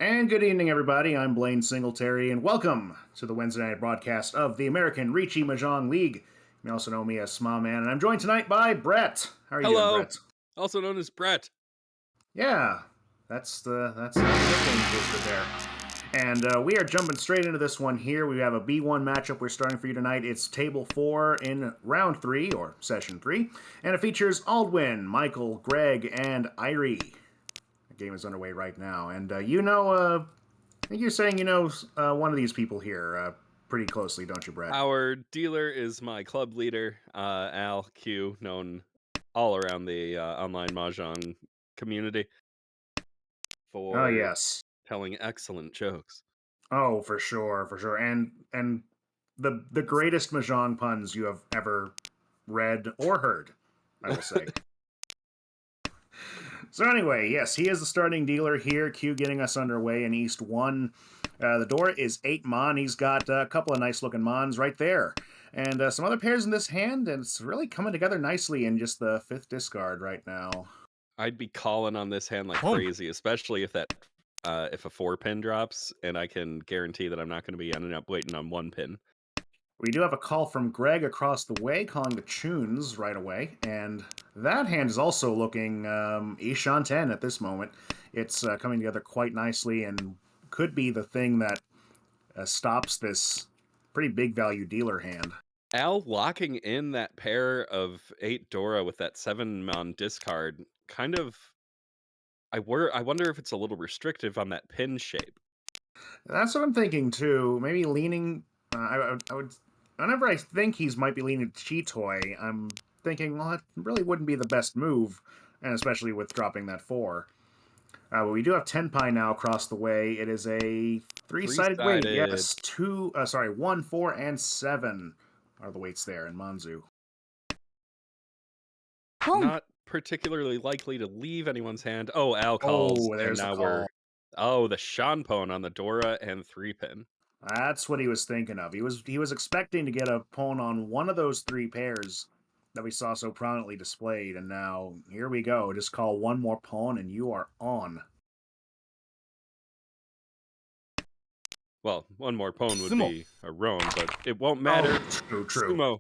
And good evening, everybody. I'm Blaine Singletary, and welcome to the Wednesday night broadcast of the American Ricci Mahjong League. You may also know me as Sma Man, and I'm joined tonight by Brett. How are you doing, Hello, Brett? also known as Brett. Yeah, that's the nickname twisted there. And we are jumping straight into this one here. We have a B1 matchup we're starting for you tonight. It's table 4 in round 3, or session 3, and it features Aldwin, Michael, Greg, and Irie. The game is underway right now, and I think you're saying one of these people here pretty closely, don't you, Brett? Our dealer is my club leader, Al Q, known all around the online mahjong community Oh for yes. telling excellent jokes. Oh, for sure, for sure, and the greatest mahjong puns you have ever read or heard, I will say. So anyway, yes, he is the starting dealer here. Q getting us underway in East 1. The door is 8 Mon. He's got a couple of nice looking Mons right there. And some other pairs in this hand, and it's really coming together nicely in just the 5th discard right now. I'd be calling on this hand like crazy, especially if a 4 pin drops, and I can guarantee that I'm not going to be ending up waiting on 1 pin. We do have a call from Greg across the way, calling the tunes right away, and that hand is also looking Ishan 10 at this moment. It's coming together quite nicely and could be the thing that stops this pretty big value dealer hand. Al locking in that pair of 8 Dora with that 7 on discard kind of I wonder if it's a little restrictive on that pin shape. That's what I'm thinking too. Maybe leaning. I would. Whenever I think he's might be leaning to Chitoy, I'm thinking, well, it really wouldn't be the best move, and especially with dropping that 4. But we do have Tenpai now across the way. It is a three-sided weight. Three-sided, Yes, two. Sorry, 1, 4, and 7 are the weights there in Manzu. not particularly likely to leave anyone's hand. Oh, Al calls, Oh, and there's the now call. the Shanpone on the Dora and 3 pin. That's what he was thinking of. He was expecting to get a pawn on one of those 3 pairs that we saw so prominently displayed, and now here we go. Just call one more pawn, and you are on. Well, one more pawn would be a roan, but it won't Oh, matter. true, true. Sumo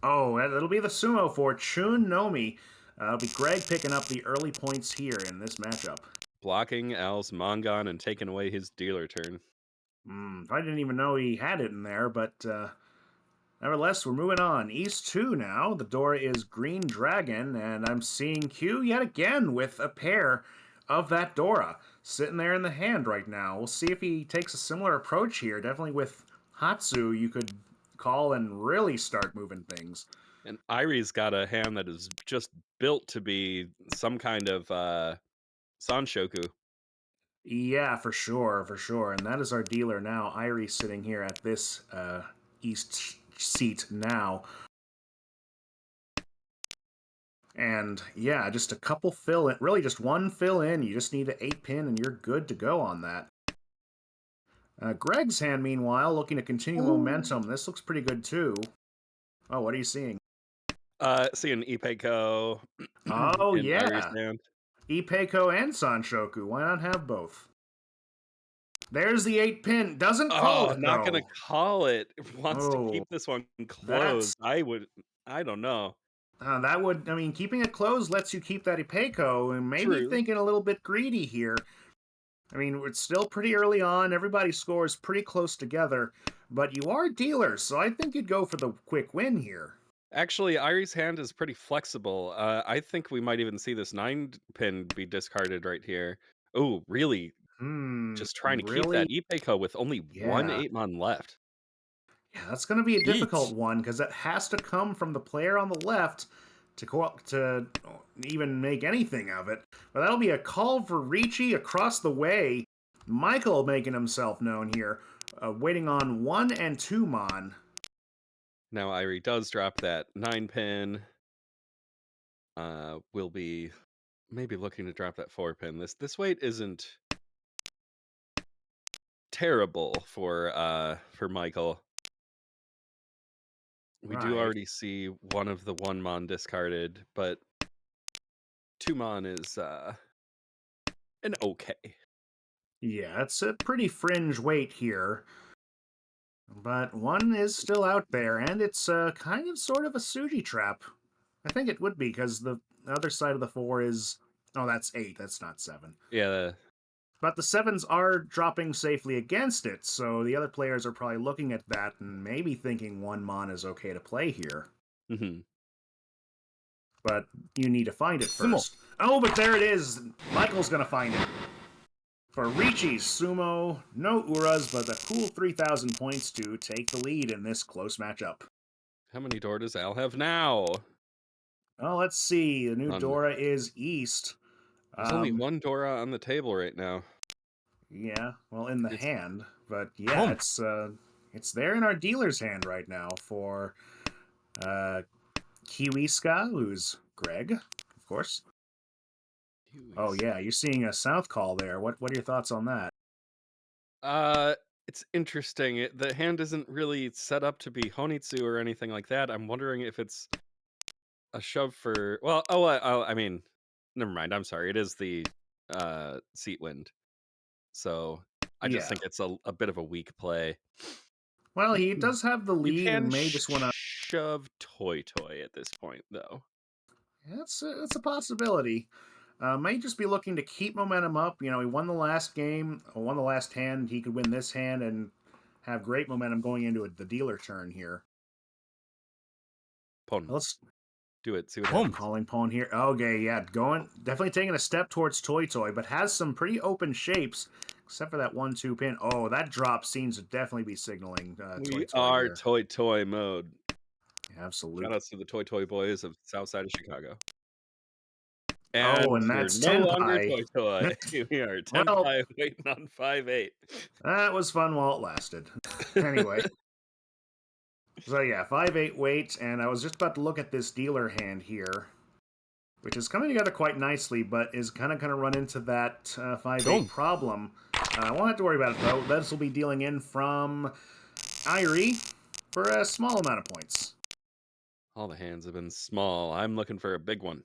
Oh, it'll be the sumo for Chun Nomi. It'll be Greg picking up the early points here in this matchup. blocking Al's Mongon and taking away his dealer turn. I didn't even know he had it in there, but nevertheless, we're moving on. East 2 now. The door is Green Dragon, and I'm seeing Q yet again with a pair of that Dora sitting there in the hand right now. We'll see if he takes a similar approach here. Definitely with Hatsu, you could call and really start moving things. And Irie's got a hand that is just built to be some kind of Sanshoku. Yeah, for sure, for sure. And that is our dealer now. Irie sitting here at this east seat now. And yeah, just a couple fill in, really just one fill in. You just need an 8 pin and you're good to go on that. Greg's hand, meanwhile, looking to continue momentum. This looks pretty good too. Oh, what are you seeing? Seeing Ipeko Oh, in Irie's yeah. hand. Ipeiko and Sanshoku. Why not have both? There's the 8 pin. Doesn't call Oh, it, not gonna though. call it. Wants to Oh, keep this one that's closed. I don't know. that would, I mean, keeping it closed lets you keep that Ipeco, and maybe True. thinking a little bit greedy here. I mean, it's still pretty early on. Everybody scores pretty close together, but you are dealers, so I think you'd go for the quick win here. Actually, Irie's hand is pretty flexible. I think we might even see this 9 pin be discarded right here. Oh, really? Just trying to keep Really? that Ipeko with only one Yeah. 8-mon left. Yeah, that's going to be a difficult Yeet. one because it has to come from the player on the left to to even make anything of it. But that'll be a call for Ricci across the way. Michael making himself known here, waiting on 1 and 2 Mon. Now Irie does drop that 9 pin. Will be maybe looking to drop that 4 pin. This weight isn't terrible for Michael. We do Right. already see one of the 1 mon discarded, but 2 mon is an okay. Yeah, it's a pretty fringe weight here. But one is still out there, and it's kind of sort of a Suji trap. I think it would be, because the other side of the 4 is... Oh, that's 8, that's not 7. Yeah. But the 7s are dropping safely against it, so the other players are probably looking at that and maybe thinking 1 mon is okay to play here. Mm-hmm. But you need to find it Sumo. first. Oh, but there it is! Michael's gonna find it. For Richi's Sumo, no Uras, but a cool 3,000 points to take the lead in this close matchup. How many door does Al have now? Well, let's see. The new None. Dora is East. There's only one Dora on the table right now. Yeah, well, in the It's hand, but yeah, Home. it's there in our dealer's hand right now for Kiwiska, who's Greg, of course. Oh yeah, you're seeing a South call there. What are your thoughts on that? It's interesting. The hand isn't really set up to be Honitsu or anything like that. I'm wondering if it's a shove for. Well, I mean, never mind. I'm sorry. It is the seat wind. So I just Yeah. think it's a bit of a weak play. Well, he does have the You lead can and may just want to... shove Toy at this point, though. That's a possibility. May just be looking to keep momentum up. You know, he won the last game, won the last hand. He could win this hand and have great momentum going into the dealer turn here. Pon. Let's Do it. See what Home. happens. calling pawn here. Okay, yeah, definitely taking a step towards Toy, but has some pretty open shapes, except for that 1-2 pin. Oh, that drop seems to definitely be signaling We Toy are here. Toy mode. Absolutely. Shout outs to the Toy boys of South Side of Chicago. Oh, and we're that's no longer Tenpai. Toy. We are Well, Tenpai waiting on 5-8. that was fun while it lasted. Anyway. So yeah, 5-8 weight, and I was just about to look at this dealer hand here, which is coming together quite nicely, but is kind of going to run into that 5-8 problem. I won't have to worry about it, though. This will be dealing in from Irie for a small amount of points. All the hands have been small. I'm looking for a big one.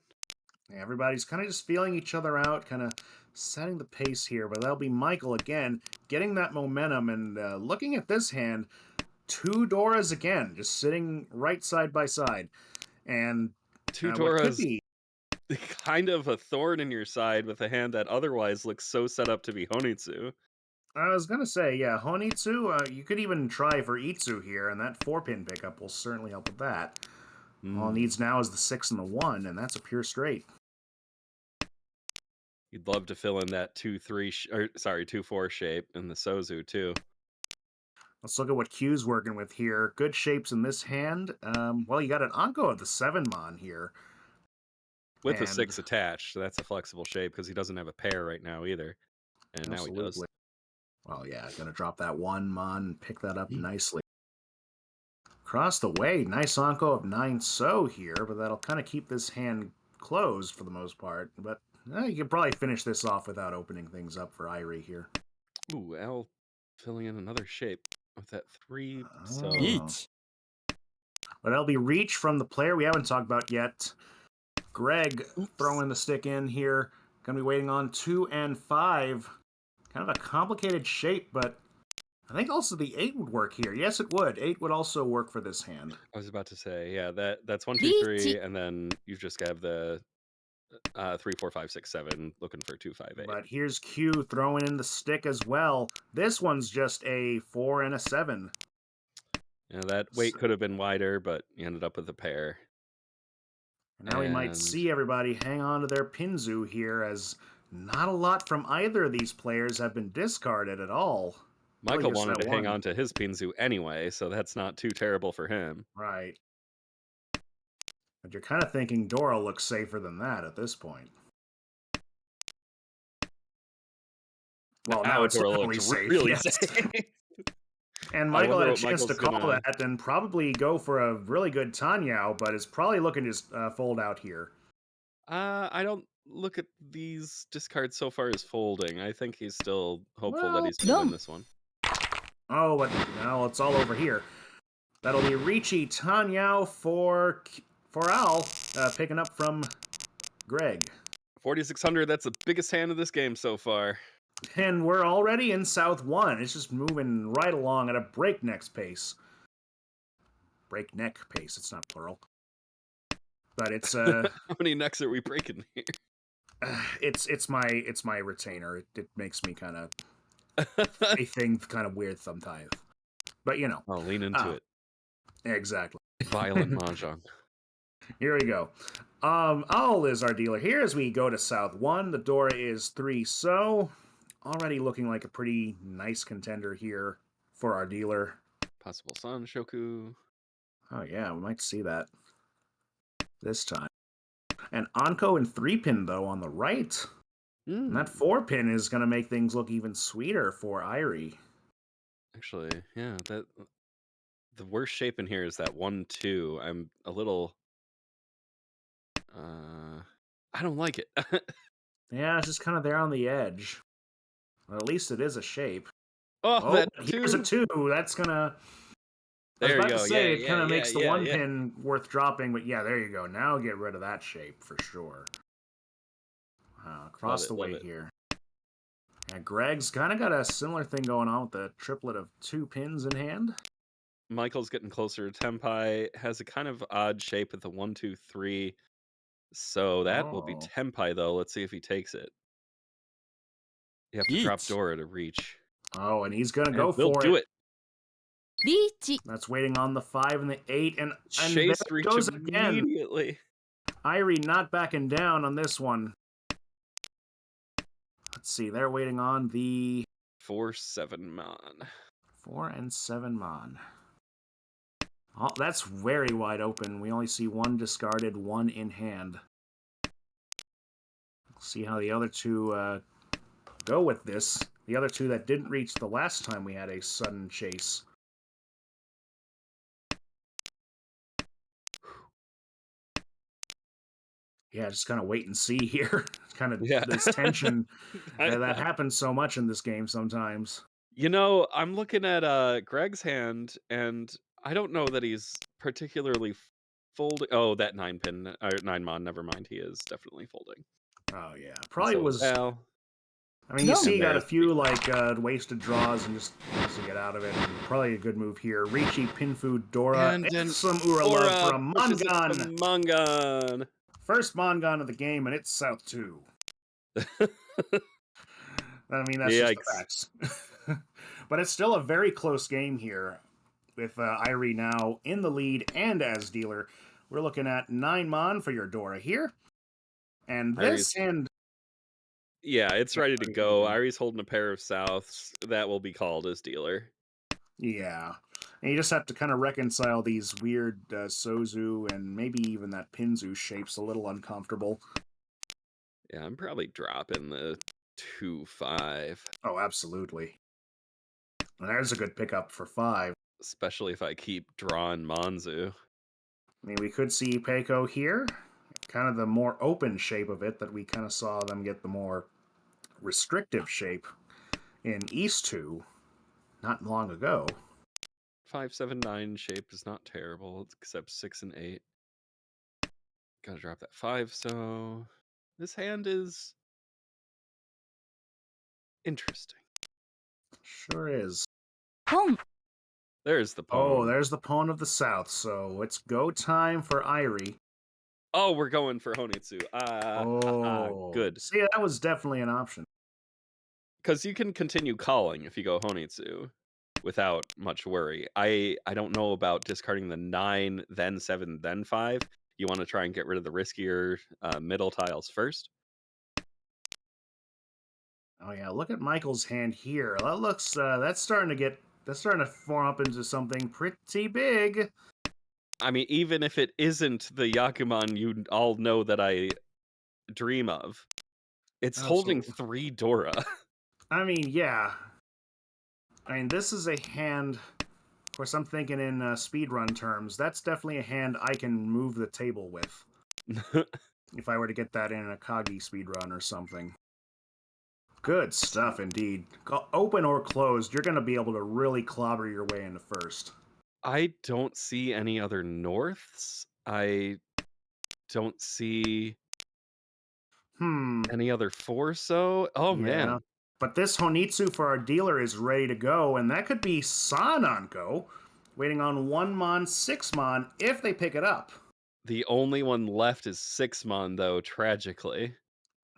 Everybody's kind of just feeling each other out, kind of setting the pace here, but that'll be Michael again, getting that momentum, and looking at this hand, 2 Doras again, just sitting right side by side. And Two what could Doras, be kind of a thorn in your side with a hand that otherwise looks so set up to be Honitsu. I was gonna say, yeah, Honitsu, you could even try for Itsu here, and that 4-pin pickup will certainly help with that. All it needs now is the 6 and the 1, and that's a pure straight. You'd love to fill in that 2-4 shape in the Sozu, too. Let's look at what Q's working with here. Good shapes in this hand. Well, you got an Anko of the 7-mon here. With a 6 attached, so that's a flexible shape, because he doesn't have a pair right now, either. And now he does. Well, yeah, gonna drop that 1-mon and pick that up nicely. Across the way, nice Anko of 9 So here, but that'll kind of keep this hand closed for the most part. But you can probably finish this off without opening things up for Irie here. Ooh, Al filling in another shape with that 3 So. Eat. But that'll be reach from the player we haven't talked about yet. Greg Oops. throwing the stick in here. Gonna be waiting on 2 and 5. Kind of a complicated shape, but I think also the 8 would work here. Yes, it would. 8 would also work for this hand. I was about to say, yeah, that's 1, 2, 3, and then you just have the 3, 4, 5, 6, 7 looking for 2, 5, 8. But here's Q throwing in the stick as well. This one's just a 4 and a 7. Yeah, that weight could have been wider, but you ended up with a pair. Now we might see everybody hang on to their Pinzu here, as not a lot from either of these players have been discarded at all. Michael wanted to hang on to his Pinzu anyway, so that's not too terrible for him. Right. But you're kind of thinking Dora looks safer than that at this point. Well, now it's Dora definitely looks safe. Really yes. safe. And Michael had a chance to call gonna... that and probably go for a really good Tanyao, but is probably looking to just fold out here. I don't look at these discards so far as folding. I think he's still hopeful that he's going to win this one. Oh, but now it's all over here. That'll be Ricci Tanyao for Al, picking up from Greg. 4,600, that's the biggest hand of this game so far. And we're already in South 1. It's just moving right along at a breakneck pace. Breakneck pace, it's not plural. But it's How many necks are we breaking here? it's my retainer. It makes me kind of say things kind of weird sometimes. But you know. I'll lean into Ah, it. exactly. Violent mahjong. Here we go. Owl is our dealer here as we go to South 1. The door is 3 so. Already looking like a pretty nice contender here for our dealer. Possible Sun Shoku. Oh yeah, we might see that this time. And Anko and 3-pin though on the right. And that 4-pin is going to make things look even sweeter for Irie. Actually, yeah, that the worst shape in here is that 1-2. I'm a little I don't like it. Yeah, it's just kind of there on the edge. Well, at least it is a shape. Oh, Oh, that but here's a 2. 2. That's going to... I was There you about to go. say Yeah, it yeah, kind of yeah, makes the yeah, one yeah. pin worth dropping, but yeah, there you go. Now get rid of that shape for sure. Love Across it, the love way it. here. Yeah, Greg's kind of got a similar thing going on with the triplet of 2 pins in hand. Michael's getting closer. Tempai has a kind of odd shape with the 1-2-3. So that will be Oh. Tempai though. Let's see if he takes it. You have to drop Reach. Dora to reach. Oh, and he's going to And go we'll for do it. it. リーチ That's waiting on the 5 and the 8, and there Chase it reach goes again. immediately. Irie not backing down on this one. Let's see, they're waiting on the 4-7 mon. 4 and 7 mon. Oh, that's very wide open. We only see one discarded, one in hand. See how the other two go with this. The other two that didn't reach the last time we had a sudden chase. Yeah, just kind of wait and see here. Kind of Yeah. this tension I that know. happens so much in this game sometimes. You know, I'm looking at Greg's hand, and I don't know that he's particularly folding. Oh, that 9-pin or 9 mon. Never mind. He is definitely folding. Oh yeah, And probably so is was. Val. I mean, you see, And he got a there's few like wasted draws and just wants to get out of it. And probably a good move here. Ricci, Pinfu, Dora, and and then some Ura love Aura from pushes it to Mongon. Mongon. First Mongon of the game, and it's South 2. I mean, that's just the Yikes. facts. But it's still a very close game here with Irie now in the lead and as dealer. We're looking at 9 Mon for your Dora here. And this Irie's, and... yeah, it's ready to go. Irie's holding a pair of Souths. That will be called as dealer. Yeah. And you just have to kind of reconcile these weird Sozu and maybe even that Pinzu shapes a little uncomfortable. Yeah, I'm probably dropping the 2-5. Oh, absolutely. And there's a good pickup for 5. Especially if I keep drawing Monzu. I mean, we could see Peiko here. Kind of the more open shape of it that we kind of saw them get the more restrictive shape in East 2 not long ago. 5-7-9 shape is not terrible, except 6 and 8. Gotta drop that 5, so this hand is interesting. Sure is. ポン There's the Oh, pawn. there's the pawn of the South, so it's go time for Irie. Oh, we're going for Honitsu. Oh, Good. see, that was definitely an option. Because you can continue calling if you go Honitsu without much worry. I don't know about discarding the 9, then 7, then 5. You want to try and get rid of the riskier middle tiles first? Oh yeah, look at Michael's hand here. That looks that's starting to form up into something pretty big. I mean, even if it isn't the Yakuman you all know that I dream of, it's holding Absolutely. 3 Dora. I mean, yeah. I mean, this is a hand. Of course, I'm thinking in speedrun terms. That's definitely a hand I can move the table with if I were to get that in a Kagi speedrun or something. Good stuff indeed. Open or closed, you're going to be able to really clobber your way into first. I don't see any other norths. I don't see Hmm. any other 4 so. Oh Yeah. man. But this Honitsu for our dealer is ready to go, and that could be Sananko waiting on 1 mon, 6 mon if they pick it up. The only one left is 6 mon, though, tragically.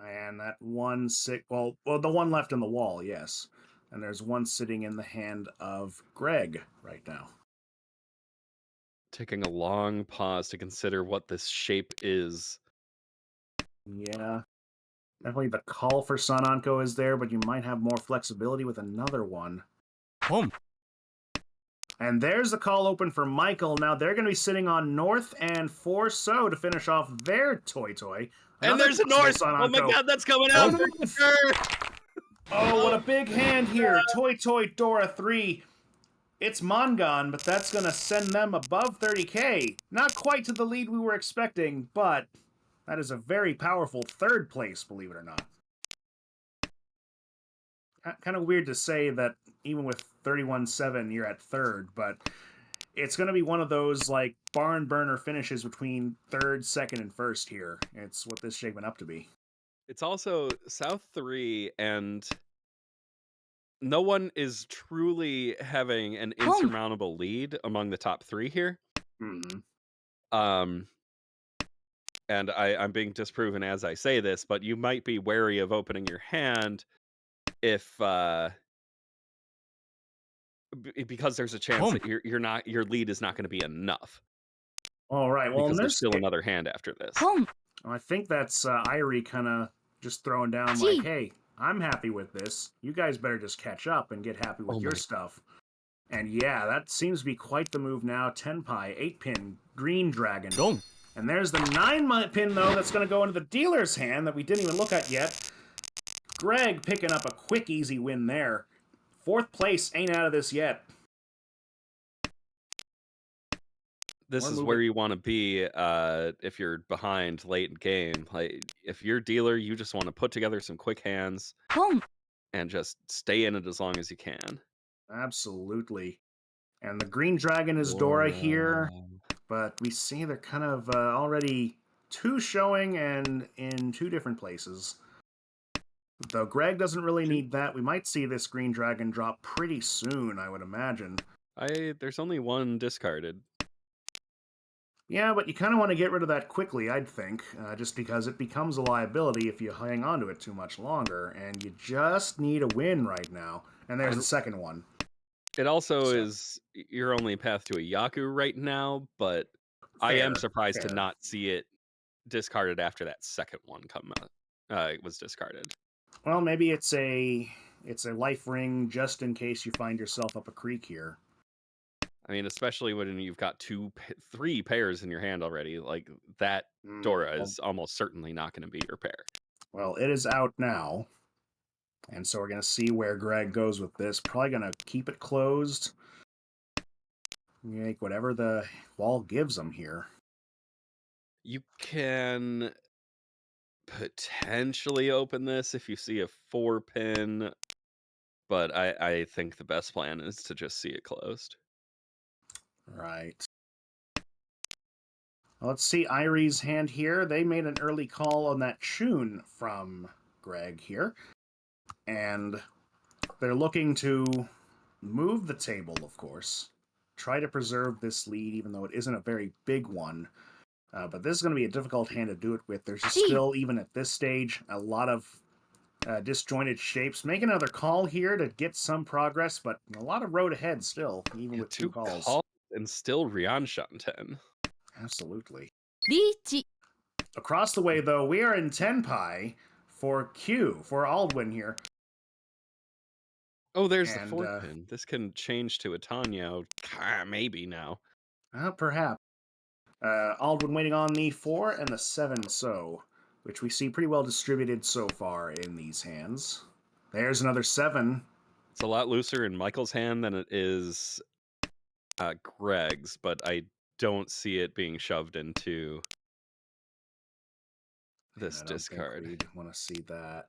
And that one well, the one left in the wall, yes. And there's one sitting in the hand of Greg right now. Taking a long pause to consider what this shape is. Yeah. Definitely the call for Sananko is there, but you might have more flexibility with another one. And there's the call open for Michael. Now they're going to be sitting on North and 4-so to finish off their Toy. And there's a North! Oh my god, that's coming out for sure! Oh, what a big hand here. Toy Dora 3. It's Mongon, but that's going to send them above 30k. Not quite to the lead we were expecting, but that is a very powerful third place, believe it or not. Kind of weird to say that even with 31-7, you're at third, but it's going to be one of those like barn burner finishes between third, second, and first here. It's what this is shaping up to be. It's also South 3, and no one is truly having an insurmountable lead among the top 3 here. Mm-hmm. And I'm being disproven as I say this, but you might be wary of opening your hand if because there's a chance that your lead is not going to be enough. All right. Well, because there's still another hand after this. I think that's Irie kind of just throwing down like, hey, I'm happy with this. You guys better just catch up and get happy with your stuff. And yeah, that seems to be quite the move now. 10-pie, 8-pin, green dragon. And there's the 9-pin, though, that's going to go into the dealer's hand that we didn't even look at yet. Greg picking up a quick, easy win there. 4th place ain't out of this yet. This is where you want to be if you're behind late in game. Like, if you're dealer, you just want to put together some quick hands and just stay in it as long as you can. Absolutely. And the green dragon is Dora here, but we see they're kind of already 2 showing and in 2 different places. Though Greg doesn't really need that. We might see this green dragon drop pretty soon, I would imagine. There's only 1 discarded. Yeah, but you kind of want to get rid of that quickly, I'd think, just because it becomes a liability if you hang on to it too much longer, and you just need a win right now. And there's the second one. It also is your only path to a Yaku right now, but I am surprised to not see it discarded after that second one it was discarded. Well, maybe it's a life ring just in case you find yourself up a creek here. I mean, especially when you've got 3 pairs in your hand already, like that Dora is almost certainly not going to be your pair. Well, it is out now. And so we're going to see where Greg goes with this. Probably going to keep it closed. Make whatever the wall gives him here. You can potentially open this if you see a 4-pin, but I think the best plan is to just see it closed. Right. Well, let's see Irie's hand here. They made an early call on that tune from Greg here. And they're looking to move the table, of course. Try to preserve this lead, even though it isn't a very big one. But this is going to be a difficult hand to do it with. There's just still, even at this stage, a lot of disjointed shapes. Make another call here to get some progress, but a lot of road ahead still, even with 2 calls. And still Ryan Shanten. Absolutely. Reach. Across the way, though, we are in 10-pie for Aldwin here. Oh, there's the 4-pin. This can change to a Tanya, maybe now. Perhaps. Aldwin waiting on the 4 and the 7-so, which we see pretty well distributed so far in these hands. There's another 7. It's a lot looser in Michael's hand than it is Greg's, but I don't see it being shoved into this discard. We'd want to see that.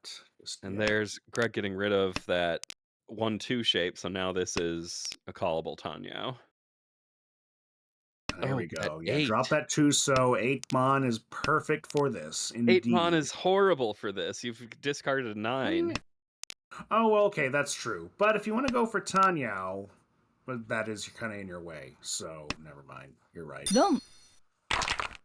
There's Greg getting rid of that 1-2 shape, so now this is a callable Tanya. There we go. Yeah, drop that 2-so. 8-mon is perfect for this. Indeed. 8-mon is horrible for this. You've discarded a 9. Oh, well, okay, that's true. But if you want to go for Tanyao, but that is kind of in your way. So never mind. You're right. ドン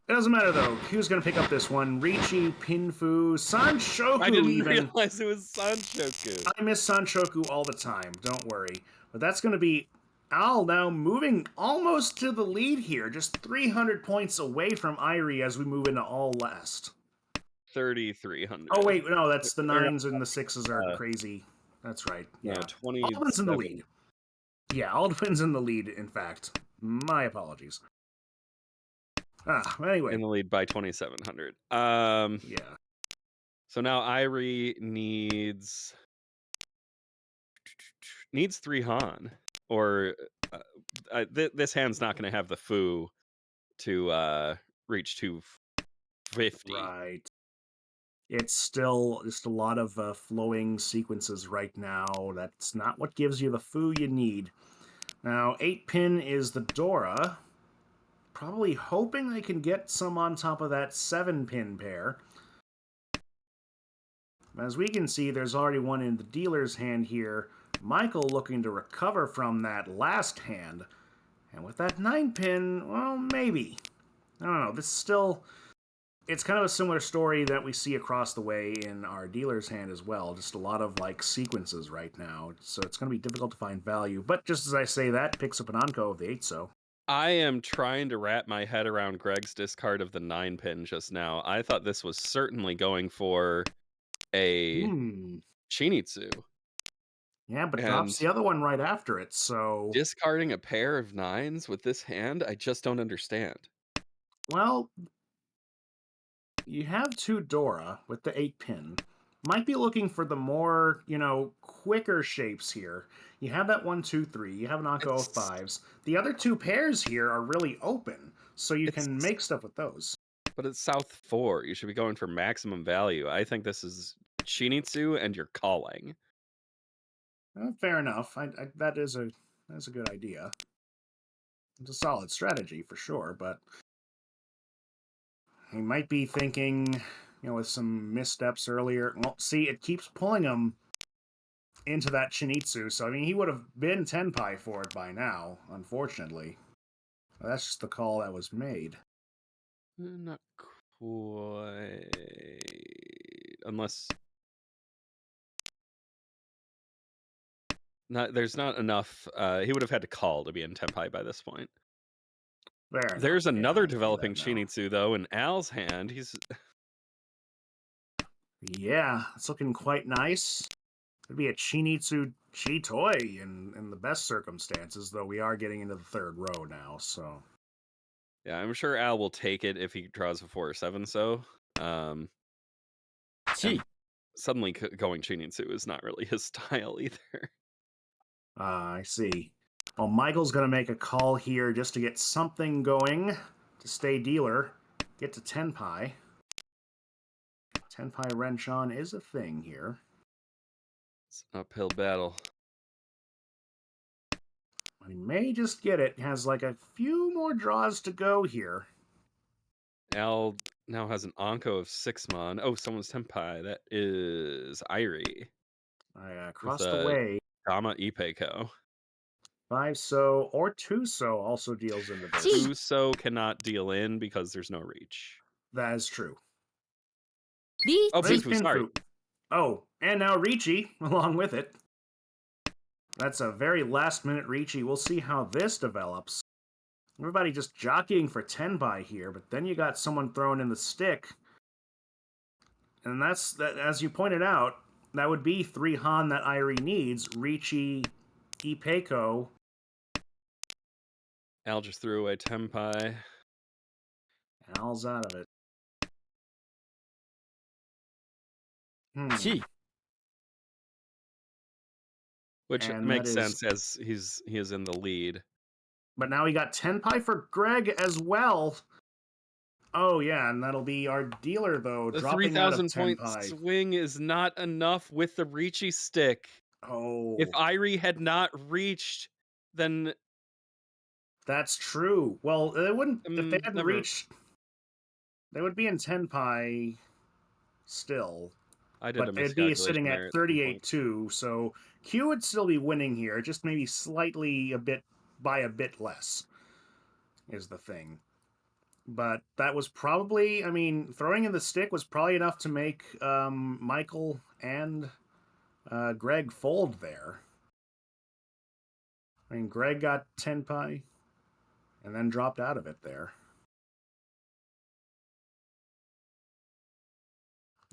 It doesn't matter though. Who's gonna pick up this one? Riichi, Pinfu, Sanshoku I didn't even. realize it was Sanshoku. I miss Sanshoku all the time. Don't worry. But that's gonna be Al now moving almost to the lead here, just 300 points away from Irie as we move into all last. 3,300. Oh wait, no, that's the Or, 9s and the 6s are crazy. That's right. No, Yeah, 27. Aldwin's in the lead. Yeah, Aldwin's in the lead. In fact, my apologies. Anyway. In the lead by 2,700. Yeah. So now Irie needs 3 Han, or this hand's not going to have the foo to reach 250. Right. It's still just a lot of flowing sequences right now. That's not what gives you the foo you need. Now, 8-pin is the Dora. Probably hoping they can get some on top of that 7-pin pair. As we can see, there's already one in the dealer's hand here. Michael looking to recover from that last hand. And with that 9-pin, well, maybe. I don't know. This is still... It's kind of a similar story that we see across the way in our dealer's hand as well. Just a lot of, like, sequences right now. So it's going to be difficult to find value. But just as I say that, picks up an Anko of the 8-so. I am trying to wrap my head around Greg's discard of the 9-pin just now. I thought this was certainly going for a Chinitsu. Yeah, but drops the other one right after it, so... Discarding a pair of 9s with this hand, I just don't understand. Well, you have 2 Dora with the 8-pin. Might be looking for the more, quicker shapes here. You have that 1, 2, 3. You have an Anko of 5s. The other 2 pairs here are really open, so you can make stuff with those. But it's South 4. You should be going for maximum value. I think this is Chinitsu and you're calling. Fair enough. That's a good idea. It's a solid strategy for sure, but he might be thinking, with some missteps earlier. Well, see, it keeps pulling him into that Chinitsu, so I mean, he would have been Tenpai for it by now, unfortunately. That's just the call that was made. Not quite. Unless... there's not enough. He would have had to call to be in Tenpai by this point. There's another developing Chinitsu, though, in Al's hand. Yeah, it's looking quite nice. It'd be a Chinitsu Chi-Toy in the best circumstances, though we are getting into the 3rd row now, so... Yeah, I'm sure Al will take it if he draws a 4 or 7, so... Suddenly going Chinitsu is not really his style either. I see. Well, Michael's going to make a call here just to get something going to stay dealer. Get to Tenpai. Tenpai Renshon is a thing here. It's an uphill battle. He may just get it. Has like a few more draws to go here. Al now has an Anko of 6-mon. Oh, someone's Tenpai. That is Irie. Across the way. Gama Ipeiko. 5-so or 2-so also deals into this. 2-so cannot deal in because there's no reach. That is true. Oh, Pinfu, sorry. Oh, and now Riichi along with it. That's a very last-minute Riichi. We'll see how this develops. Everybody just jockeying for Tenpai here, but then you got someone throwing in the stick. And that's, as you pointed out, that would be 3 Han that Irie needs. Riichi, Ipeiko. Al just threw away Tenpai. Al's out of it. Which makes sense as he is in the lead. But now we got Tenpai for Greg as well. Oh yeah, and that'll be our dealer though. The dropping out of 3,000 point Tenpai. swing is not enough with the Riichi stick. Oh. If Irie had not reached, then that's true. Well, they wouldn't if they hadn't reached. They would be in Tenpai still. I did but a it'd be sitting miscalculation at there at some point. 38-2, so Q would still be winning here, just maybe slightly by a bit less is the thing. But that was probably, I mean, throwing in the stick was probably enough to make Michael and Greg fold there. I mean, Greg got Tenpai and then dropped out of it there.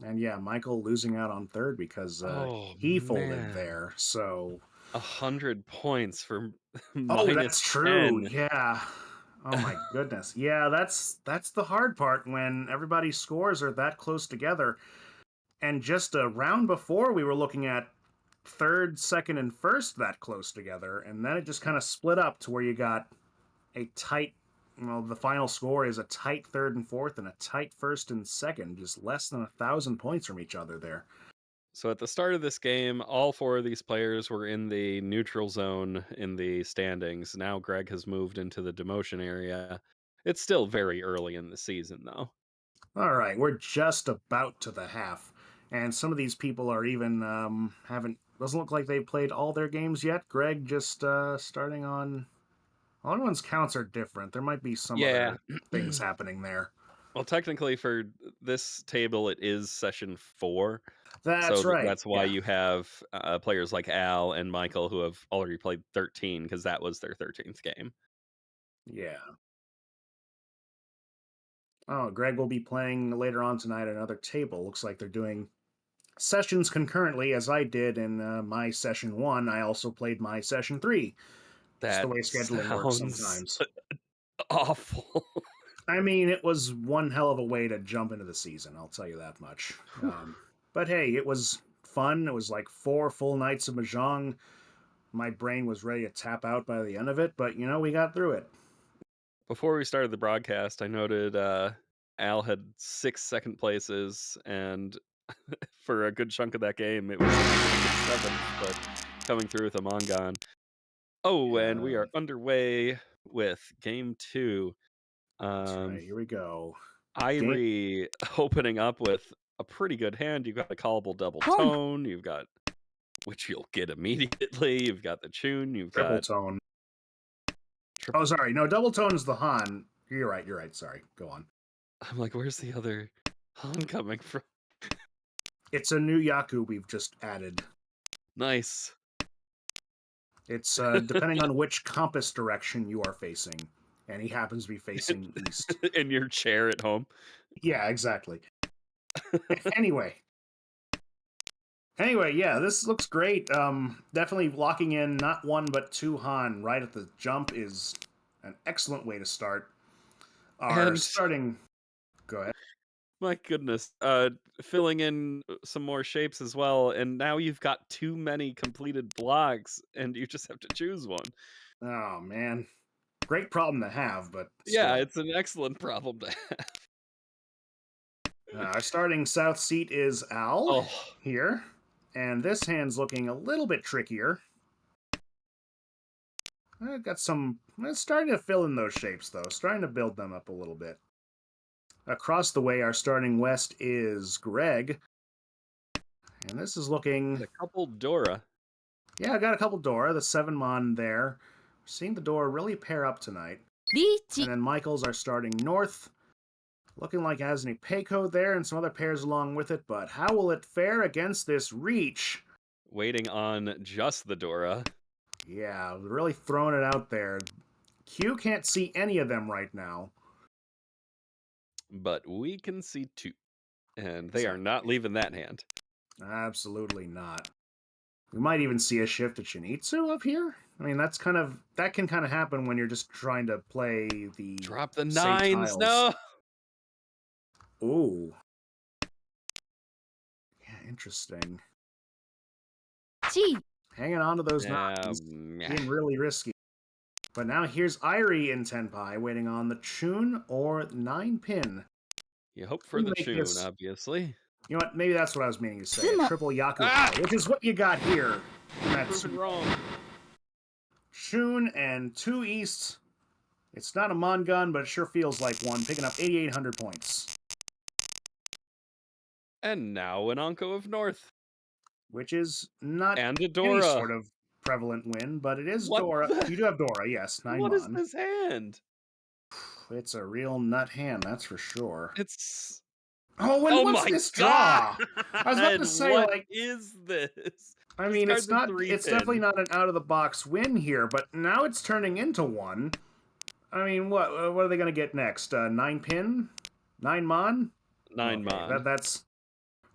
And yeah, Michael losing out on third because Oh he folded man, there. So 100 points for oh, minus that's true. 10. Yeah. Oh my goodness. Yeah, that's the hard part when everybody's scores are that close together. And just a round before we were looking at third, second, and first that close together, and then it just kind of split up to where you got a tight. Well, the final score is a tight third and fourth, and a tight first and second, just less than 1,000 points from each other there. So at the start of this game, all four of these players were in the neutral zone in the standings. Now Greg has moved into the demotion area. It's still very early in the season, though. All right, we're just about to the half, and some of these people are even haven't. Doesn't look like they've played all their games yet. Greg just starting on. All everyone's counts are different. There might be some Yeah. other things happening there. Well, technically, for this table, it is session 4. That's So right. that's why Yeah. you have players like Al and Michael who have already played 13 because that was their 13th game. Yeah. Oh, Greg will be playing later on tonight at another table. Looks like they're doing sessions concurrently, as I did in my session 1. I also played my session 3. Just the That way scheduling works sounds sometimes. awful. I mean, it was one hell of a way to jump into the season, I'll tell you that much. But hey, it was fun. It was like 4 full nights of Mahjong. My brain was ready to tap out by the end of it, but we got through it. Before we started the broadcast, I noted Al had 6 second places, and for a good chunk of that game, it was 7th, but coming through with a Mongon. Oh, and we Yeah, are underway with game 2. that's right. Here we go. Game. Irie opening up with a pretty good hand. You've got a callable double Boom. tone. You've got, which you'll get immediately. You've got the tune. You've Triple got tone. triple. Oh, sorry. No, double tone is the Han. You're right. You're right. Sorry. Go on. I'm like, where's the other Han coming from? It's a new Yaku we've just added. Nice. It's depending on which compass direction you are facing, and he happens to be facing east. In your chair at home. Yeah, exactly. Anyway, yeah, this looks great. Definitely locking in not 1 but 2 Han right at the jump is an excellent way to start. Our And starting. Go ahead. my goodness, filling in some more shapes as well. And now you've got too many completed blocks, and you just have to choose one. Oh man, great problem to have, but Yeah, still. it's an excellent problem to have. Our starting south seat is Al Oh, here, and this hand's looking a little bit trickier. I got some. It's starting to fill in those shapes, though. Starting to build them up a little bit. Across the way, our starting west is Greg, and this is looking. a couple Dora. Yeah, I got a couple Dora, the 7-mon there. Seeing the Dora really pair up tonight. リー And チ then Michaels are starting north. Looking like it has an Ipeco there and some other pairs along with it, but how will it fare against this reach? Waiting on just the Dora. Yeah, really throwing it out there. Q can't see any of them right now. But we can see 2. And they are Exactly. not leaving that hand. Absolutely not. We might even see a shift to Chinitsu up here. I mean, that can kind of happen when you're just trying to play the Drop the safe 9s. tiles. No. Ooh. Yeah, interesting. チ Hanging on to those Yeah, nines, meh. being really risky. But now here's Irie in Tenpai, waiting on the Chun or 9-pin. You hope for We the make tune, this- obviously. You know what? Maybe that's what I was meaning to say. A Sumo. triple Yaku Ah! high, which is what you got here. That's Proven wrong. Chun and 2 east. It's not a Mon gun, but it sure feels like one, picking up 8,800 points. And now an Anko of North. which is not And a any Dora. sort of prevalent win, but it is What Dora. the? You do have Dora, yes, 9 What is mon. this hand? It's a real nut hand, that's for sure. It's. Oh, and Oh what's my this god! draw? I was about to say, What like, is this? I mean, Discard it's the not. 3 It's definitely pin. not an out of the box win here, but now it's turning into one. I mean, what are they going to get next? 9 pin, 9 mon. 9 Okay, mon.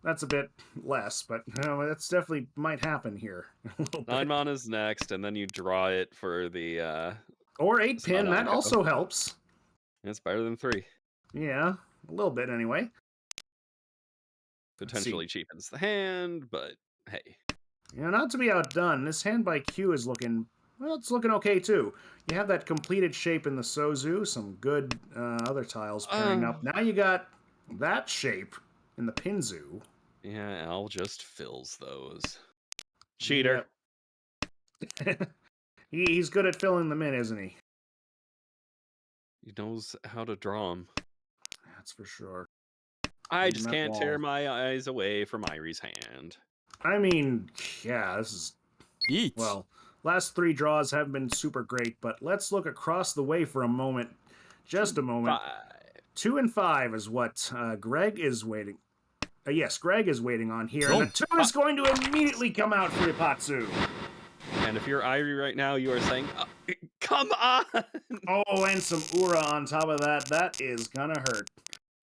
that's a bit less, but that's definitely might happen here a little 9 bit. mon is next, and then you draw it for the Or 8 Sun pin. That Anko. also helps. It's better than 3. Yeah, a little bit anyway. Potentially cheapens the hand, but hey. You know, not to be outdone, this hand by Q is looking, well, it's looking okay too. You have that completed shape in the Sozu, some good other tiles pairing up. Now you got that shape in the Pinzu. Yeah, Al just fills those. Cheater. Yep. He's good at filling them in, isn't he? He knows how to draw them. That's for sure. I Leaving just that can't tear wall. my eyes away from Irie's hand. I mean, yeah, this is, Eat. well, last 3 draws haven't been super great, but let's look across the way for a moment. Just a moment. 5. 2 and 5 is what Greg is waiting. Yes, Greg is waiting on here. And the 2 is going to immediately come out for Ipatsu. And if you're Irie right now, you are saying, come on! Oh, and some Ura on top of that. That is gonna hurt.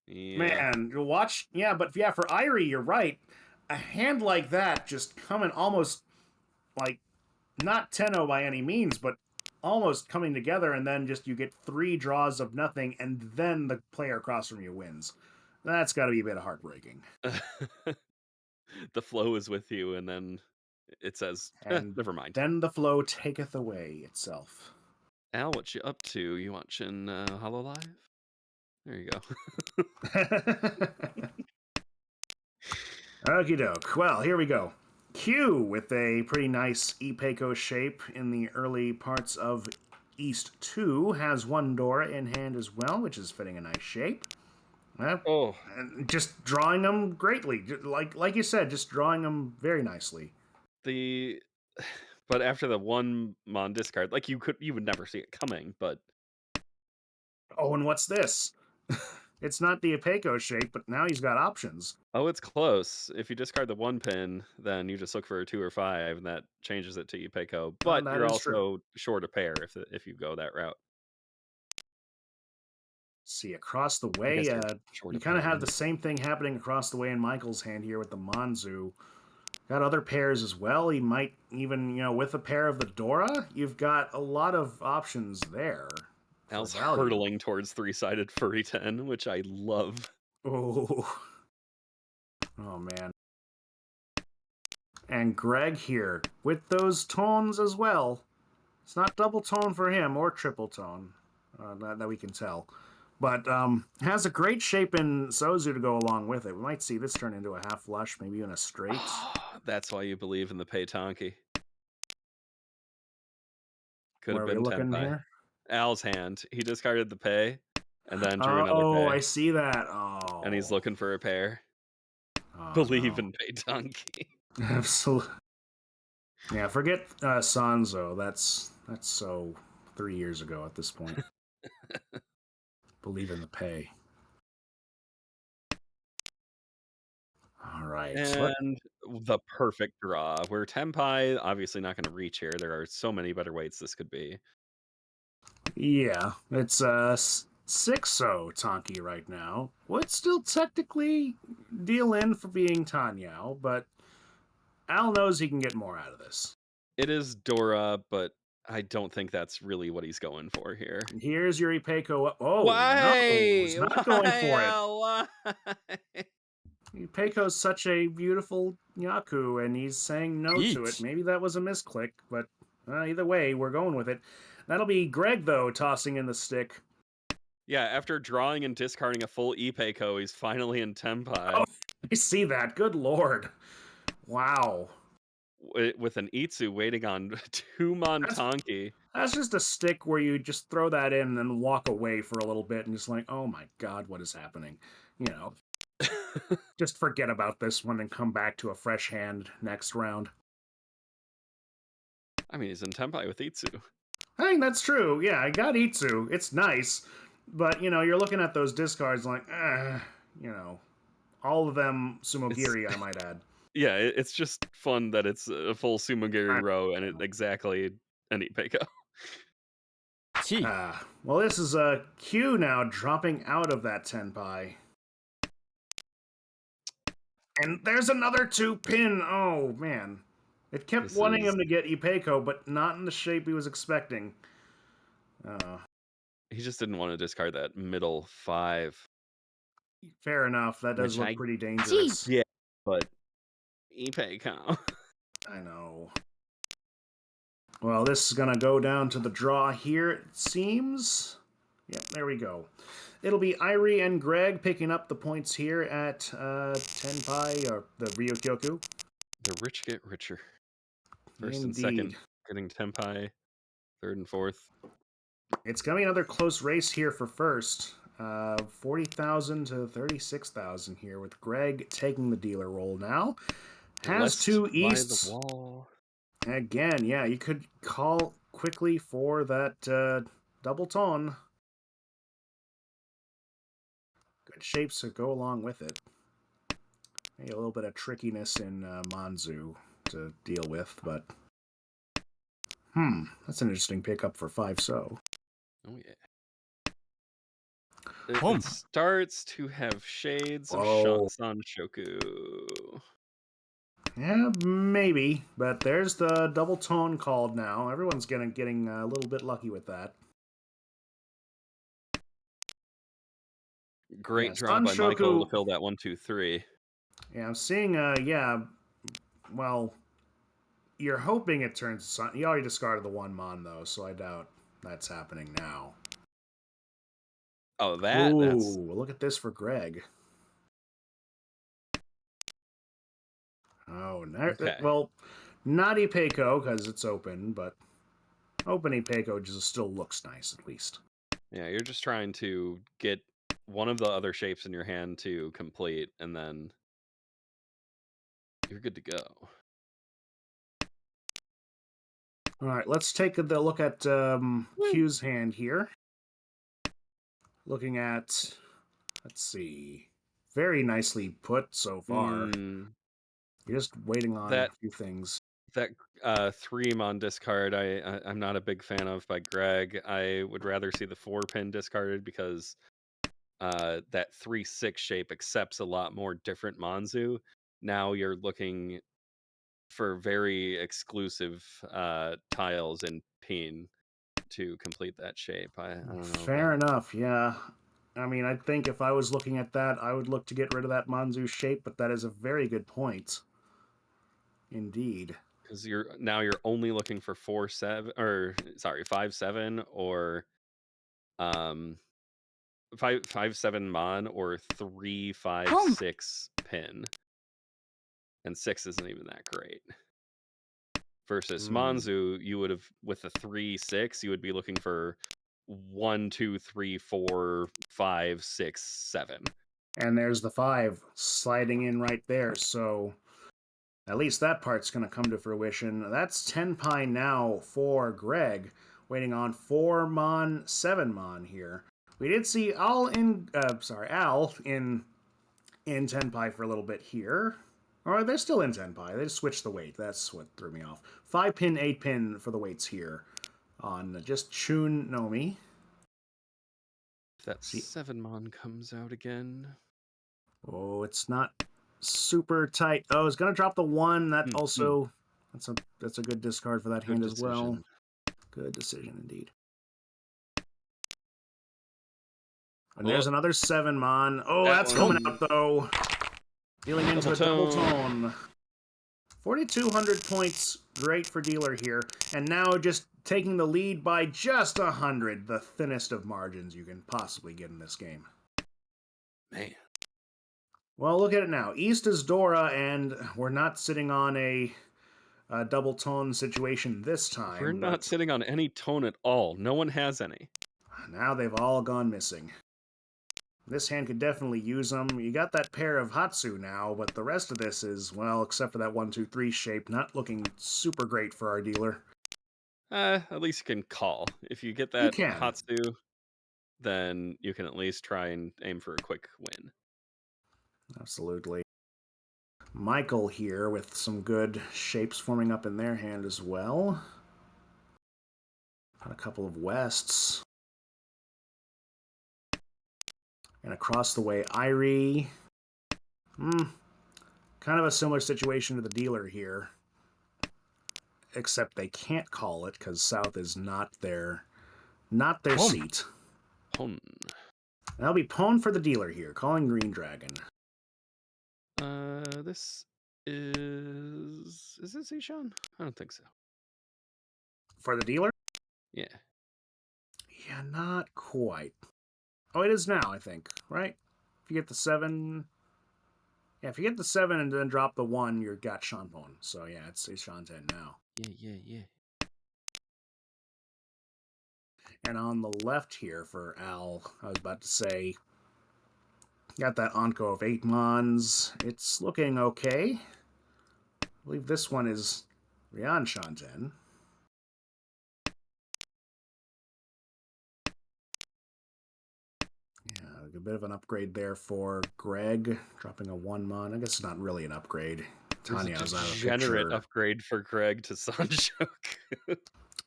Yeah. Man, watch. Yeah, but yeah, for Irie, you're right. A hand like that just coming almost like, not 10-0 by any means, but almost coming together, and then just you get 3 draws of nothing, and then the player across from you wins. That's got to be a bit heartbreaking. The flow is with you, and then it says, And never mind. then the flow taketh away itself. Al, what you up to? You watching Hololive? There you go. Okie doke. Well, here we go. Q with a pretty nice Ipeco shape in the early parts of East 2 has 1 Dora in hand as well, which is fitting a nice shape. Oh, And just drawing them greatly, like you said, just drawing them very nicely. but after the 1 mon discard, like you would never see it coming, but Oh, and what's this? It's not the Ipeco shape, but now he's got options. oh, it's close. If you discard the 1 pin, then you just look for a 2 or 5, and that changes it to Ipeco. But That you're is true. also short a pair if you go that route. See, across the I way, guess you're short you a kind of pair, have yeah. the same thing happening across the way in Michael's hand here with the Manzu. Got other pairs as well. He might even, with a pair of the Dora, you've got a lot of options there. Al's value. hurtling towards 3-sided furry 10, which I love. Oh. Oh, man. And Greg here with those tones as well. It's not double tone for him or triple tone, that we can tell. But has a great shape in Sozu to go along with it. We might see this turn into a half flush, maybe even a straight. That's why you believe in the Peitanki. Could Where have are we been looking 10 here? Al's hand. He discarded the pay and then drew another Oh, pay. I see that. Oh. And he's looking for a pair. Oh, Believe no. in Peitanki. Absolutely. Yeah, forget Sanzo. That's so 3 years ago at this point. Believe in the pay. All right. And the perfect draw. Where Tenpai obviously not going to reach here. There are so many better weights this could be. Yeah, it's 6-0 Tonki right now. Would still technically deal in for being Tanyao, but Al knows he can get more out of this. It is Dora, but I don't think that's really what he's going for here. Here's your Ipeco. Oh, Why? no, he's not going for it. Why? Ipeco's such a beautiful Yaku, and he's saying no to it. Maybe that was a misclick, but either way, we're going with it. That'll be Greg, though, tossing in the stick. Yeah, after drawing and discarding a full Ipeco, he's finally in Tenpai. Oh, I see that. Good lord. Wow. With an Itsu waiting on 2 Montanki. That's just a stick where you just throw that in and then walk away for a little bit and just like, oh my god, what is happening? Just forget about this one and come back to a fresh hand next round. I mean, he's in Tenpai with Itsu. I think that's true. Yeah, I got Itsu. It's nice. But, you're looking at those discards like, you know, all of them It's Sumogiri, I might add. yeah, it's just fun that it's a full Sumogiri I row and it exactly an Ipeko. Well, this is a Q now dropping out of that Tenpai. And there's another 2-pin. Oh, man. It kept This wanting is him to get Ipeko, but not in the shape he was expecting. he just didn't want to discard that middle 5. Fair enough. That does Which look I pretty dangerous. yeah, but Ipeko. I know. Well, this is going to go down to the draw here, it seems. Yep, there we go. It'll be Irie and Greg picking up the points here at Tenpai, or the Ryokyoku. The rich get richer. First and Indeed. second getting Tenpai, third and fourth. It's going to be another close race here for first. 40,000 to 36,000 here, with Greg taking the dealer role now. Has Lest 2 by easts. the wall. Again, yeah, you could call quickly for that double tone. Good shapes to go along with it. Maybe a little bit of trickiness in Manzu to deal with, but that's an interesting pickup for 5-so. Oh yeah. It starts to have shades of Sanshoku. Yeah, maybe, but there's the double tone called now. Everyone's getting a little bit lucky with that. Great Yeah, draw by Michael Sanshoku. to fill that 1, 2, 3. Yeah, I'm seeing. Well, you're hoping it turns to Sun. You already discarded the 1-mon though, so I doubt that's happening now. Oh, that's. Look at this for Greg. Oh, okay. Well, not Ipeko because it's open, but open Ipeko just still looks nice at least. Yeah, you're just trying to get one of the other shapes in your hand to complete, and then you're good to go. All right, let's take a look at Q's hand here. Looking at, let's see, very nicely put so far. You're just waiting on a few things. That 3-mon discard, I'm not a big fan of by Greg. I would rather see the 4-pin discarded because that 3-6 shape accepts a lot more different Manzu. Now you're looking for very exclusive tiles in pin to complete that shape. I don't know. Fair enough, yeah. I mean, I think if I was looking at that, I would look to get rid of that Manzu shape, but that is a very good point. Indeed. Because you're only looking for 4-7 or 5-7 or 5-7 mon or 3-5-6 pin, and 6 isn't even that great. Versus Manzu, you would have with the 3-6, you would be looking for 1, 2, 3, 4, 5, 6, 7. And there's the 5 sliding in right there, so at least that part's going to come to fruition. That's Tenpai now for Greg, waiting on 4-mon, 7-mon here. We did see Al in Tenpai for a little bit here. Or they're still in Tenpai. They just switched the weight. That's what threw me off. 5-pin, 8-pin for the weights here on just Chun Nomi. If that 7-mon comes out again. Oh, it's not super tight. Oh, it's gonna drop the 1. That also that's a good discard for that hand as well. Good decision indeed. And there's another 7-mon. Oh, that's coming out though. Dealing into a double tone. 4,200 points. Great for dealer here. And now just taking the lead by just 100. The thinnest of margins you can possibly get in this game. Man. Well, look at it now. East is Dora, and we're not sitting on a double tone situation this time. We're not sitting on any tone at all. No one has any. Now they've all gone missing. This hand could definitely use them. You got that pair of Hatsu now, but the rest of this is, well, except for that 1-2-3 shape, not looking super great for our dealer. At least you can call. If you get You that can. Hatsu, then you can at least try and aim for a quick win. Absolutely. Michael here with some good shapes forming up in their hand as well. Got a couple of Wests. And across the way, Irie. Kind of a similar situation to the dealer here. Except they can't call it because South is not their seat. Pon. That'll be Pwn for the dealer here, calling Green Dragon. This is this Ishan? I don't think so. For the dealer? Yeah. Yeah, not quite. Oh, it is now, I think, right? If you get the 7... Yeah, if you get the 7 and then drop the 1, you've got Shanpon. So yeah, it's Ishan 10 now. Yeah. And on the left here for Al, I was about to say, got that Onko of 8 Mons. It's looking okay. I believe this one is Ryan Shanten. Yeah, a bit of an upgrade there for Greg, dropping a 1 Mon. I guess it's not really an upgrade. There's a Tanya's out of the degenerate picture. upgrade for Greg to Sanchoku.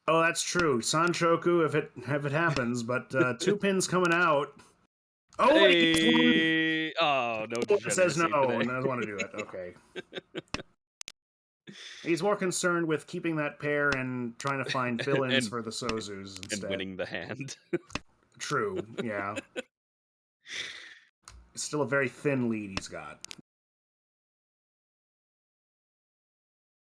Oh, that's true. Sanchoku, if it happens, but 2 pins coming out. Oh, but he gets one. Hey! Oh, no It says no, degeneracy and today. doesn't want to do it. Okay. He's more concerned with keeping that pair and trying to find fill-ins for the Sozus instead. And winning the hand. True, yeah. It's still a very thin lead he's got.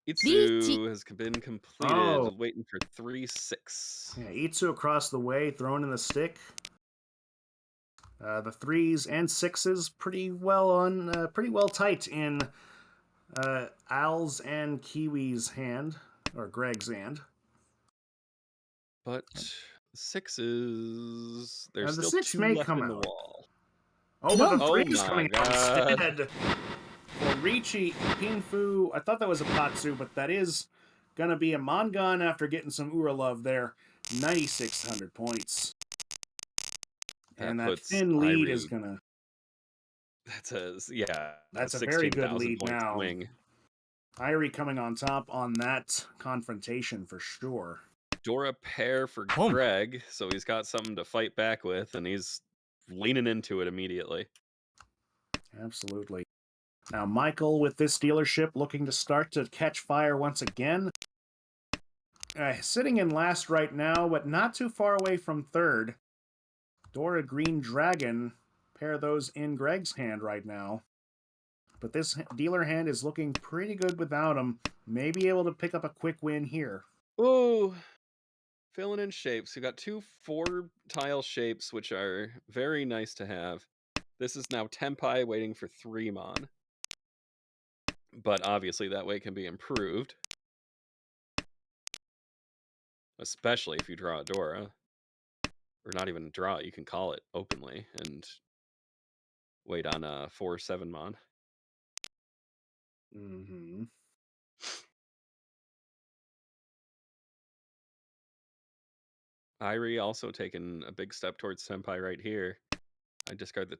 Itsu has been completed, Oh. waiting for 3-6. Yeah, Itsu across the way, throwing in the stick. The 3s and 6s pretty well tight in Al's and Kiwi's hand, or Greg's hand. But 6s, there's The still 6 2 may left come in the out. wall. Oh, but the Oh 3 is my coming out god. instead. For Ricci, Pinfu, I thought that was a Patsu, but that is going to be a Mongon after getting some Ura love there. 9,600 points. And that thin lead is going to... That's a very good 16,000 lead point now. swing. Irie coming on top on that confrontation for sure. Dora pair for Greg, so he's got something to fight back with, and he's leaning into it immediately. Absolutely. Now, Michael with this dealership looking to start to catch fire once again. Sitting in last right now, but not too far away from third. Dora Green Dragon, pair those in Greg's hand right now. But this dealer hand is looking pretty good without him. May be able to pick up a quick win here. Oh, filling in shapes. We got 2 4-tile shapes, which are very nice to have. This is now Tenpai waiting for 3 Mon. But obviously that way can be improved. Especially if you draw a Dora. Or not even draw it, you can call it openly and wait on a 4-7 Mon. Mm-hmm. Irie also taking a big step towards Senpai right here. I discard the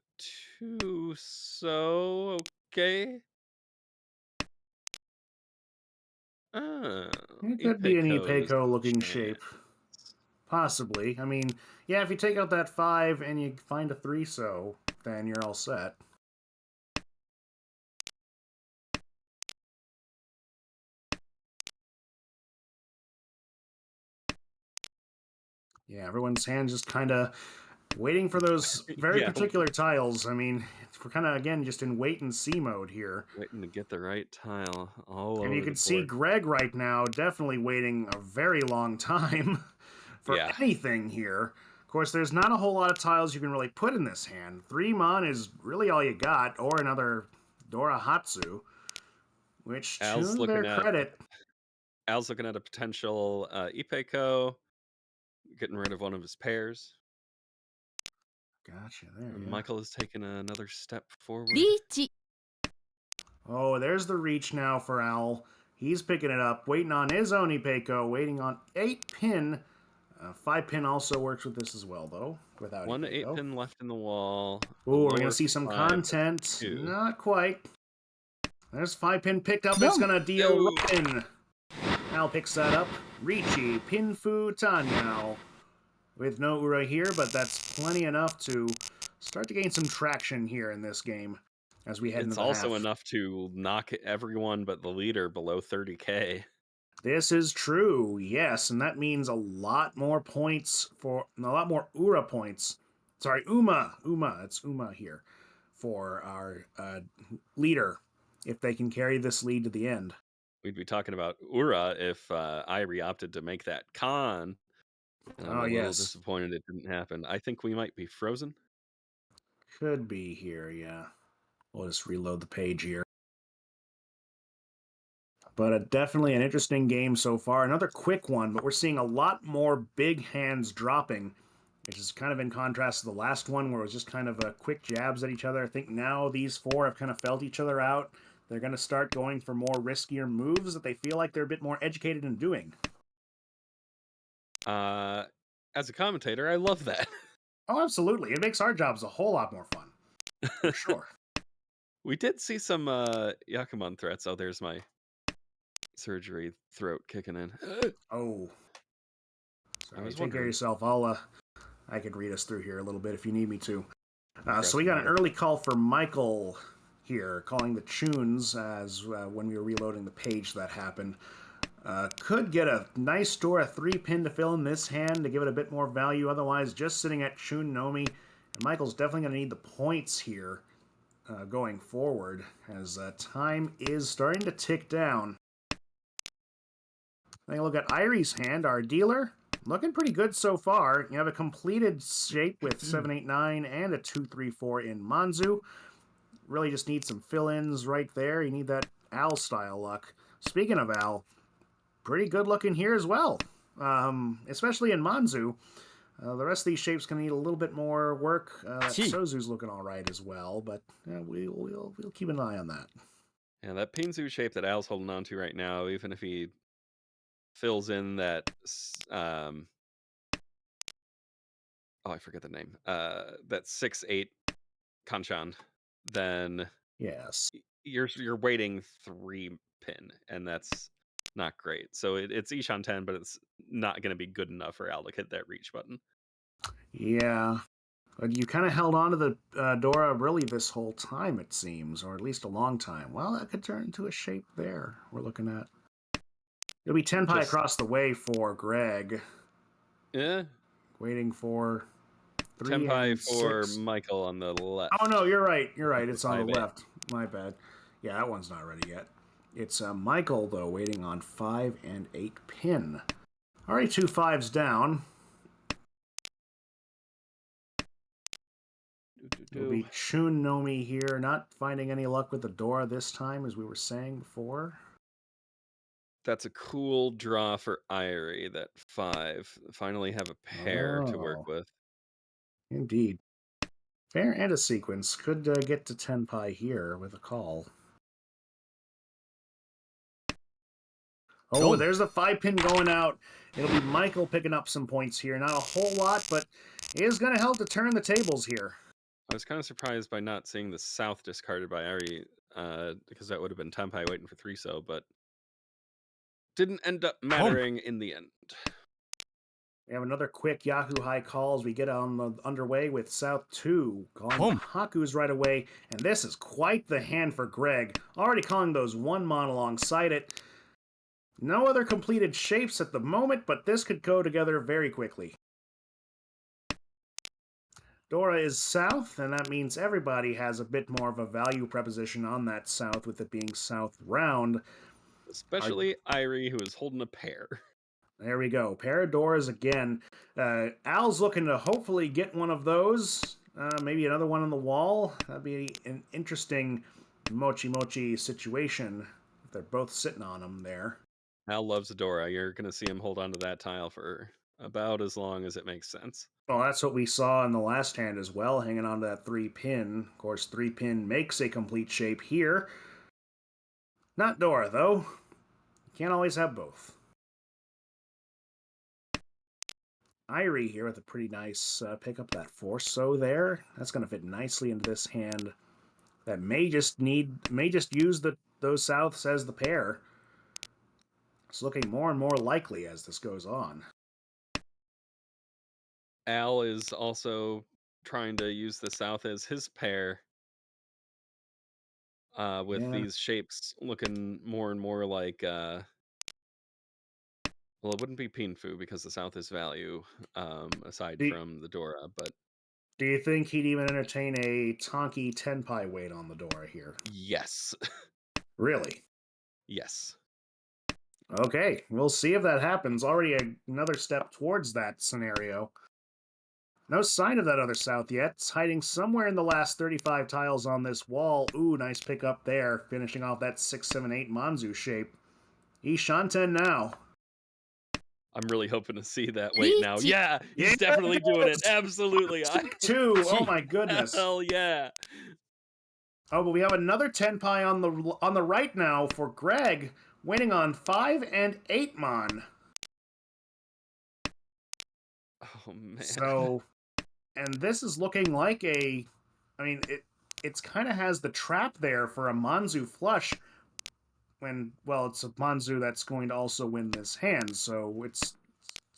2, so okay. It could be an Ipeiko's Ipeiko looking chance. shape. Possibly. I mean, yeah, if you take out that 5 and you find a 3 so, then you're all set. Yeah, everyone's hand just kind of waiting for those very particular tiles. I mean, we're kind of, again, just in wait-and-see mode here. Waiting to get the right tile all over And you can see Greg right now definitely waiting a very long time for anything here. Of course, there's not a whole lot of tiles you can really put in this hand. 3 Mon is really all you got, or another Dora Hatsu, which, to their credit... Al's looking at a potential Ipeiko, getting rid of one of his pairs. Gotcha there. And Yeah. Michael has taken another step forward. リーチ Oh, there's the reach now for Owl. He's picking it up, waiting on his Onipeko, waiting on 8-pin. 5-pin also works with this as well, though, without One Ipeko. 8-pin left in the wall. Ooh, we're going to see some 5, content. 2. Not quite. There's 5-pin picked up. It's Yum. going to deal Yo. in. Al picks that up. Ricci, Pinfu, Tanyao. With no Ura here, but that's plenty enough to start to gain some traction here in this game as we head into It's the also half. enough to knock everyone but the leader below 30k. This is true, yes, and that means a lot more points for a lot more Ura points. Sorry, it's Uma here for our leader if they can carry this lead to the end. We'd be talking about Ura if Irie opted to make that con. And I'm Oh, a little yes. disappointed it didn't happen. I think we might be frozen. Could be here, yeah. We'll just reload the page here. But definitely an interesting game so far. Another quick one, but we're seeing a lot more big hands dropping, which is kind of in contrast to the last one where it was just kind of quick jabs at each other. I think now these four have kind of felt each other out. They're going to start going for more riskier moves that they feel like they're a bit more educated in doing. As a commentator, I love that. Oh, absolutely. It makes our jobs a whole lot more fun. For sure. We did see some Yakuman threats. Oh, there's my surgery throat kicking in. Oh. Sorry, was take care of wondering. yourself. I could read us through here a little bit if you need me to. So we some got an water. early call for Michael here, calling the tunes as when we were reloading the page that happened. Could get a nice Dora 3-pin to fill in this hand to give it a bit more value. Otherwise, just sitting at Chun Nomi. And Michael's definitely going to need the points here going forward as time is starting to tick down. Take a look at Irie's hand, our dealer. Looking pretty good so far. You have a completed shape with 789 and a 234 in Manzu. Really just need some fill-ins right there. You need that Al style luck. Speaking of Al, pretty good looking here as well, especially in Manzu. The rest of these shapes can need a little bit more work. Sozu's looking all right as well, but we'll keep an eye on that. Yeah, that Pinzu shape that Al's holding on to right now, even if he fills in that I forget the name. That 6-8 Kanchan, then Yes. you're waiting 3-pin, and that's not great. So it's Ishan 10, but it's not going to be good enough for Al to hit that reach button. Yeah. But you kind of held on to the Dora really this whole time, it seems, or at least a long time. Well, that could turn into a shape there we're looking at. It'll be Tenpai across the way for Greg. Yeah. Waiting for 3 Tenpai and for 6. Michael on the left. Oh, no, you're right. You're right. It's on the 5-8. left. My bad. Yeah, that one's not ready yet. It's Michael, though, waiting on 5 and 8 pin. Already 2 5s down. It'll be Chun Nomi here, not finding any luck with the Dora this time, as we were saying before. That's a cool draw for Irie, that 5. Finally have a pair to work with. Indeed. Fair and a sequence. Could get to Tenpai here with a call. Oh, there's the 5-pin going out. It'll be Michael picking up some points here. Not a whole lot, but it is going to help to turn the tables here. I was kind of surprised by not seeing the South discarded by Irie, because that would have been Tenpai waiting for 3-so, but didn't end up mattering in the end. We have another quick Yahoo high call as we get on the underway with South 2. Calling the Hakus right away, and this is quite the hand for Greg. Already calling those 1-mon alongside it. No other completed shapes at the moment, but this could go together very quickly. Dora is south, and that means everybody has a bit more of a value proposition on that south, with it being south round. Especially Irie, who is holding a pair. There we go. Pair of Doras again. Al's looking to hopefully get one of those. Maybe another one on the wall. That'd be an interesting mochi-mochi situation if they're both sitting on them there. Al loves Adora. You're going to see him hold on to that tile for about as long as it makes sense. Well, that's what we saw in the last hand as well, hanging on to that 3-pin. Of course, 3-pin makes a complete shape here. Not Dora, though. Can't always have both. Irie here with a pretty nice pick up that Force-So there. That's going to fit nicely into this hand. That may just use those Souths as the pair. It's looking more and more likely as this goes on. Al is also trying to use the South as his pair, with Yeah. these shapes looking more and more like, well, it wouldn't be Pinfu because the South is value, aside Do, from the Dora, but do you think he'd even entertain a Tonki Tenpai weight on the Dora here? yes. Really? Yes. Okay, we'll see if that happens. Already another step towards that scenario. No sign of that other South yet. It's hiding somewhere in the last 35 tiles on this wall. Ooh, nice pick up there, finishing off that 6-7-8 Manzu shape. Ishanten now. I'm really hoping to see that weight now. Peachy. Yeah, he's Yeah, definitely doing it. goes. Absolutely. Two. Oh my goodness. Hell yeah. Oh, but we have another Tenpai on the right now for Greg, winning on 5 and 8 Mon. Oh man. So, and this is looking like a, I mean, it's kind of has the trap there for a Manzu flush. When, well, it's a Manzu that's going to also win this hand, so it's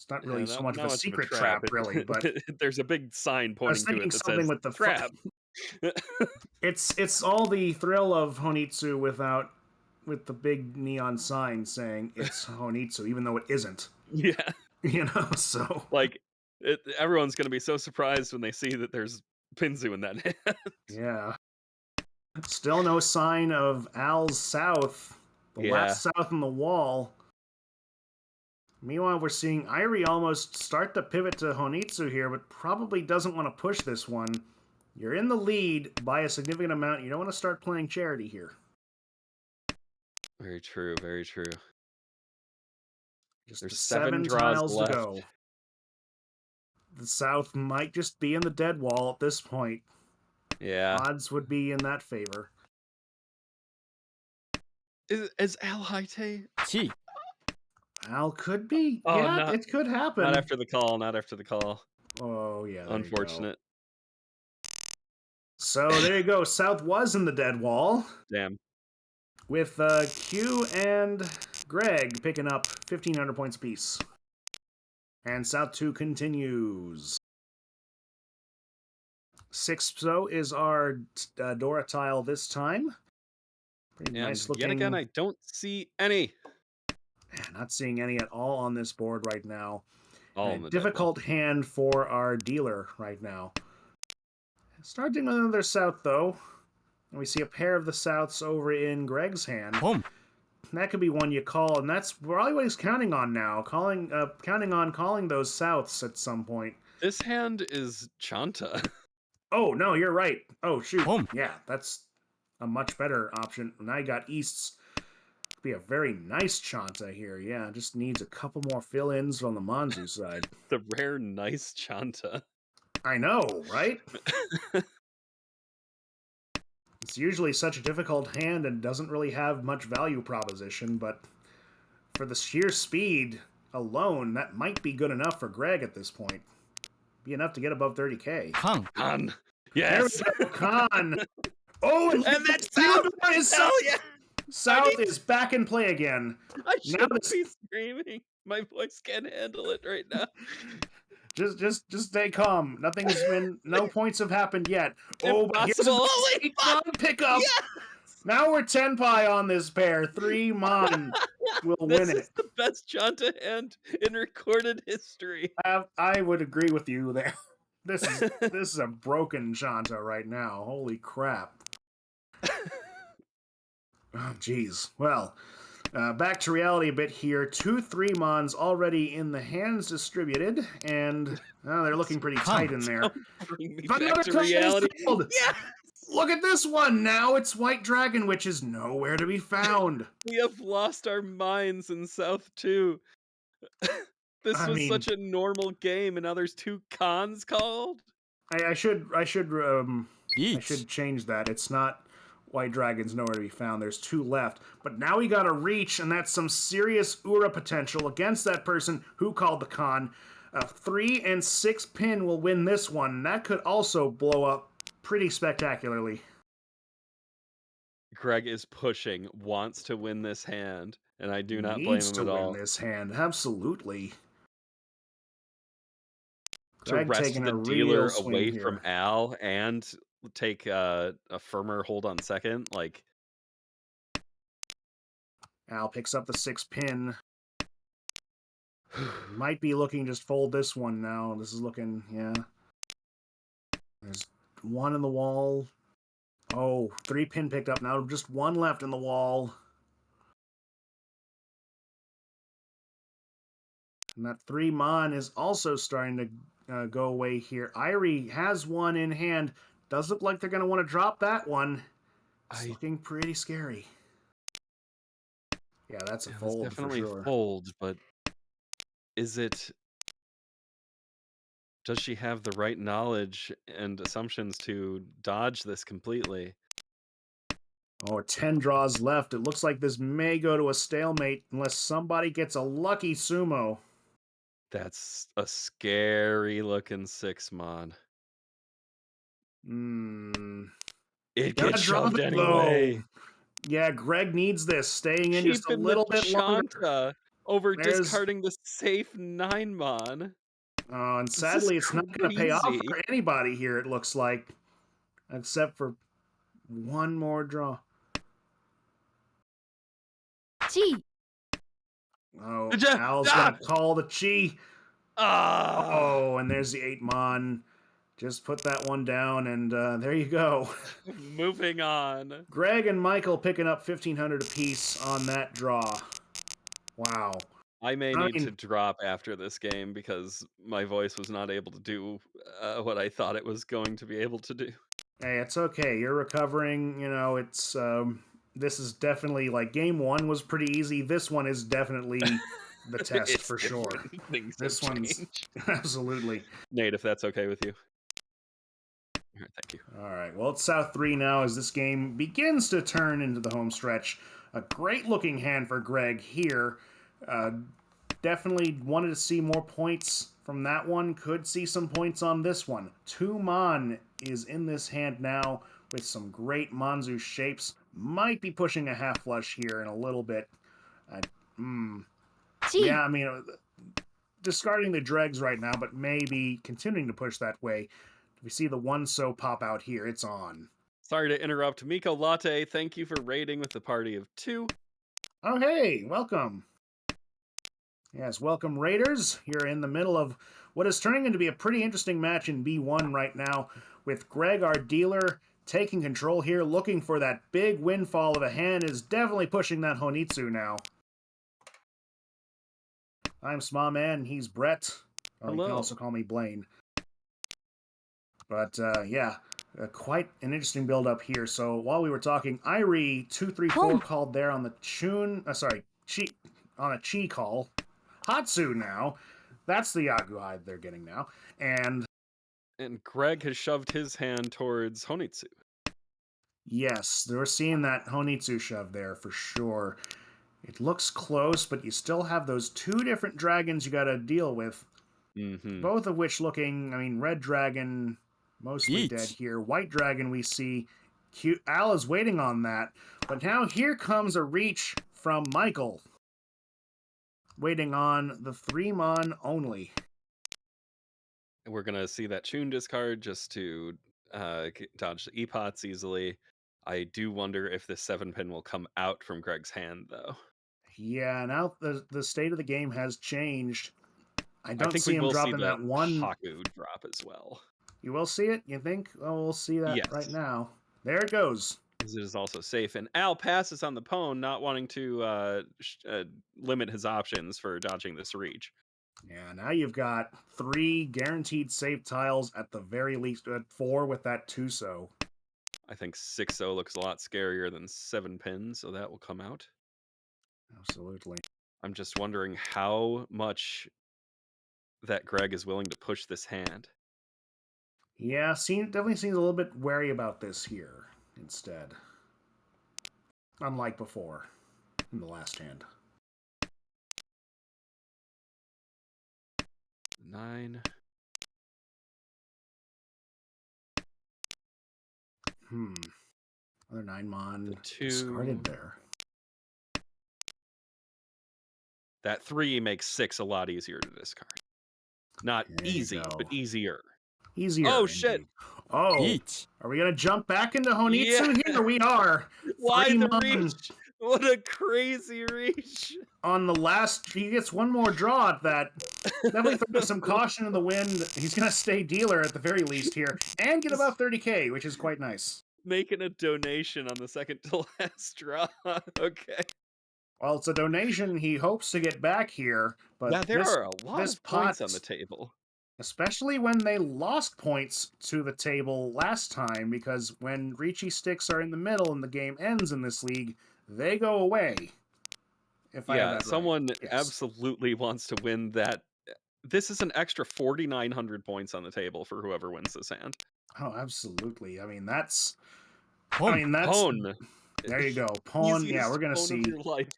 not really so much of a secret trap, really. But there's a big sign I was pointing to thinking it that something says with the trap. It's all the thrill of Honitsu with the big neon sign saying it's Honitsu, even though it isn't. Yeah. So Like everyone's gonna be so surprised when they see that there's Pinzu in that hand. yeah. Still no sign of Al's South, the last South on the wall. Meanwhile, we're seeing Irie almost start to pivot to Honitsu here, but probably doesn't want to push this one. You're in the lead by a significant amount. You don't want to start playing charity here. Very true, very true. Just There's 7 draws tiles left. to go. The South might just be in the dead wall at this point. Yeah. Odds would be in that favor. Is Al Haite? Chi. Al could be. Oh, Yeah, it could happen. Not after the call, not after the call. Oh, yeah. Unfortunate. So there you go. South was in the dead wall. Damn. With Q and Greg picking up 1,500 points apiece. And South 2 continues. 6 so is our Dora tile this time. Pretty nice looking. Yet again, I don't see any. Not seeing any at all on this board right now. All in the difficult hand for our dealer right now. Starting with another South, though. And we see a pair of the Souths over in Greg's hand. Home. That could be one you call, and that's we're always counting on now. Counting on calling those Souths at some point. This hand is Chanta. Oh, no, you're right. Oh, shoot. Home. Yeah, that's a much better option. Now you got Easts. Could be a very nice Chanta here. Yeah, just needs a couple more fill-ins on the Manzu side. The rare nice Chanta. I know, right? It's usually such a difficult hand and doesn't really have much value proposition, but for the sheer speed alone, that might be good enough for Greg at this point. Be enough to get above 30k. Khan. Yes. There we go, Khan. Oh, and that's South. Hell yeah. South is back in play again. I should be screaming. My voice can't handle it right now. Just stay calm. No points have happened yet. Impossible. Holy fuck! Pickup. Yes! Now we're 10 pi on this pair. 3 Mon will win it. This is the best Chanta hand in recorded history. I would agree with you there. This is a broken Chanta right now. Holy crap. Oh, jeez. Well, back to reality a bit here. 2 3 Mons already in the hands distributed, and they're looking pretty tight in there. Bring me back to reality. Yes! Look at this one! Now it's White Dragon, which is nowhere to be found. We have lost our minds in South 2. This I was mean, such a normal game, and now there's 2 cons called? I Yeet. should change that. It's not white dragons nowhere to be found. There's 2 left, but now we got to reach, and that's some serious Ura potential against that person who called the con. A 3 and 6 pin will win this one. That could also blow up pretty spectacularly. Greg is pushing, wants to win this hand, and I do not blame Needs him to at win all. this hand, absolutely. To Greg wrest taking the a real dealer swing away from here. Al and take a firmer hold on second, like, Al picks up the 6 pin. Might be looking just fold this one now. This is looking, yeah. There's 1 in the wall. Oh, 3 pin picked up now. Just 1 left in the wall. And that 3 Mon is also starting to go away here. Irie has 1 in hand. Does look like they're going to want to drop that one. It's I looking pretty scary. Yeah, that's a yeah, that's fold for definitely sure. fold, but is it does she have the right knowledge and assumptions to dodge this completely? Oh, 10 draws left. It looks like this may go to a stalemate unless somebody gets a lucky sumo. That's a scary looking 6 mon. Hmm. It Gonna gets drop shoved it though. anyway. Yeah, Greg needs this. Staying in just a Keeping the little bit longer. Chanta over There's discarding the safe 9 mon. and This is sadly, it's not going to pay off crazy. for anybody here. It looks like, except for one more draw. G. Oh, Ja- Al's ah! gonna call the chi. Ah! Oh, and there's the 8 mon. Just put that one down, and there you go. Moving on. Greg and Michael picking up 1,500 apiece on that draw. Wow. I may I need to mean, drop after this game because my voice was not able to do what I thought it was going to be able to do. hey, it's okay. You're recovering. You know, it's this is definitely like game 1 was pretty easy. This one is definitely the test It's for sure. different. Things have This one's changed. absolutely. Nate, if that's okay with you. All right, thank you. All right. Well, it's South 3 now as this game begins to turn into the home stretch. A great looking hand for Greg here. Uh, Definitely wanted to see more points from that one. Could see some points on this one. 2 Mon is in this hand now with some great Manzu shapes. Might be pushing a half flush here in a little bit. G. Yeah, I mean, discarding the dregs right now, but maybe continuing to push that way. We see the 1 so pop out here. It's on. Sorry to interrupt. Miko Latte, thank you for raiding with the party of 2. Oh, hey, welcome. Yes, welcome Raiders. You're in the middle of what is turning into be a pretty interesting match in B1 right now, with Greg, our dealer, taking control here, looking for that big windfall of a hand, is definitely pushing that Honitsu now. I'm Sma-Man, and he's Brett. Oh, you can Hello. also call me Blaine. But yeah, quite an interesting build up here. So while we were talking, Irie 234 called there on the Chi on a Chi call. Hatsu now. That's the Yaguhide they're getting now. And And Greg has shoved his hand towards Honitsu. yes, we're seeing that Honitsu shove there for sure. It looks close, but you still have those 2 different dragons you got to deal with. Mm-hmm. Both of which looking, I mean, red dragon mostly Yeet. dead here. White dragon we see. Al is waiting on that. But now here comes a reach from Michael. Waiting on the 3 Mon only. We're going to see that Chun discard just to dodge the E-Pots easily. I do wonder if this 7 pin will come out from Greg's hand, though. Yeah, now the state of the game has changed. I I don't think see we him will see dropping the that one. Haku drop as well. You will see it, you think? Oh, we'll see that right Yes. now. There it goes. Because it is also safe. And Al passes on the pwn, not wanting to limit his options for dodging this reach. Yeah, now you've got 3 guaranteed save tiles at the very least. 4 with that Tuso. I think 6-0 looks a lot scarier than 7 pins, so that will come out. Absolutely. I'm just wondering how much that Greg is willing to push this hand. Yeah, definitely seems a little bit wary about this here instead. Unlike before in the last hand. 9. Another 9-mon 2. discarded there. That 3 makes 6 a lot easier to discard. Not There you easy, go. but easier. Easier. Oh, indeed. shit. Oh, Each. are we gonna jump back into Honitsu Yeah. here? We are. Why 3 the mon reach? What a crazy reach. on the last. He gets one more draw at that. Definitely throwing some caution in the wind. He's gonna stay dealer at the very least here and get above 30k, which is quite nice. Making a donation on the second to last draw. Okay. Well, it's a donation he hopes to get back here, but Yeah, there are a lot this of points pot, on the table. especially when they lost points to the table last time, because when Ricci sticks are in the middle and the game ends in this league, they go away. If I have Yeah, that someone right. Yes. absolutely wants to win that. This is an extra 4,900 points on the table for whoever wins this hand. Oh, absolutely. I mean, that's. Pawn. Pawn. There you go. Pawn. Yeah, Easiest we're gonna pawn see. of your life.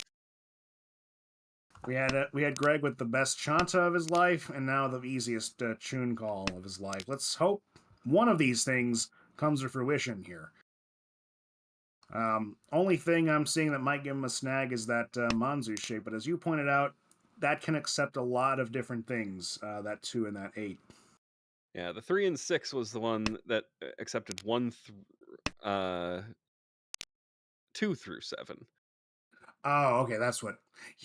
We had Greg with the best Chanta of his life, and now the easiest Chun call of his life. Let's hope one of these things comes to fruition here. Only thing I'm seeing that might give him a snag is that Manzu shape, but as you pointed out, that can accept a lot of different things. That 2 and that 8. Yeah, the 3 and 6 was the one that accepted 2 through 7. Oh, okay, that's what.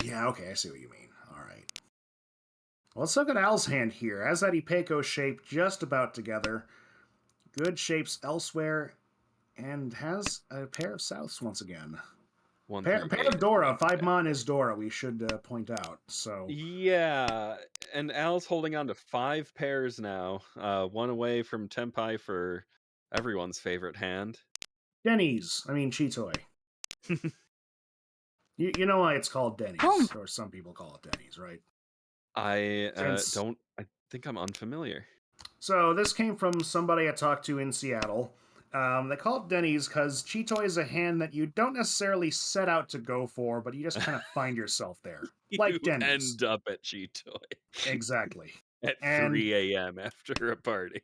Yeah, okay, I see what you mean. All right. Well, let's look at Al's hand here. As that Ipeco shape just about together. Good shapes elsewhere, and has a pair of Souths once again. 1 Pair through of 8. Dora. 5-mon is Dora, we should point out. So Yeah, and Al's holding on to 5 pairs now. 1 away from Tenpai for everyone's favorite hand. Denny's. I mean, Chitoy. You know why it's called Denny's, Home. or some people call it Denny's, right? I Since- I think I'm unfamiliar. So this came from somebody I talked to in Seattle. They call it Denny's because Chitoy is a hand that you don't necessarily set out to go for, but you just kind of find yourself there. Like You Denny's. end up at Cheetoy Exactly. at And- 3 a.m. after a party.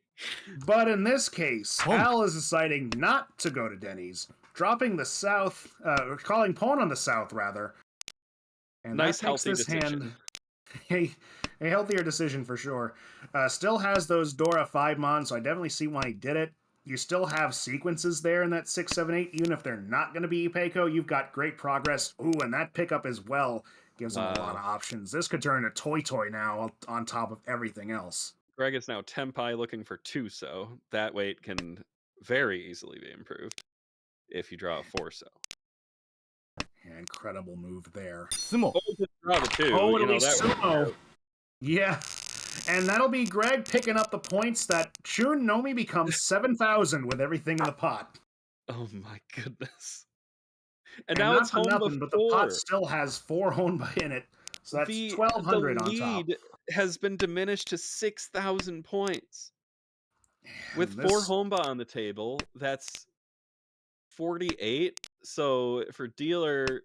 But in this case, Pwn. Al is deciding not to go to Denny's, dropping the South, calling Pawn on the South, rather. And Nice, that makes healthy this decision. hand a healthier decision for sure. Still has those Dora 5-mon, so I definitely see why he did it. You still have sequences there in that 6, 7, 8, even if they're not going to be Ipeco, you've got great progress. Ooh, and that pickup as well gives him a lot of options. This could turn into Toy now on top of everything else. Greg is now Tenpai looking for 2, so that weight can very easily be improved if you draw a 4-so. Yeah, incredible move there. Sumo. Oh, just draw the 2. Oh, you it'll know, be that Sumo. Yeah. And that'll be Greg picking up the points that Chun Nomi becomes 7,000 with everything in the pot. Oh my goodness. And And now not it's for home nothing, but the pot before. still has 4 Honba in it. So that's 1,200 the on top. lead has been diminished to 6,000 points. With And 4 this- Homba on the table, that's 48. So for dealer,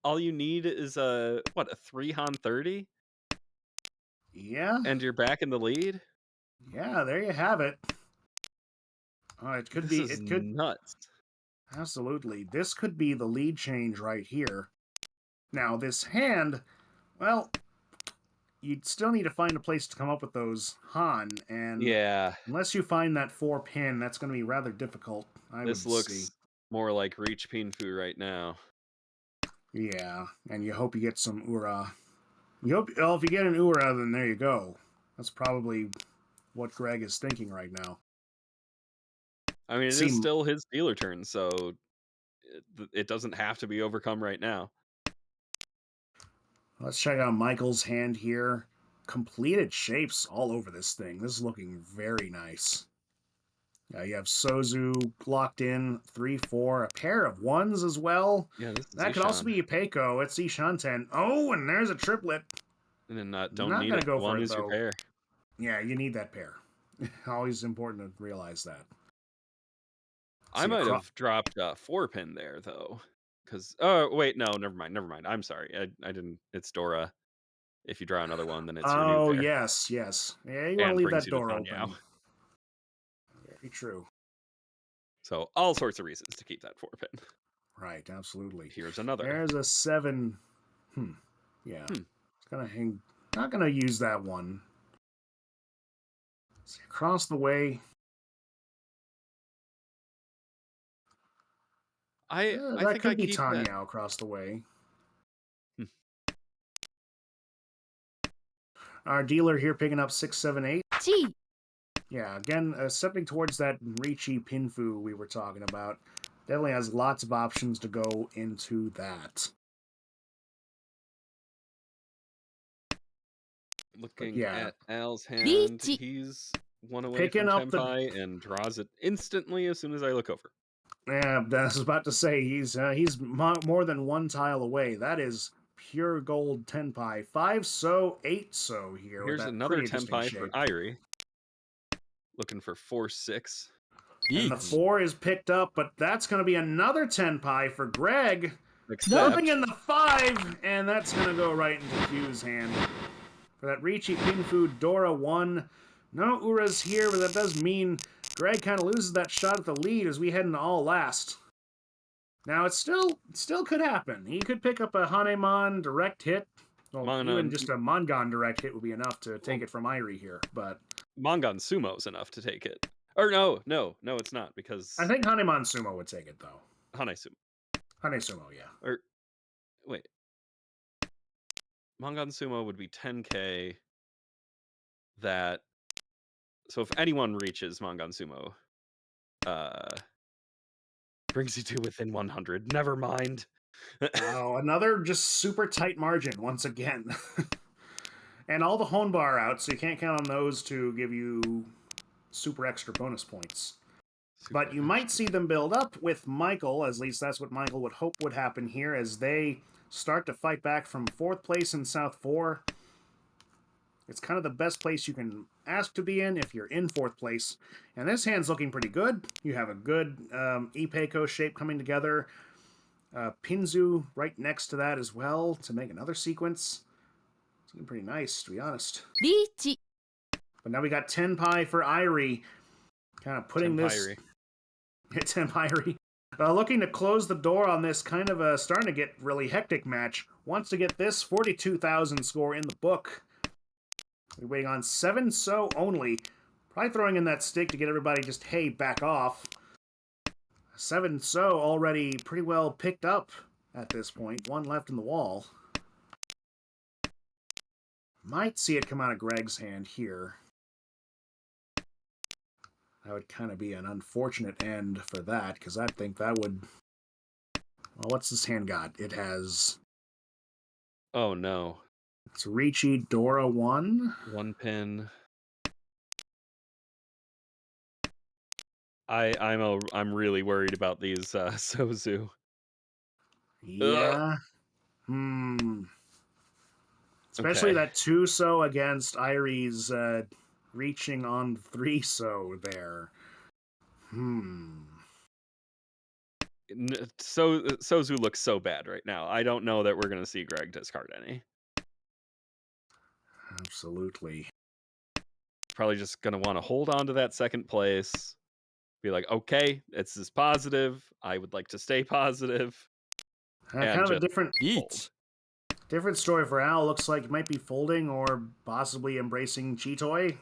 all you need is a 3 Han 30, Yeah, and you're back in the lead. yeah, there you have it. It could This be, is it could, nuts. absolutely. This could be the lead change right here. Now, this hand, well, you'd still need to find a place to come up with those Han, and Yeah, unless you find that 4-pin, that's going to be rather difficult, I this would looks see. more like Reach Pinfu right now. Yeah, and you hope you get some Ura. You hope, well, if you get an Ura, then there you go. That's probably what Greg is thinking right now. I mean, it See- is still his dealer turn, so it doesn't have to be overcome right now. Let's check out Michael's hand here. Completed shapes all over this thing. This is looking very nice. You have Sozu locked in, 3, 4, a pair of 1s as well. Yeah, this is That could also Ishan. be Ipeco. It's Ishanten. Oh, and there's a triplet. And then don't Not need gonna it. go for One it, is your though. pair. Yeah, you need that pair. Always important to realize that. I See, might have dropped a 4-pin there though, because oh wait, no, never mind. I'm sorry. I didn't. It's Dora. If you draw another one, then it's your new Oh, pair yes. Yeah, you want to and leave brings that you to door Tanyao. open. Very true. So all sorts of reasons to keep that 4-pin. Right, absolutely. Here's another. There's a 7. Yeah. It's gonna hang. Not gonna use that one. See, across the way. I That think I could be keep that. Tanya across the way. Our dealer here picking up 6, 7, 8. 1 Yeah, again, stepping towards that Riichi Pinfu we were talking about. Definitely has lots of options to go into that. Looking yeah. at Al's hand, Riichi. he's one away Picking from up the- Tenpai and draws it instantly as soon as I look over. Yeah, I was about to say he's more than one tile away. That is pure gold Tenpai. 5 so, 8 so here. Here's with that another pretty interesting Tenpai for shape. Irie. Looking for 4, 6. And the 4 is picked up, but that's going to be another Tenpai for Greg. Flipping in the 5, and that's going to go right into Q's hand. For that Riichi Pinfu Dora 1. No Uras here, but that does mean Greg kind of loses that shot at the lead as we head into all last. Now, it still could happen. He could pick up a Hanemon direct hit. Well, even just a Mongon direct hit would be enough to take it from Irie here, but... Mongon Sumo's enough to take it. Or no, it's not, because... I think Hanemon Sumo would take it, though. Hane Sumo. Hane Sumo, yeah. Or, wait. Mongon Sumo would be 10k that... So if anyone reaches Mongon Sumo, brings you to within 100. Never mind. Oh, another just super tight margin once again. And all the hone bar out, so you can't count on those to give you super extra bonus points. But you might see them build up with Michael, at least that's what Michael would hope would happen here, as they start to fight back from 4th place in South 4. It's kind of the best place you can ask to be in if you're in 4th place. And this hand's looking pretty good. You have a good Ipeiko shape coming together. Pinzu right next to that as well to make another sequence. It's looking pretty nice, to be honest. リーチ But now we got Tenpai for Irie. Kind of putting this... Tenpai. Looking to close the door on this kind of starting to get really hectic match. Wants to get this 42,000 score in the book. We're waiting on 7 so only. Probably throwing in that stick to get everybody just, hey, back off. 7 so already pretty well picked up at this point. 1 left in the wall. Might see it come out of Greg's hand here. That would kind of be an unfortunate end for that, because I think that would... Well, what's this hand got? It has... Oh, no. It's Riichi Dora 1. 1 pin. I'm really worried about these Sozu. Yeah. Especially Okay. that 2 so against Irie's reaching on 3 so there. Sozu looks so bad right now. I don't know that we're going to see Greg discard any. Absolutely. Probably just going to want to hold on to that 2nd place. Be like, okay, this is positive. I would like to stay positive. Kind of a different fold. Different story for Al. Looks like he might be folding or possibly embracing Chitoy.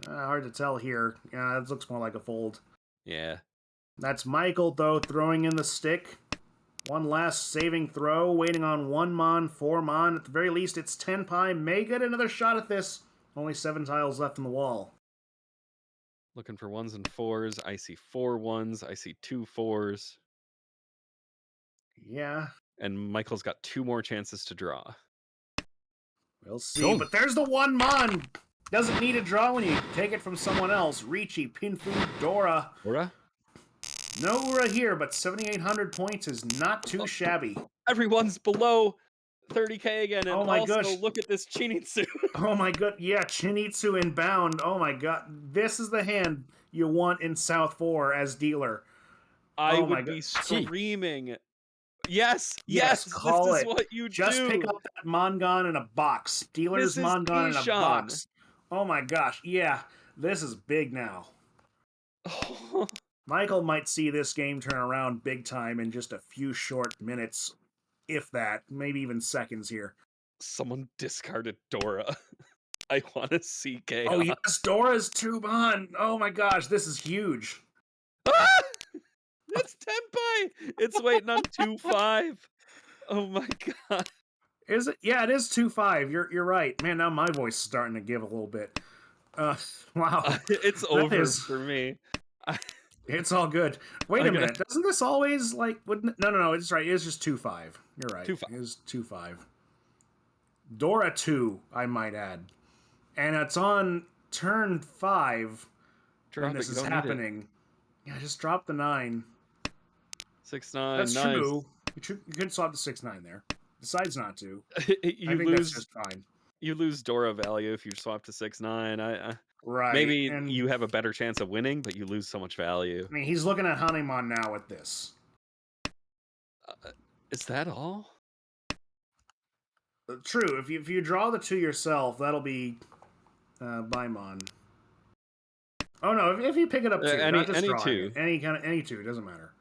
Hard to tell here. Yeah, it looks more like a fold. Yeah. That's Michael, though, throwing in the stick. One last saving throw, waiting on 1 mon, 4 mon. At the very least, it's Tenpai. May get another shot at this. Only 7 tiles left in the wall. Looking for 1s and 4s. I see 4 1s. I see 2 4s. Yeah. And Michael's got 2 more chances to draw. We'll see. But there's the 1 mon. Doesn't need a draw when you take it from someone else. Riichi, Pinfu, Dora. Dora? No Ura here, but 7,800 points is not too shabby. Everyone's below 30K again, and Oh my also gosh. look at this Chinitsu. Oh my god, yeah, Chinitsu inbound. Oh my god, this is the hand you want in South 4 as dealer. I Oh my would god. be screaming. Yes, Yes, this call is it. what you Just pick do. up that Mongon in a box. Dealer's This is Mongon in a Keyshawn. box. Oh my gosh, yeah, this is big now. Michael might see this game turn around big time in just a few short minutes, if that, maybe even seconds here. Someone discarded Dora. I want to see chaos. Oh yes, Dora's Tuban. Oh my gosh, this is huge. Ah! It's Tenpai! It's waiting on 2-5. Oh my god. Is it? Yeah, it is 2-5. You're right. Man, now my voice is starting to give a little bit. Wow. It's over for me. It's all good. Wait a I'm gonna- minute. Doesn't this always like? No. It's right. It's just 2-5. You're right. 2-5. It is 2-5. Dora 2, I might add, and it's on turn 5 Drop when this it, is you don't need it. happening. Yeah, just drop the 9. 6-9, That's nice. true. You could swap the 6-9 there. Decides not to. You I think lose. that's just fine. You lose Dora value if you swap to 6-9. Right. Maybe and, you have a better chance of winning, but you lose so much value. I mean, he's looking at Hanemon now with this. Is that all? True. If you draw the 2 yourself, that'll be Baimon. Oh no! If you pick it up too, not just any drawing 2. it. Any 2 doesn't matter.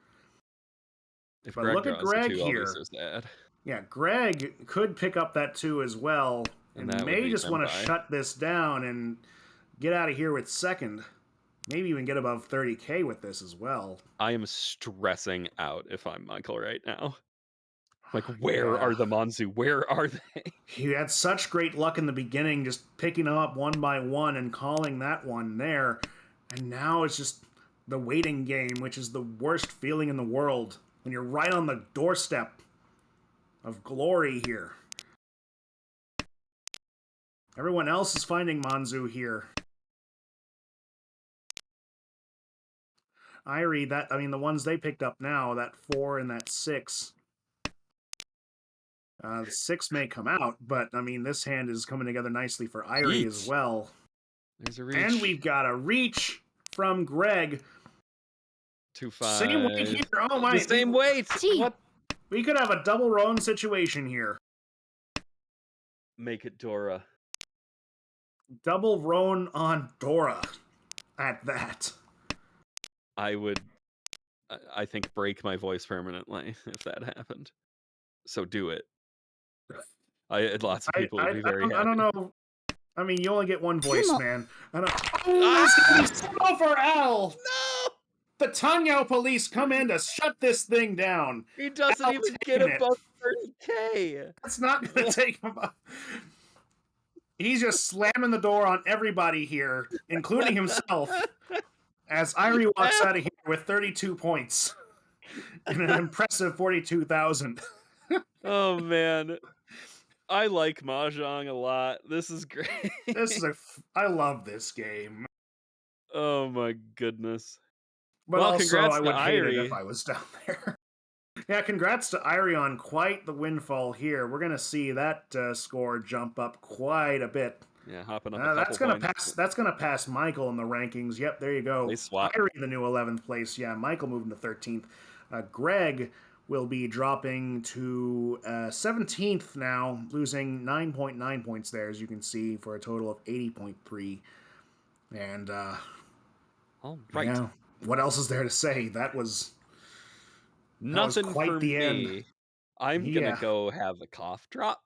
If But Greg look at draws the Greg 2, I'll be here. so sad. Yeah, Greg could pick up that 2 as well, And and that would may be just want to Senpai. shut this down and get out of here with second. Maybe even get above 30K with this as well. I am stressing out if I'm Michael right now. Like, where Yeah. are the Monzu? Where are they? He had such great luck in the beginning, just picking them up one by one and calling that one there. And now it's just the waiting game, which is the worst feeling in the world when you're right on the doorstep of glory here. Everyone else is finding Monzu here. Irie, the ones they picked up now, that 4 and that 6. 6 may come out, but I mean, this hand is coming together nicely for Irie as well. There's a reach. And we've got a reach from Greg. 2-5. Same weight here. Oh my! The same weight. Gee. What? We could have a double Roan situation here. Make it Dora. Double Roan on Dora. At that. I think, break my voice permanently if that happened. So do it. Lots of people would be very happy. I don't know. I mean, you only get one voice, Come on. man. I don't. Oh, it's gonna be so for Al. No! The Tanyao police come in to shut this thing down. He doesn't Al even get taking it. above 30K. That's not gonna take him up. He's just slamming the door on everybody here, including himself, as Irie walks out of here with 32 points and an impressive 42,000. Oh man, I like Mahjong a lot. This is great. I love this game. Oh my goodness. But Well, also, congrats I to would hate it Irie. if I was down there. Yeah, congrats to Irie on quite the windfall here. We're gonna see that score jump up quite a bit. Yeah, hopping up a couple That's gonna points. pass. That's gonna pass Michael in the rankings. Yep, there you go. They swap. Irie the new 11th place. Yeah, Michael moving to 13th. Greg will be dropping to 17th now, losing 9.9 points there, as you can see, for a total of 80.3. And All right. yeah, what else is there to say? That was Nothing quite for the me. end. I'm Yeah. gonna go have a cough drop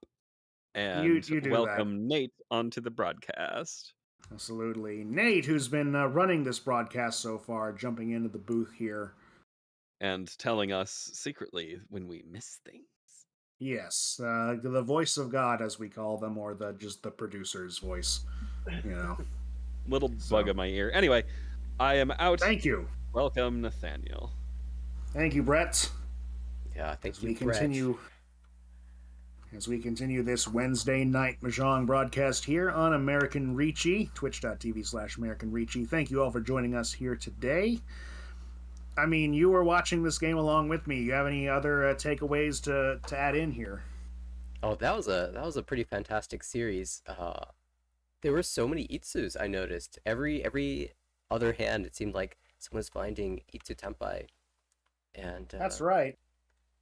and You do welcome Nate onto the broadcast. Absolutely. Nate, who's been running this broadcast so far, jumping into the booth here. And telling us secretly when we miss things. Yes, the voice of God, as we call them, or just the producer's voice. You know. Little bug in my ear. Anyway, I am out. Thank you. Welcome, Nathaniel. Thank you, Brett. Yeah, thank As you, we continue this Wednesday night Mahjong broadcast here on American Reachy, twitch.tv/American Reachy. Thank you all for joining us here today. I mean, you were watching this game along with me. You have any other takeaways to add in here? Oh, that was a pretty fantastic series. There were so many Itsus I noticed. Every other hand, it seemed like someone was finding Itsu Tenpai, and That's right.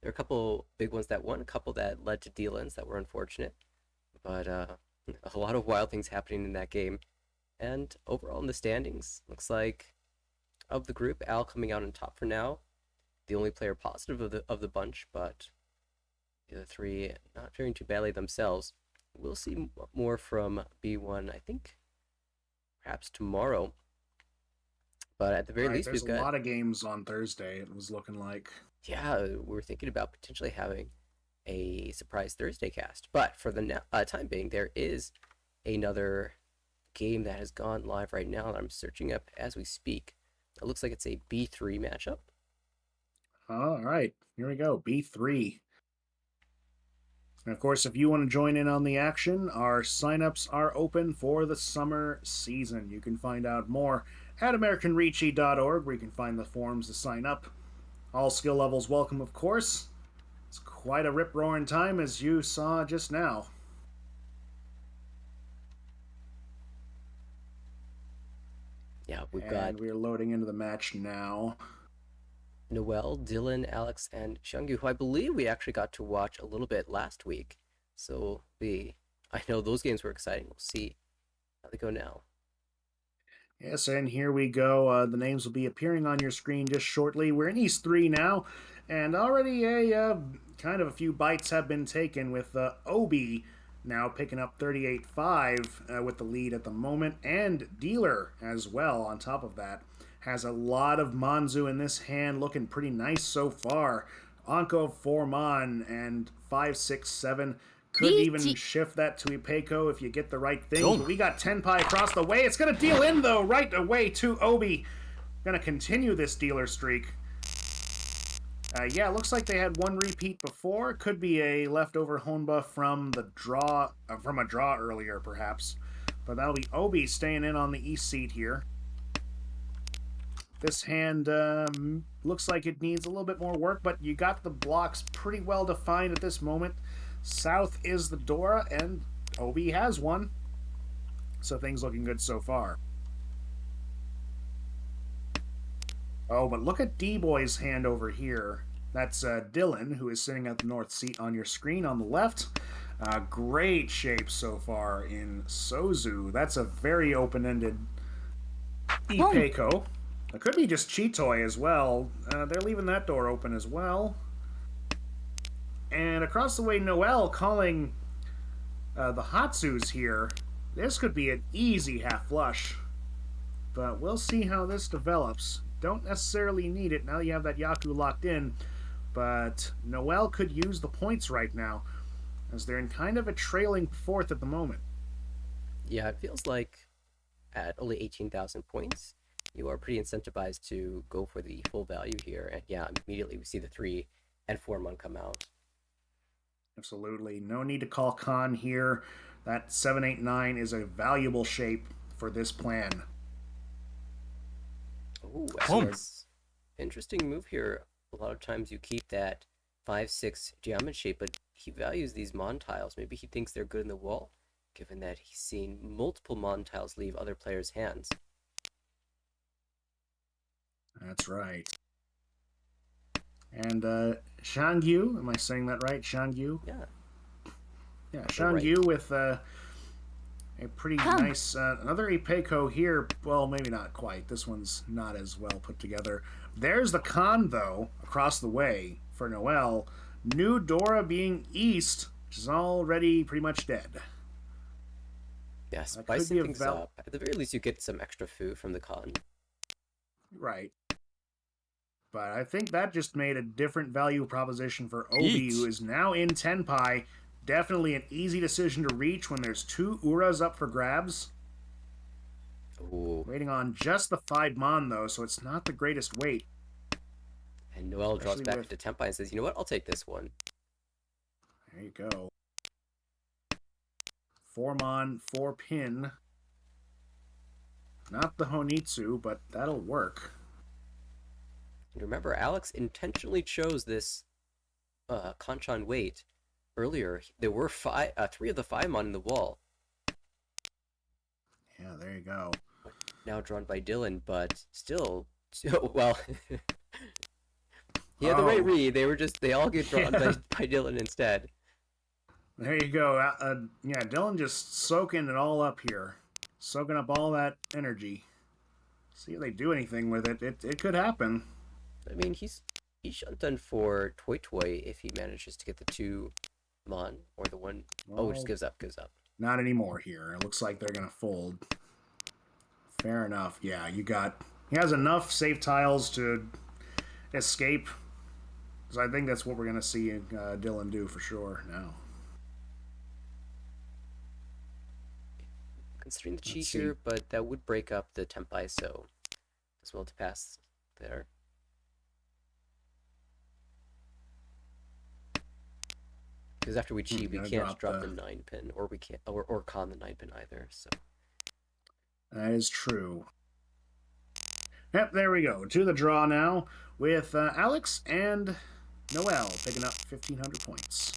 there were a couple big ones that won, a couple that led to deal-ins that were unfortunate, but a lot of wild things happening in that game. And overall in the standings, looks like of the group, Al coming out on top for now, the only player positive of the bunch, but the other three not faring too badly themselves. We'll see more from B1, I think, perhaps tomorrow. But at the very Right. least, There's we've a got, lot of games on Thursday, it was looking like. yeah, we're thinking about potentially having a surprise Thursday cast. But for the time being, there is another game that has gone live right now that I'm searching up as we speak. It looks like it's a B3 matchup. All right. Here we go. B3. And of course, if you want to join in on the action, our signups are open for the summer season. You can find out more at AmericanReachy.org, where you can find the forms to sign up. All skill levels welcome, of course. It's quite a rip roaring time, as you saw just now. Yeah, we've got And we're loading into the match now. Noel, Dylan, Alex, and Shungu, who I believe we actually got to watch a little bit last week. So I know those games were exciting. We'll see how they go now. Yes, and here we go. The names will be appearing on your screen just shortly. We're in East 3 now, and already a kind of a few bites have been taken with Obi now picking up 38-5 with the lead at the moment, and Dealer as well on top of that. Has a lot of Manzu in this hand, looking pretty nice so far. Anko 4 Mon and 5-6-7 could even shift that to Ipeko if you get the right things. But we got Tenpai across the way. It's going to deal in, though, right away to Obi. Going to continue this dealer streak. Yeah, looks like they had one repeat before. Could be a leftover Honba from the draw, from a draw earlier, perhaps. But that'll be Obi staying in on the east seat here. This hand looks like it needs a little bit more work, but you got the blocks pretty well defined at this moment. South is the Dora, and Obi has one. So things looking good so far. Oh, but look at D-Boy's hand over here. That's Dylan, who is sitting at the north seat on your screen on the left. Great shape so far in Sozu. That's a very open-ended Ipeko. It could be just Chitoy as well. They're leaving that door open as well. And across the way, Noel calling the Hatsus here. This could be an easy half flush. But we'll see how this develops. Don't necessarily need it now that you have that Yaku locked in. But Noel could use the points right now, as they're in kind of a trailing fourth at the moment. Yeah, it feels like at only 18,000 points, you are pretty incentivized to go for the full value here. And yeah, immediately we see the 3 and 4 mon come out. Absolutely. No need to call Khan here. That 789 is a valuable shape for this plan. Oh, Alex. Interesting move here. A lot of times you keep that 5-6 geometry shape, but he values these mon tiles. Maybe he thinks they're good in the wall, given that he's seen multiple mon tiles leave other players' hands. That's right. And Shangyu, am I saying that right? Shangyu? Yeah. Yeah, Shangyu right. With a pretty nice, another Ipeko here. Well, maybe not quite. This one's not as well put together. There's the Khan, though, across the way for Noel. New Dora being east, which is already pretty much dead. Yeah, spicing things up. At the very least, you get some extra food from the Khan. Right. But I think that just made a different value proposition for Obi, who is now in Tenpai. Definitely an easy decision to reach when there's 2 Uras up for grabs. Ooh. Waiting on just the 5 Mon, though, so it's not the greatest weight. And Noel draws back into Tenpai and says, you know what, I'll take this one. There you go. 4 Mon, 4 Pin. Not the Honitsu, but that'll work. And remember, Alex intentionally chose this Kanchan weight earlier, there were three of the five mon in the wall. Yeah, there you go. Now drawn by Dylan, but still, well, he had the Oh. right read. They all get drawn Yeah. by Dylan instead. There you go. Yeah, Dylan just soaking it all up here. Soaking up all that energy. See if they do anything with it. It could happen. I mean, he's shunting for Toy Toy if he manages to get the 2 mon or the 1. Well, Just gives up. Not anymore here. It looks like they're going to fold. Fair enough. Yeah, he has enough safe tiles to escape. So I think that's what we're going to see Dylan do for sure now. Considering the Let's chi see. here, but that would break up the tempai, so as well to pass there. Because after we chi, we Gonna can't drop the- the 9 pin, or we can't, or con the 9 pin either. So That is true. Yep, there we go. To the draw now with Alex and Noel picking up 1,500 points.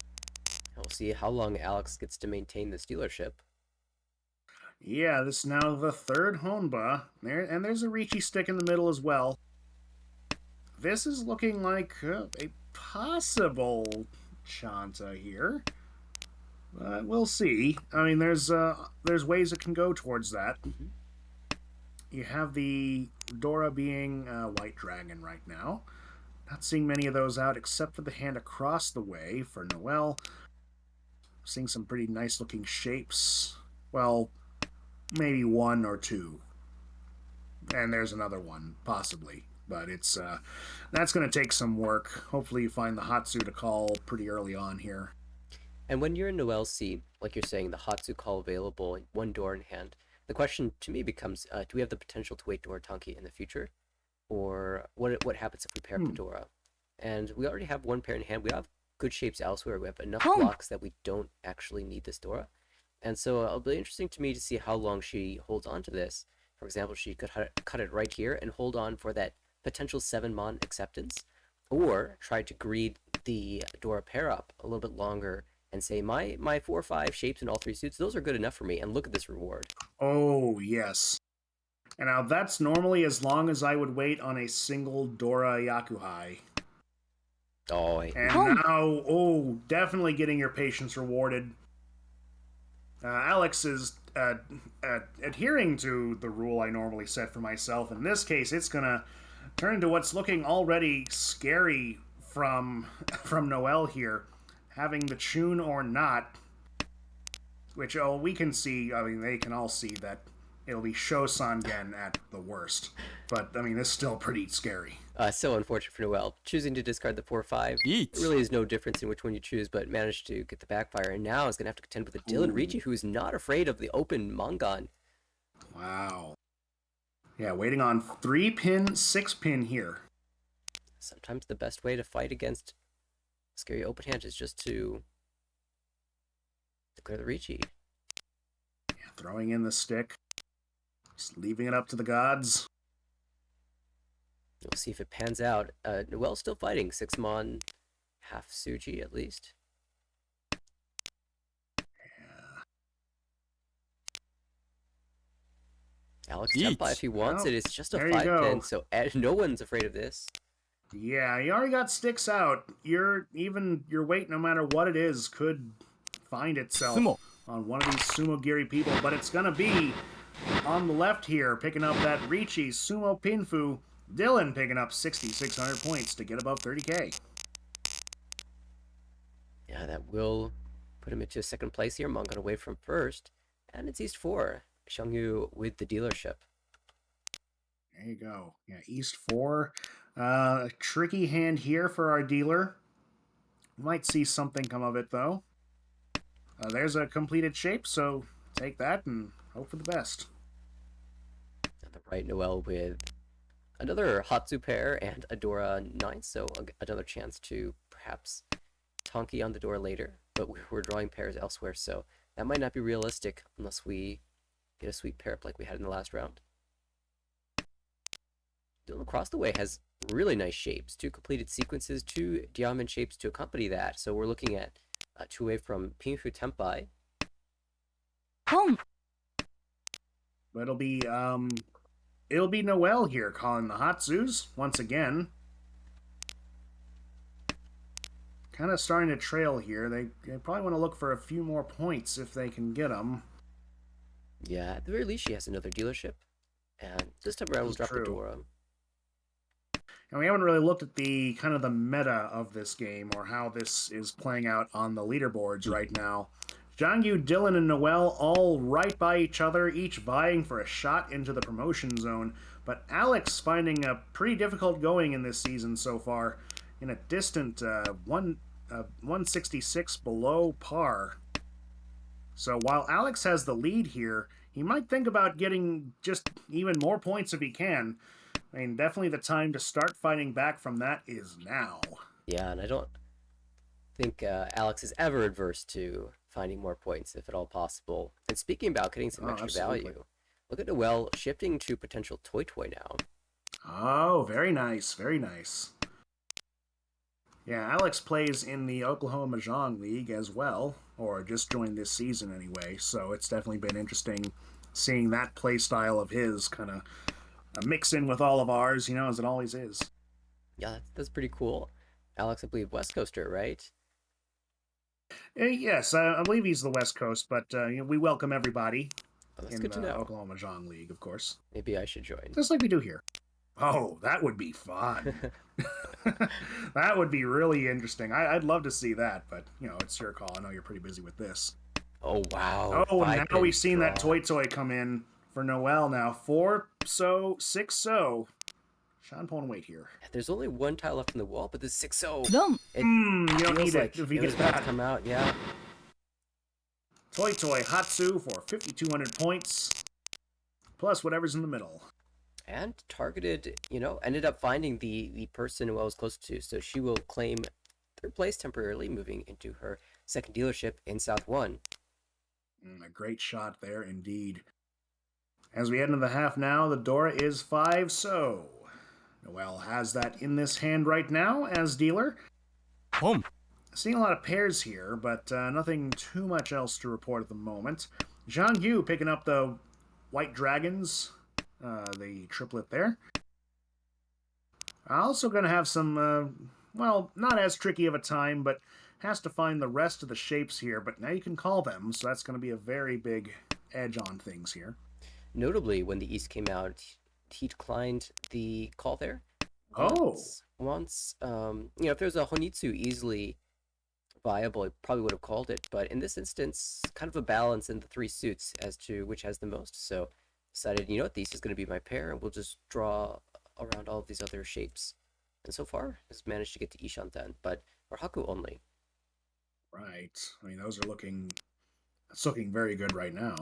we'll see how long Alex gets to maintain this dealership. Yeah, this is now the third Honba. And there's a Ricci stick in the middle as well. This is looking like a possible Chanta here. But we'll see. I mean, there's ways it can go towards that. You have the Dora being White Dragon right now. Not seeing many of those out except for the hand across the way for Noel. Seeing some pretty nice looking shapes. Well, maybe 1 or 2. And there's another one, possibly. But it's that's going to take some work. Hopefully you find the Hatsu to call pretty early on here. And when you're in Noel's seat, like you're saying, the Hatsu call available, 1 door in hand, the question to me becomes, do we have the potential to wait Dora Tanki in the future? Or what happens if we pair up the Dora? And we already have 1 pair in hand. We have good shapes elsewhere. We have enough blocks that we don't actually need this Dora. And so it'll be interesting to me to see how long she holds on to this. For example, she could cut it right here and hold on for that potential 7 mon acceptance, or try to greed the Dora pair up a little bit longer and say my 4 or 5 shapes in all 3 suits, those are good enough for me, and look at this reward. Oh, yes. And now that's normally as long as I would wait on a single Dora Yakuhai. Oh, And now, definitely getting your patience rewarded. Alex is adhering to the rule I normally set for myself. In this case, it's going to turn into what's looking already scary from Noel here. Having the tune or not, which we can see, I mean, they can all see that it'll be Shosangen at the worst. But, I mean, it's still pretty scary. So unfortunate for Noel. Choosing to discard the 4/5. There really is no difference in which one you choose, but managed to get the backfire, and now is going to have to contend with a Dylan Ricci, who is not afraid of the open Mongon. Wow. Yeah, waiting on 3-pin, 6-pin here. Sometimes the best way to fight against scary open hand is just to declare the Ricci. Yeah, throwing in the stick. Just leaving it up to the gods. We'll see if it pans out. Noel's still fighting. 6 mon, half Suji at least. Yeah. Alex Tempa, if he wants it, it's just a 5-pin, so no one's afraid of this. Yeah, you already got sticks out. Your weight, no matter what it is, could find itself on one of these Sumo Giri people, but it's gonna be on the left here, picking up that Ricci Sumo Pinfu. Dylan picking up 6,600 points to get above 30k. Yeah, that will put him into 2nd place here. Mongon away from 1st, and it's East 4. Xiongyu with the dealership. There you go. Yeah, East 4. A tricky hand here for our dealer. Might see something come of it, though. There's a completed shape, so take that and hope for the best. On the right, Noel with another Hatsu pair and a Dora 9, so another chance to perhaps Tonki on the door later, but we're drawing pairs elsewhere, so that might not be realistic unless we get a sweet pair up like we had in the last round. Dylan across the way has really nice shapes, 2 completed sequences, 2 diamond shapes to accompany that, so we're looking at two-way from Pingshu Tenpai. ポン But it'll be Noel here calling the Hatsus once again. Kind of starting to trail here. They probably want to look for a few more points if they can get them. Yeah, at the very least, she has another dealership. And this time around, we'll drop true. a Dora. And we haven't really looked at the kind of the meta of this game or how this is playing out on the leaderboards right now. Zhangyu, Dylan, and Noel all right by each other, each vying for a shot into the promotion zone. But Alex finding a pretty difficult going in this season so far, in a distant 166 below par. So while Alex has the lead here, he might think about getting just even more points if he can. I mean, definitely the time to start fighting back from that is now. Yeah, and I don't think Alex is ever adverse to finding more points, if at all possible. And speaking about getting some extra absolutely. value, look at Noel shifting to potential Toy Toy now. Oh, very nice, very nice. Yeah, Alex plays in the Oklahoma Mahjong League as well, or just joined this season anyway, so it's definitely been interesting seeing that play style of his kind of mix in with all of ours, as it always is. Yeah, that's pretty cool. Alex, I believe West Coaster, right? Yes, I believe he's the West Coast, but we welcome everybody Oh, that's in good to the know. Oklahoma Mahjong League, of course. Maybe I should join. Just like we do here. Oh, that would be fun. That would be really interesting. I'd love to see that, but, it's your call. I know you're pretty busy with this. Oh, wow. Oh, now 5-pin we've seen that draw. Toy come in for Noel now. 4-so, 6-so. Sean pulling weight here. There's only one tile left in the wall, but this 6-0. ドン It You don't feels need it like if he it gets was about that. to come out, yeah. Toy Hatsu for 5,200 points. Plus whatever's in the middle. And targeted, ended up finding the person who I was close to, so she will claim third place temporarily, moving into her second dealership in South 1. A great shot there, indeed. As we head into the half now, the Dora is 5-so. Noel has that in this hand right now as dealer. ポン Seeing a lot of pairs here, but nothing too much else to report at the moment. Zhang Yu picking up the White Dragons, the triplet there. Also going to have some, not as tricky of a time, but has to find the rest of the shapes here. But now you can call them, so that's going to be a very big edge on things here. Notably, when the East came out, he declined the call there. Oh. Once, if there's a Honitsu easily viable, he probably would have called it. But in this instance, kind of a balance in the three suits as to which has the most. So decided, the East is going to be my pair, and we'll just draw around all of these other shapes. And so far, has managed to get to Ishanten, but for Haku only. Right. I mean, it's looking very good right now.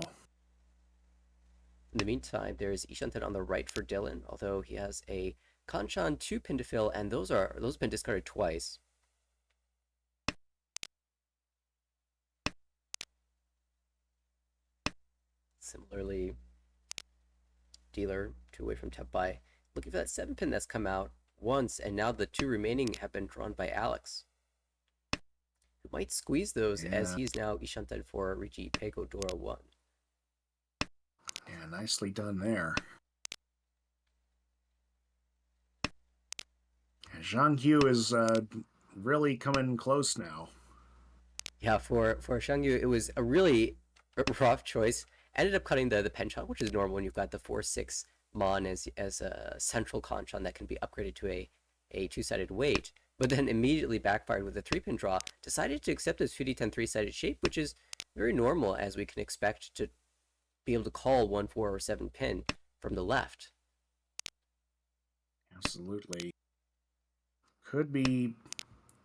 In the meantime, there's Ishanten on the right for Dylan, although he has a Kanchan 2-pin to fill, and those have been discarded twice. Similarly, dealer 2 away from Tenpai, looking for that 7-pin that's come out once, and now the 2 remaining have been drawn by Alex, who might squeeze those as he's now Ishanten for Riji Pego Dora 1. Yeah, nicely done there. Zhang Yu is really coming close now. Yeah, for Shangyu, it was a really rough choice. Ended up cutting the penchant, which is normal when you've got the 4-6 mon as a central kanchan that can be upgraded to a 2-sided weight, but then immediately backfired with a 3-pin draw. Decided to accept his 50-10 3-sided shape, which is very normal as we can expect to be able to call 1, 4, or 7-pin from the left. Absolutely.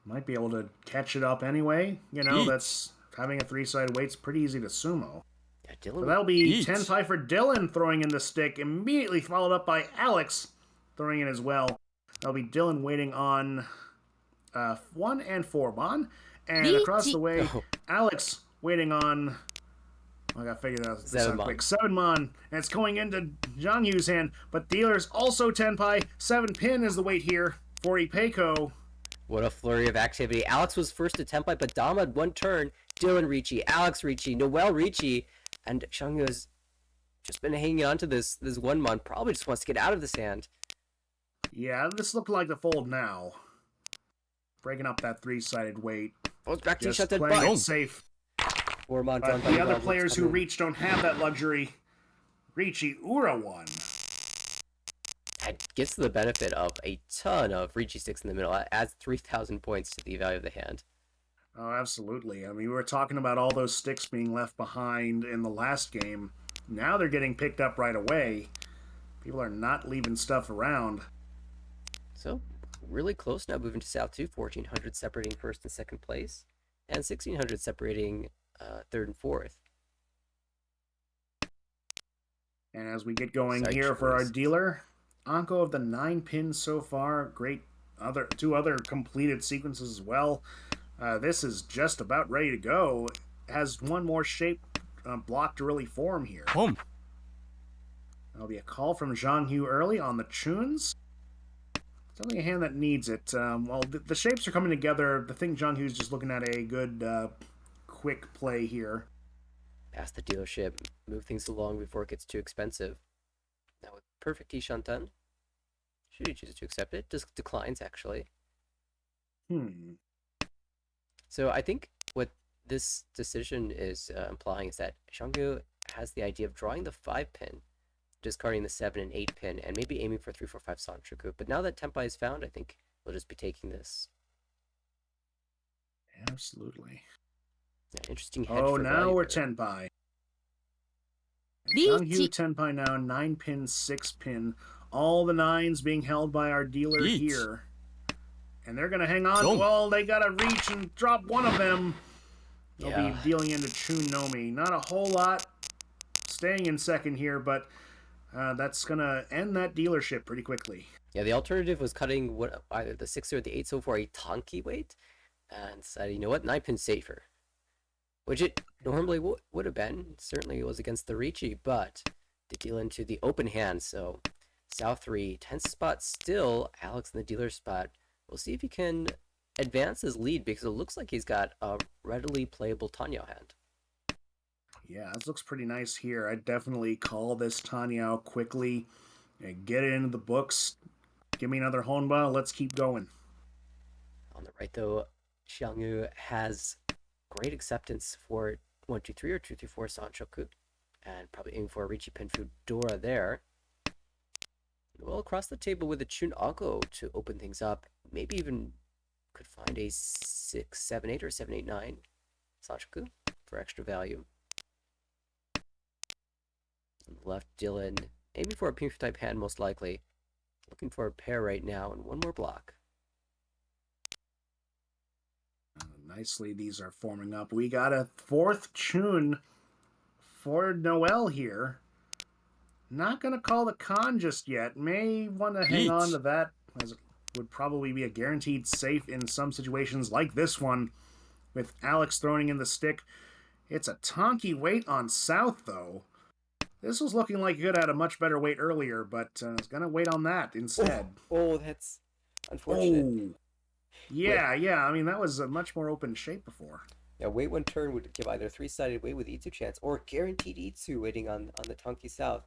Might be able to catch it up anyway. That's having a 3-sided weight's pretty easy to sumo. Yeah, Dylan. So that'll be 10-5 for Dylan throwing in the stick, immediately followed up by Alex throwing in as well. That'll be Dylan waiting on 1 and 4 mon. And across the way, Alex waiting on... I gotta figure that out. 7 mon. Quick. 7 mon. And it's going into Zhang Yu's hand. But dealer's also 10-pi. 7-pin is the weight here for Ipeco. What a flurry of activity. Alex was first to Tempai, but Dama had one turn. Dylan Ricci, Alex Ricci, Noel Ricci, and Xiangyu has just been hanging on to this one mon. Probably just wants to get out of this hand. Yeah, this looked like the fold now. Breaking up that three-sided weight. Goes back to Just shut that playing butt. it safe. Four mon But drawn by the other Noel players who coming in. reach don't have that luxury. Ricci, Ura won. That gets the benefit of a ton of Ricci sticks in the middle. That adds 3,000 points to the value of the hand. Oh, absolutely. I mean, we were talking about all those sticks being left behind in the last game. Now they're getting picked up right away. People are not leaving stuff around. So, really close now, moving to South 2. 1,400 separating first and second place, and 1,600 separating third and fourth. And as we get going Side here for our choice. dealer, Anko of the 9 pins so far. Great two other completed sequences as well. This is just about ready to go. Has one more shape block to really form here. Boom. There'll be a call from Zhang Hu early on the tunes. It's only a hand that needs it. Well, the shapes are coming together. I think Zhang Hu's just looking at a good, quick play here. Past the dealership, move things along before it gets too expensive. Now with perfect Ishantan, should he choose to accept it? Just declines, actually. So I think what this decision is implying is that Xiangyu has the idea of drawing the 5 pin, discarding the 7 and 8 pin, and maybe aiming for 3, 4, 5 Sanchoku. But now that Tempai is found, I think we'll just be taking this. Absolutely. Yeah, interesting hedge Oh, for now value we're there. Tenpai. Zhang Hu Ricci. Tenpai now, 9 pin, 6 pin. All the 9s being held by our dealer Each. here. And they're going to hang on. Don't. Well, they got to reach and drop one of them. They'll Yeah. be dealing into Chunomi. Not a whole lot staying in second here, but that's going to end that dealership pretty quickly. Yeah, the alternative was cutting either the 6 or the 8 so for a Tonki weight, and decided, you know what, 9 pin's safer. Which it normally would have been. Certainly it was against the Ricci, but they deal into the open hand, so South 3, 10th spot still, Alex in the dealer spot. We'll see if he can advance his lead, because it looks like he's got a readily playable Tanyao hand. Yeah, this looks pretty nice here. I'd definitely call this Tanyao quickly and get it into the books. Give me another Honba. Let's keep going. On the right, though, Xiangyu has great acceptance for 1, 2, 3 or 2, 3, 4 Sanchoku, and probably aiming for a Ricci Penfu Dora there. Well, across the table with a Chun Ako to open things up. Maybe even could find a 6, 7, 8 or 7, 8, 9 Sanchoku for extra value. On the left, Dylan aiming for a pink type hand most likely. Looking for a pair right now and one more block. Nicely, these are forming up. We got a 4th Chun for Noel here. Not going to call the con just yet. May want to hang on to that, as it would probably be a guaranteed safe in some situations like this one, with Alex throwing in the stick. It's a Tonki weight on South, though. This was looking like it could have had a much better weight earlier, but I was going to wait on that instead. Oh, that's unfortunate. Oh. Yeah. I mean, that was a much more open shape before. Yeah, wait one turn would give either 3-sided wait with Itsu chance or guaranteed Itsu waiting on the Tonki South.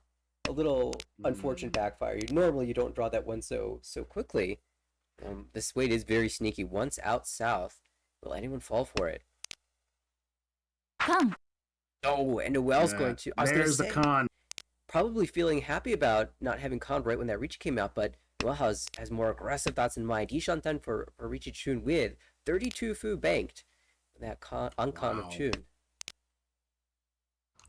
A little unfortunate backfire. Normally you don't draw that one so quickly. This wait is very sneaky. Once out south, will anyone fall for it? Con. Oh, and Noel's going to. I was There's gonna the say, con. probably feeling happy about not having con right when that Ricci came out, but Noel has more aggressive thoughts in mind. Ishantan for Ricci Chun with 32 Fu banked. That uncon of Chun.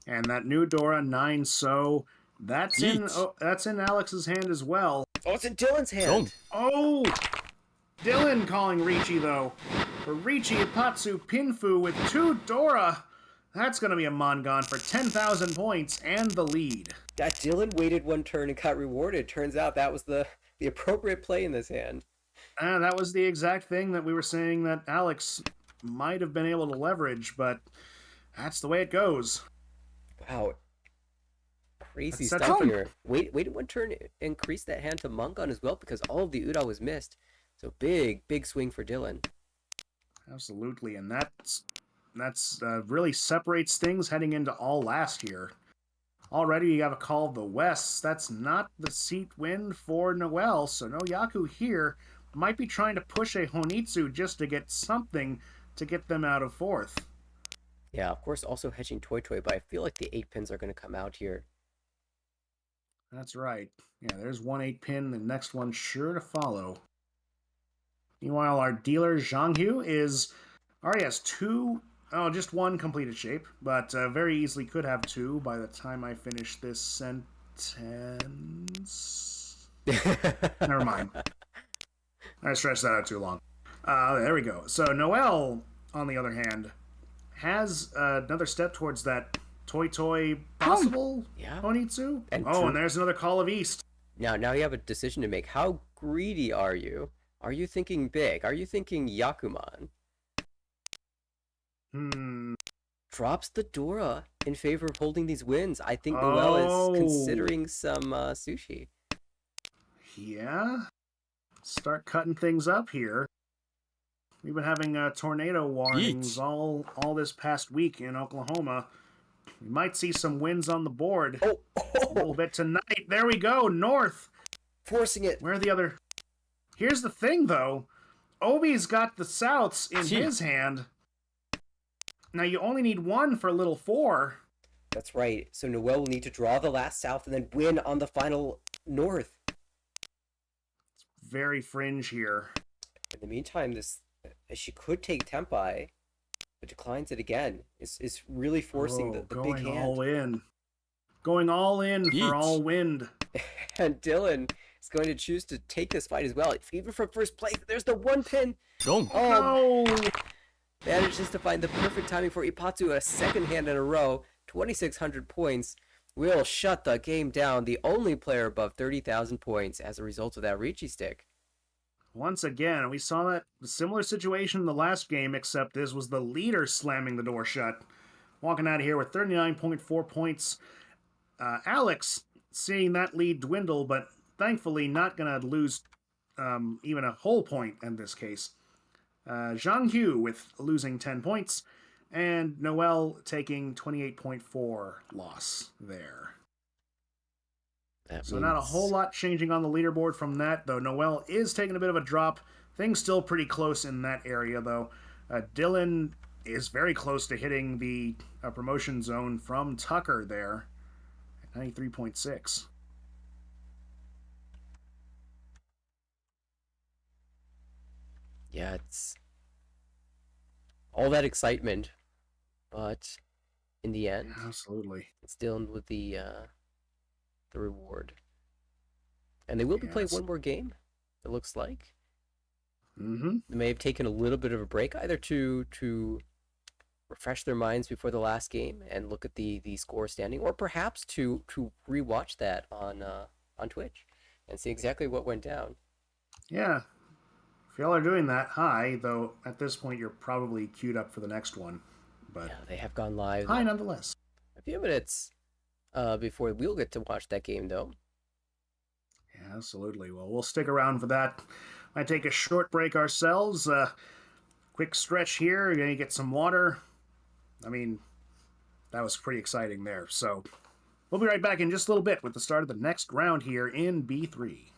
And that new Dora 9 So, that's in Alex's hand as well. Oh, it's in Dylan's hand. Oh! Dylan calling Ricci, though. For Ricci Ipatsu Pinfu with 2 Dora. That's going to be a Mongon for 10,000 points and the lead. That Dylan waited one turn and got rewarded. Turns out that was the appropriate play in this hand. That was the exact thing that we were saying that Alex might have been able to leverage, but that's the way it goes. Wow. Crazy That's stuff such a- here. Waited one turn, increased that hand to Mongon as well because all of the Uda was missed. So big swing for Dylan. Absolutely, and that's really separates things heading into all last here. Already you have a call of the West. That's not the seat win for Noel, so no Yaku here might be trying to push a Honitsu just to get something to get them out of fourth. Yeah, of course, also hedging Toy Toy, but I feel like the 8 pins are going to come out here. That's right. Yeah, there's 1 8 pin. The next one sure to follow. Meanwhile, our dealer Zhanghu already has just one completed shape, but very easily could have two by the time I finish this sentence. Never mind. I stretched that out too long. There we go. So Noel, on the other hand, has another step towards that Toy possible Yeah. Honitsu. And And there's another Call of East. Now you have a decision to make. How greedy are you? Are you thinking big? Are you thinking Yakuman? Drops the Dora in favor of holding these wins. I think Noel is considering some sushi. Yeah. Start cutting things up here. We've been having tornado warnings all this past week in Oklahoma. We might see some wins on the board a little bit tonight. There we go, north. Forcing it. Where are the other... Here's the thing, though. Obi's got the souths in his hand. Now, you only need one for little 4. That's right. So Noel will need to draw the last south and then win on the final north. It's very fringe here. In the meantime, she could take Tempai, but declines it again. Is really forcing the big hand. Going all in for all wind. And Dylan is going to choose to take this fight as well. Even from first place, there's the 1 pin. No! Manages to find the perfect timing for Ipatsu, a second hand in a row. 2,600 points. Will shut the game down. The only player above 30,000 points as a result of that Ricci stick. Once again, we saw that similar situation in the last game, except this was the leader slamming the door shut. Walking out of here with 39.4 points. Alex, seeing that lead dwindle, but thankfully not going to lose even a whole point in this case. Zhang Hu with losing 10 points, and Noel taking 28.4 loss there. So not a whole lot changing on the leaderboard from that, though Noel is taking a bit of a drop. Things still pretty close in that area, though. Dylan is very close to hitting the promotion zone from Tucker there at 93.6. Yeah, it's all that excitement, but in the end, absolutely, it's dealing with the reward. And they will be playing one more game, it looks like. Mm-hmm. They may have taken a little bit of a break, either to refresh their minds before the last game and look at the score standing, or perhaps to rewatch that on Twitch and see exactly what went down. Yeah. If y'all are doing that, hi, though at this point you're probably queued up for the next one. But yeah, they have gone live. Hi, nonetheless. A few minutes before we'll get to watch that game, though. Yeah, absolutely. Well, we'll stick around for that. Might take a short break ourselves. Quick stretch here. You're gonna get some water. I mean, that was pretty exciting there. So we'll be right back in just a little bit with the start of the next round here in B3.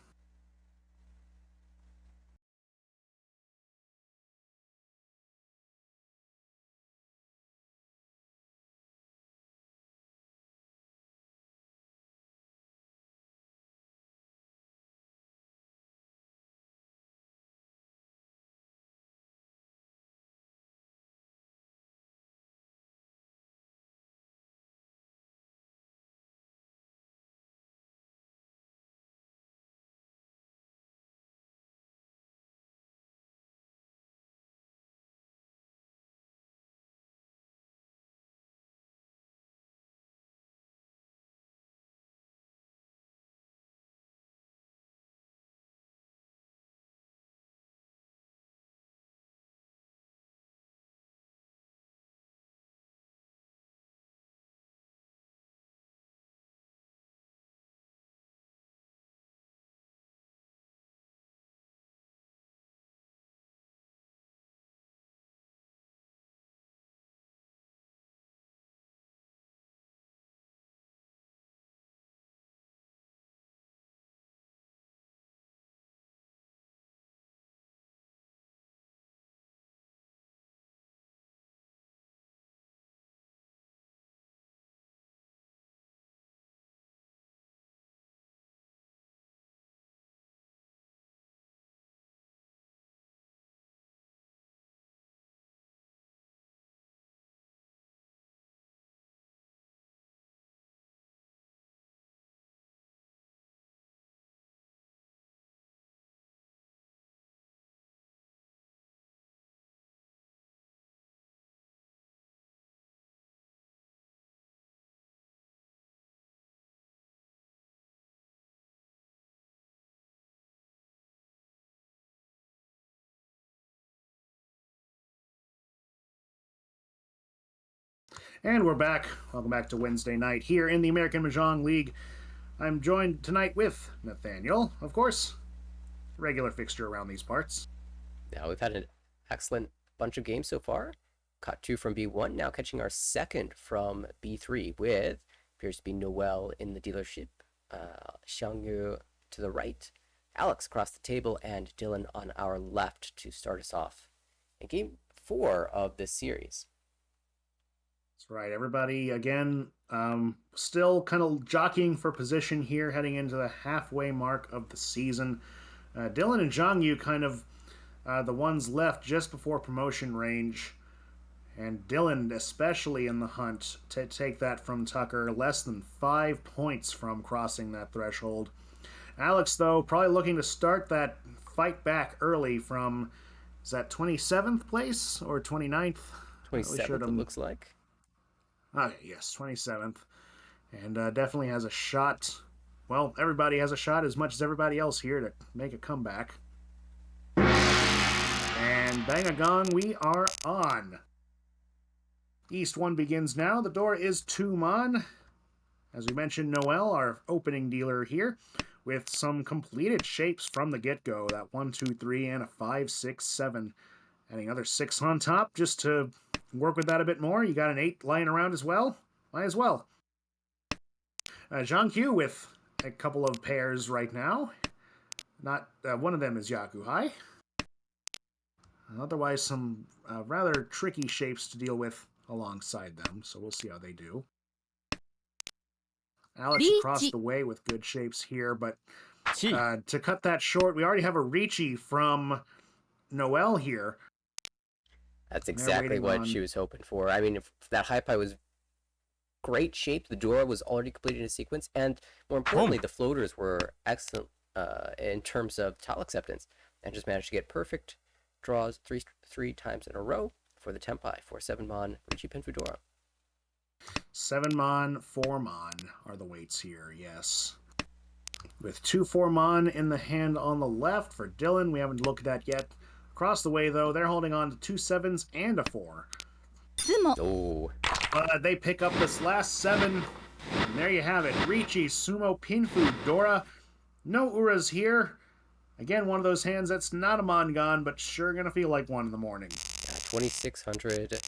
And we're back. Welcome back to Wednesday night here in the American Mahjong League. I'm joined tonight with Nathaniel, of course, regular fixture around these parts. Now we've had an excellent bunch of games so far. Caught 2 from B1, now catching our second from B3 with appears to be Noel in the dealership, Xiangyu to the right, Alex across the table, and Dylan on our left to start us off in game 4 of this series. That's right, everybody, again, still kind of jockeying for position here heading into the halfway mark of the season. Dylan and Zhang Yu kind of the ones left just before promotion range, and Dylan especially in the hunt to take that from Tucker, less than 5 points from crossing that threshold. Alex, though, probably looking to start that fight back early from, is that 27th place or 29th? 27th, it looks like. Okay, yes, 27th. And definitely has a shot. Well, everybody has a shot as much as everybody else here to make a comeback. And bang a gong, we are on. East 1 begins now. The door is 2 mon. As we mentioned, Noel, our opening dealer here, with some completed shapes from the get-go. That 1, 2, 3, and a 5, 6, 7. Adding another 6 on top just to work with that a bit more. You got an 8 lying around as well. Might as well. Zhang Q with a couple of pairs right now. Not one of them is Yakuhai. Otherwise, some rather tricky shapes to deal with alongside them, so we'll see how they do. Alex across the way with good shapes here, but to cut that short, we already have a Ricci from Noel here. That's exactly what she was hoping for. I mean, if that high pie was great shape, the Dora was already completed in a sequence, and more importantly, the floaters were excellent in terms of tile acceptance, and just managed to get perfect draws three times in a row for the Tempai for 7 mon Ricci Pin Fudora. 7 mon, 4 mon are the weights here, yes. With 2 4 mon in the hand on the left for Dylan. We haven't looked at that yet. Across the way, though, they're holding on to 2 7s and a 4. Oh. They pick up this last 7, and there you have it. Ricci, Sumo, Pinfu, Dora. No Uras here. Again, one of those hands that's not a Mongon, but sure gonna feel like one in the morning. 2600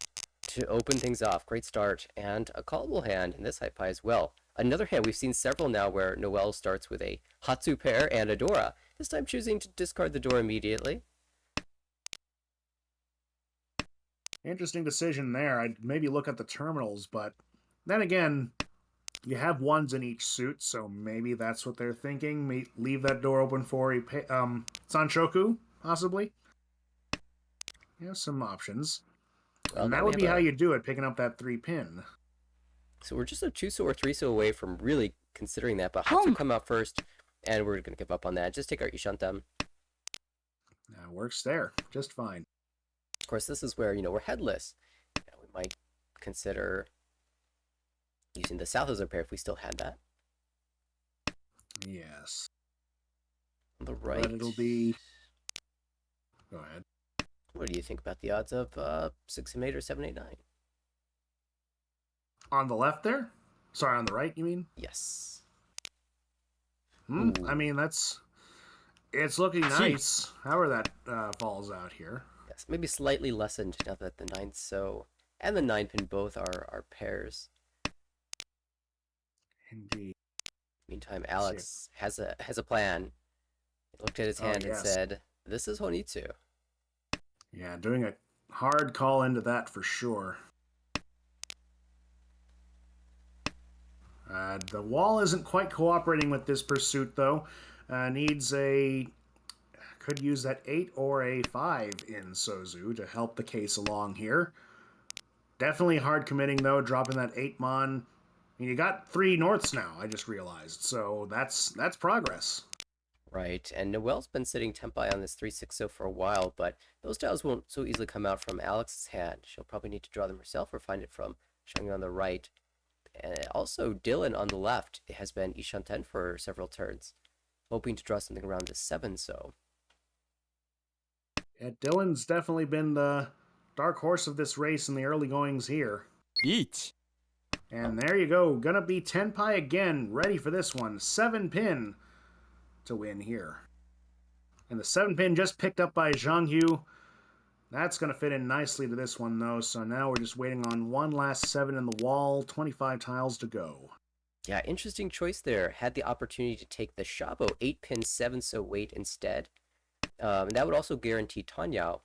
to open things off. Great start, and a callable hand in this high pie as well. Another hand, we've seen several now where Noel starts with a Hatsu pair and a Dora. This time choosing to discard the Dora immediately. Interesting decision there. I'd maybe look at the terminals, but then again, you have 1s in each suit, so maybe that's what they're thinking. Leave that door open for a Sanshoku, possibly. Yeah, some options. Well, and that would be how you do it, picking up that 3 pin. So we're just a 2-so or 3-so away from really considering that, but Hatsu come out first, and we're going to give up on that. Just take our Ishantam. Works there, just fine. Of course, this is where, we're headless. We might consider using the South as a pair if we still had that. Yes. On the right. But it'll be... Go ahead. What do you think about the odds of 6-8 or 7-8-9? On the left there? Sorry, on the right, you mean? Yes. I mean, it's looking nice. However that falls out here. Yes, maybe slightly lessened now that the 9-so and the 9-pin both are pairs. Indeed. Meantime, Alex has a plan. He looked at his hand and said, "This is Honitsu." Yeah, doing a hard call into that for sure. The wall isn't quite cooperating with this pursuit, though. Could use that 8 or a 5 in Sozu to help the case along here. Definitely hard committing, though, dropping that 8 mon. I mean, you got 3 norths now, I just realized, so that's progress. Right, and Noel's been sitting Tempai on this 3-6-so for a while, but those tiles won't so easily come out from Alex's hand. She'll probably need to draw them herself or find it from Xiangyu on the right. And also, Dylan on the left has been Ishanten for several turns, hoping to draw something around the 7-so. Yeah, Dylan's definitely been the dark horse of this race in the early goings here. And there you go. Gonna be Tenpai again. Ready for this one. 7-pin to win here. And the 7-pin just picked up by Zhang Yu. That's going to fit in nicely to this one, though. So now we're just waiting on one last 7 in the wall. 25 tiles to go. Yeah, interesting choice there. Had the opportunity to take the Shabo 8-pin 7-so weight instead. And that would also guarantee Tanyao.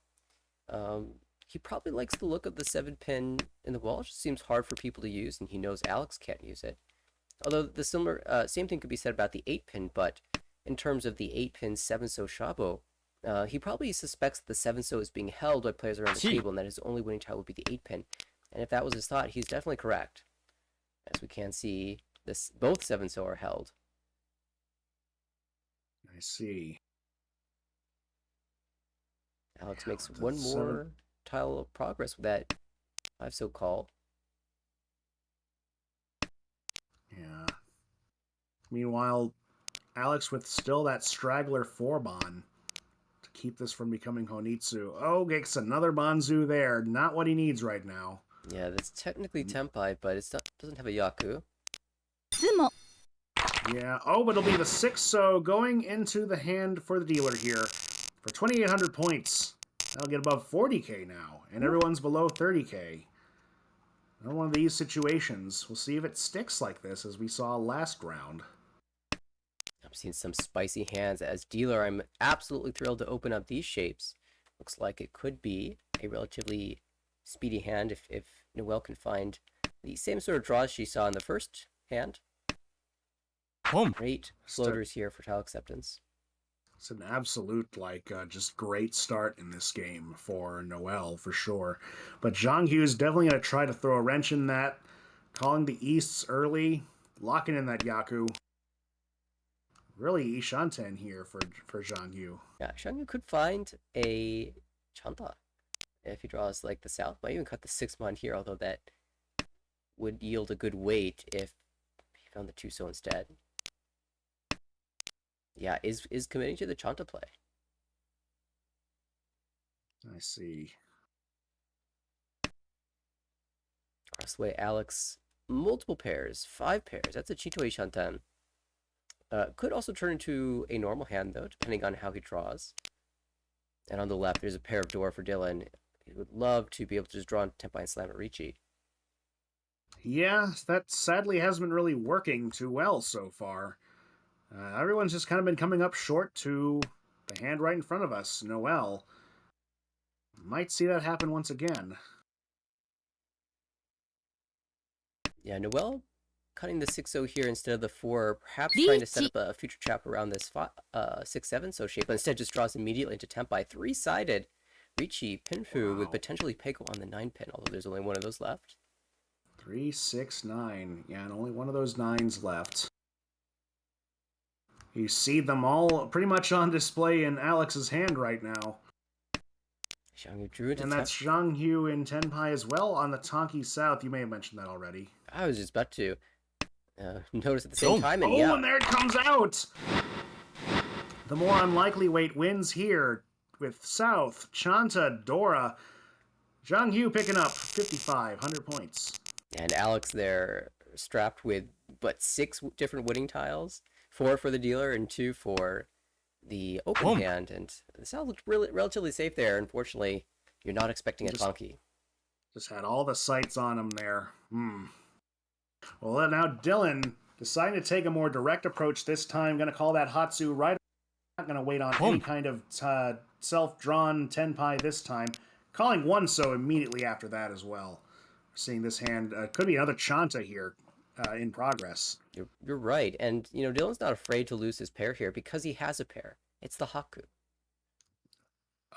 He probably likes the look of the 7-pin in the wall. It just seems hard for people to use, and he knows Alex can't use it. Although the same thing could be said about the 8-pin, but in terms of the 8-pin 7-so Shabo, he probably suspects the 7-so is being held by players around the table, and that his only winning tile would be the 8-pin. And if that was his thought, he's definitely correct. As we can see, both 7-so are held. I see. Alex makes one more tile of progress with that 5-so call. Yeah. Meanwhile, Alex with still that straggler 4-bon to keep this from becoming Honitsu. Oh, gets another Banzu there. Not what he needs right now. Yeah, that's technically Tenpai, but it doesn't have a Yaku. Tsumo. Yeah. Oh, but it'll be the 6-so going into the hand for the dealer here for 2,800 points. That'll get above 40k now, and everyone's below 30k. Another one of these situations. We'll see if it sticks like this, as we saw last round. I've seen some spicy hands. As dealer, I'm absolutely thrilled to open up these shapes. Looks like it could be a relatively speedy hand if Noelle can find the same sort of draws she saw in the first hand. Great floaters here for tile acceptance. It's an absolute, just great start in this game for Noelle, for sure. But Zhang Hu is definitely going to try to throw a wrench in that, calling the Easts early, locking in that Yaku. Really Ishanten here for Zhang Hu. Yeah, Zhang Yu could find a Chanta if he draws like the south. Might even cut the 6-mon here, although that would yield a good weight if he found the 2-so instead. Yeah, is committing to the Chanta play. I see. Across the way, Alex, multiple pairs, 5 pairs. That's a Chitoi Shantan. Could also turn into a normal hand, though, depending on how he draws. And on the left, there's a pair of door for Dylan. He would love to be able to just draw on Tenpai and slam at Ricci. Yeah, that sadly hasn't been really working too well so far. Everyone's just kind of been coming up short to the hand right in front of us, Noelle. Might see that happen once again. Yeah, Noelle cutting the 6-0 here instead of the 4, perhaps trying to set up a future trap around this 6-7-so shape, but instead just draws immediately into Tenpai. 3-sided Ricci Pinfu with potentially Peko on the 9-pin, although there's only one of those left. 3, 6, 9. Yeah, and only one of those 9s left. You see them all pretty much on display in Alex's hand right now. Zhang Yu drew it. And that's Zhang Hu in Tenpai as well on the Tonki South. You may have mentioned that already. I was just about to notice at the same time. And and there it comes out! The more unlikely weight wins here with South, Chanta, Dora. Zhang Hu picking up 5,500 points. And Alex there strapped with, 6 different winning tiles. 4 for the dealer and 2 for the open hand. And the South looked really relatively safe there. Unfortunately, you're not expecting a Tonki. Just had all the sights on him there. Well, now Dylan deciding to take a more direct approach this time. Going to call that Hatsu right. Not going to wait on any kind of self-drawn Tenpai this time. Calling 1-so immediately after that as well. Seeing this hand, could be another Chanta here in progress. You're right. And, Dylan's not afraid to lose his pair here because he has a pair. It's the Haku.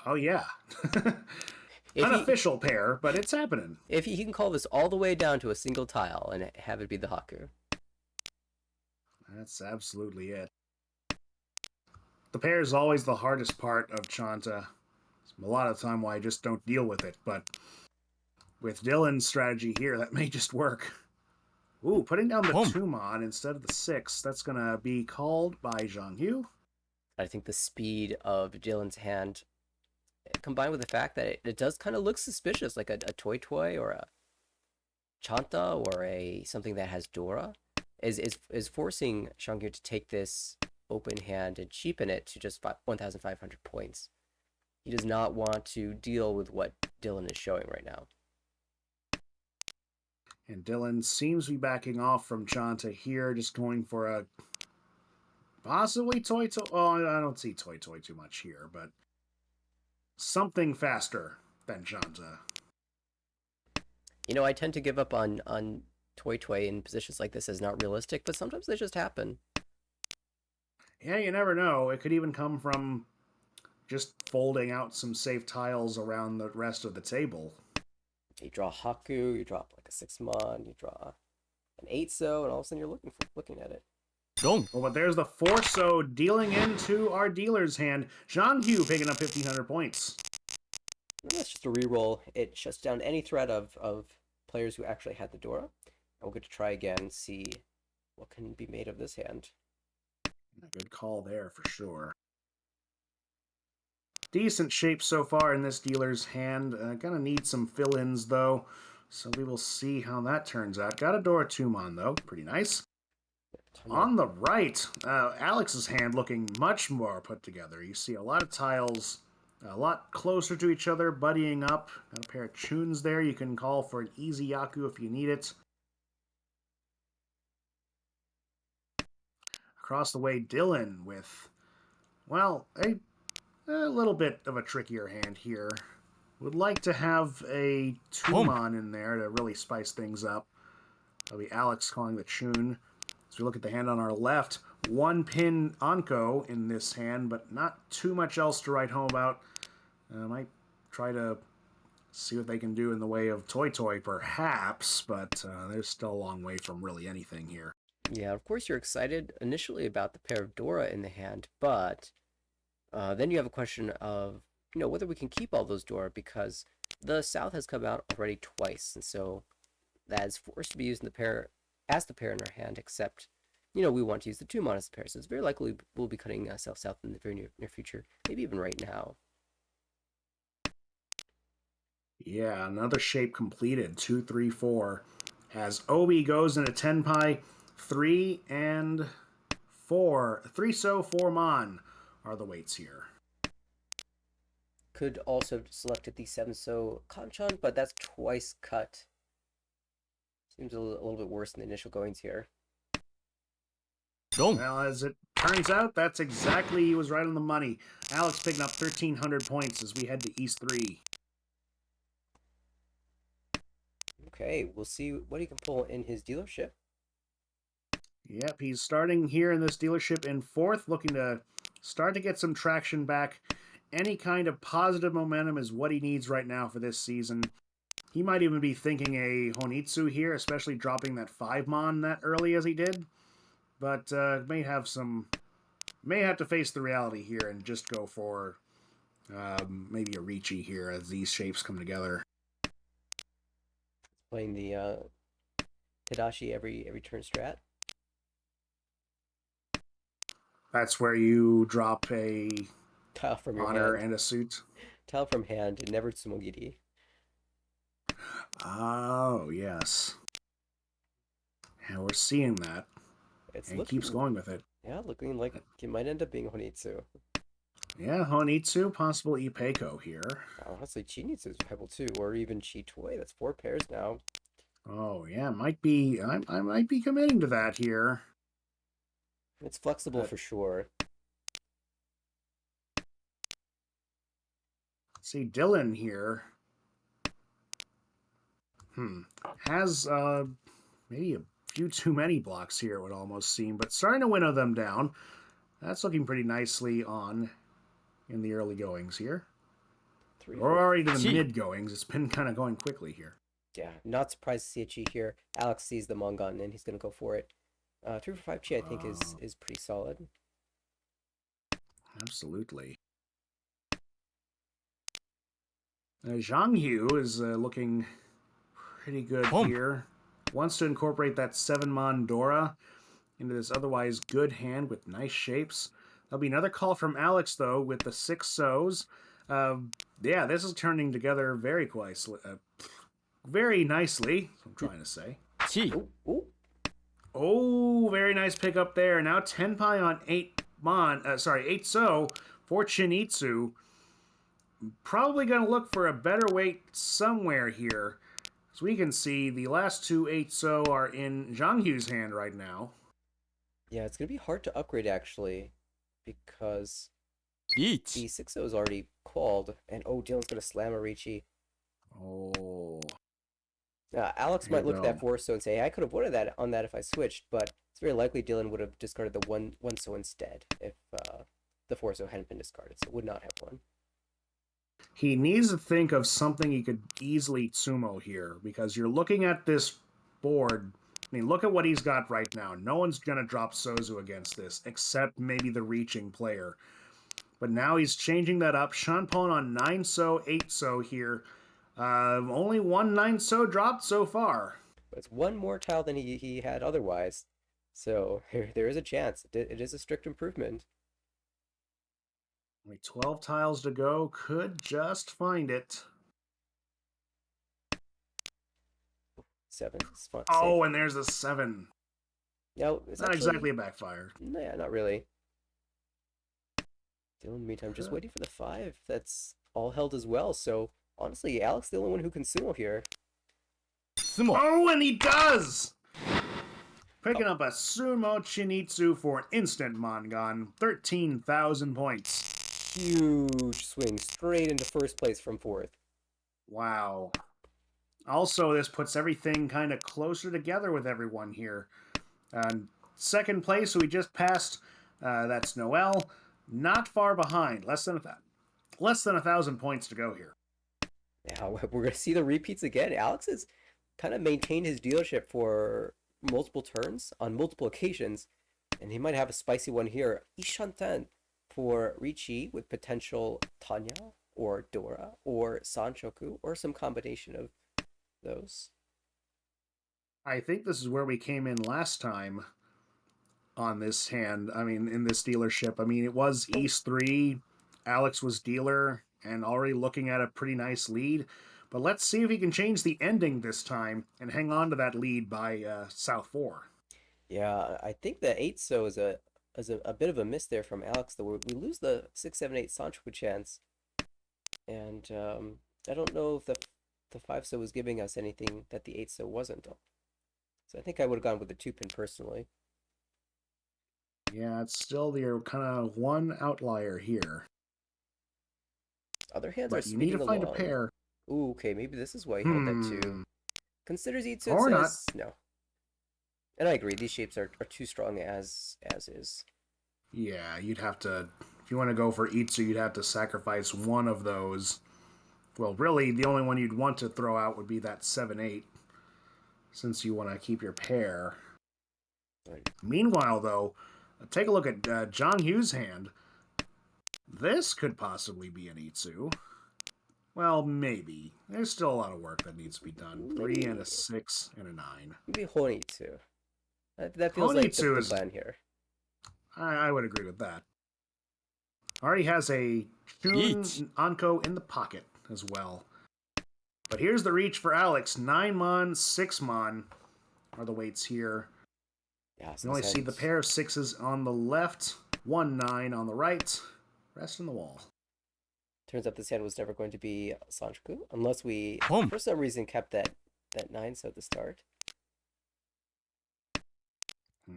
Oh, yeah. Unofficial pair, but it's happening. If he can call this all the way down to a single tile and have it be the Haku. That's absolutely it. The pair is always the hardest part of Chanta. A lot of the time why I just don't deal with it, but with Dylan's strategy here, that may just work. Ooh, putting down the 2-mon instead of the 6. That's going to be called by Zhang Hu. I think the speed of Dylan's hand, combined with the fact that it does kind of look suspicious, like a toy or Chanta or a something that has Dora is forcing Shangyu to take this open hand and cheapen it to just 1,500 points. He does not want to deal with what Dylan is showing right now. And Dylan seems to be backing off from Chanta here, just going for a possibly Toy Toy. Oh, I don't see Toy Toy too much here, but something faster than Chanta. You know, I tend to give up on Toy Toy in positions like this as not realistic, but sometimes they just happen. Yeah, you never know. It could even come from just folding out some safe tiles around the rest of the table. You draw Haku, you drop like a 6-mon, you draw an 8-so, and all of a sudden you're looking at it. Dong. Oh, but there's the 4-so dealing into our dealer's hand. Zhang Hu picking up 1,500 points. And that's just a reroll. It shuts down any threat of players who actually had the Dora. And we'll get to try again and see what can be made of this hand. A good call there for sure. Decent shape so far in this dealer's hand. Gonna need some fill-ins though, so we will see how that turns out. Got a Dora Tumon though, pretty nice. On the right, Alex's hand looking much more put together. You see a lot of tiles, a lot closer to each other, buddying up. Got a pair of tunes there. You can call for an easy Yaku if you need it. Across the way, Dylan with, well, a little bit of a trickier hand here. Would like to have a Tumon in there to really spice things up. That'll be Alex calling the tune. As we look at the hand on our left, one pin Anko in this hand, but not too much else to write home about. Might try to see what they can do in the way of Toy Toy, perhaps, but there's still a long way from really anything here. Yeah, of course you're excited initially about the pair of Dora in the hand, but then you have a question of, you know, whether we can keep all those Dora, because the South has come out already twice, and so that is forced to be used in the pair as the pair in our hand, except, you know, we want to use the Tumon as the pair, so it's very likely we'll be cutting South in the very near future, maybe even right now. Yeah, another shape completed. 2, 3, 4. As Obi goes into Tenpai, 3 and 4. 3-so, 4-mon are the weights here. Could also have selected the 7-so Kanchan, but that's twice cut. Seems a little bit worse than the initial goings here. Dong. Well, as it turns out, that's exactly, he was right on the money. Alex picking up 1,300 points as we head to East 3. Okay, we'll see what he can pull in his dealership. Yep, he's starting here in this dealership in 4th, looking to start to get some traction back. Any kind of positive momentum is what he needs right now for this season. He might even be thinking a Honitsu here, especially dropping that 5-mon that early as he did. But may have to face the reality here and just go for maybe a Ricci here as these shapes come together. Playing the Hidashi every turn strat. That's where you drop a Tile from your honor hand. and a suit. Tile from hand, and never Tsumogiri. Oh, yes. And we're seeing that. It's And he keeps going with it. Yeah, looking like it might end up being Honitsu. Yeah, Honitsu, possible Ipeiko here. Honestly, Chinitsu is viable too, or even Chi-Toy. That's 4 pairs now. Oh, yeah, might be. I might be committing to that here. It's flexible for sure. See, Dylan here has maybe a few too many blocks here, it would almost seem, but starting to winnow them down. That's looking pretty nicely on in the early goings here. Or already to the mid goings. It's been kind of going quickly here. Yeah, not surprised to see a Chi here. Alex sees the Mongon and he's going to go for it. 3 for 5 Chi, I think, is pretty solid. Absolutely. Zhang Hu is looking pretty good here. Wants to incorporate that 7-mon Dora into this otherwise good hand with nice shapes. There'll be another call from Alex, though, with the 6 so's. Yeah, this is turning together very very nicely. That's what I'm trying to say. 7 Ooh, ooh. Oh, very nice pick up there. Now Tenpai on 8 so for Chinitsu. Probably going to look for a better weight somewhere here. As we can see, the last two 8-so are in Zhang Yu's hand right now. Yeah, it's gonna be hard to upgrade actually, because 1 the 6-0 is already called, and oh, Dylan's gonna slam a Ricci. Oh, Alex There might you look at that go. 4-so and say, hey, I could have won that on that if I switched, but it's very likely Dylan would have discarded the 1-so instead if the 4-so hadn't been discarded, so would not have won. he needs to think of something he could easily sumo here, because you're looking at this board. I mean, look at what he's got right now. No one's going to drop Sozu against this, except maybe the reaching player. But now he's changing that up. Shanpon on 9-so, 8-so here. Only one 9-so dropped so far. But it's one more tile than he had otherwise, so there is a chance. It is a strict improvement. Only 12 tiles to go. Could just find it. 7 is fun. Oh, and there's a 7. No, it's Not actually, exactly a backfire. yeah, not really. Dylan, in the meantime, just waiting for the 5. That's all held as well. So honestly, Alex the only one who can sumo here. 相撲 Oh, and he does! Picking up a Sumo Chinitsu for an instant Mongon. 13,000 points. Huge swing straight into first place from 4th. Wow. Also, this puts everything kind of closer together with everyone here. Second place, we just passed. That's Noel. Not far behind. Less than 1,000 points to go here. Now we're gonna see the repeats again. Alex has kind of maintained his dealership for multiple turns on multiple occasions, and he might have a spicy one here. Ishanten for Ricci with potential Tanya or Dora or Sanchoku or some combination of those. I think this is where we came in last time on this hand. I mean, in this dealership. I mean, it was East 3. Alex was dealer and already looking at a pretty nice lead. But let's see if he can change the ending this time and hang on to that lead by South 4. Yeah, I think the 8-so is a bit of a miss there from Alex. Though we lose the 6-7-8 Sanchoku chance, and I don't know if the 5-so was giving us anything that the 8-so wasn't. So I think I would have gone with the 2-pin personally. Yeah, it's still the kind of one outlier here. Other hands are But you need speeding to find a along. pair. Ooh, okay, maybe this is why he held that 2. Considers Itsu and Or not. says no. And I agree, these shapes are too strong as is. Yeah, you'd have to, if you want to go for Itsu, you'd have to sacrifice one of those. Well, really, the only one you'd want to throw out would be that 7-8, since you want to keep your pair. Right. Meanwhile, though, take a look at Zhang Yu's hand. This could possibly be an Itsu. Well, maybe. There's still a lot of work that needs to be done. 3 and a 6 and a 9. Maybe Honitsu. That feels like Honitsu the is- plan here. I would agree with that. Already has a Shun Yeet. Anko in the pocket as well. But here's the reach for Alex. 9 mon, 6 mon are the weights here. Yeah, You only see the pair of 6s on the left, 1 9 on the right, rest in the wall. Turns out this hand was never going to be Sanchoku, unless we, Boom. for some reason, kept that 9-so at the start.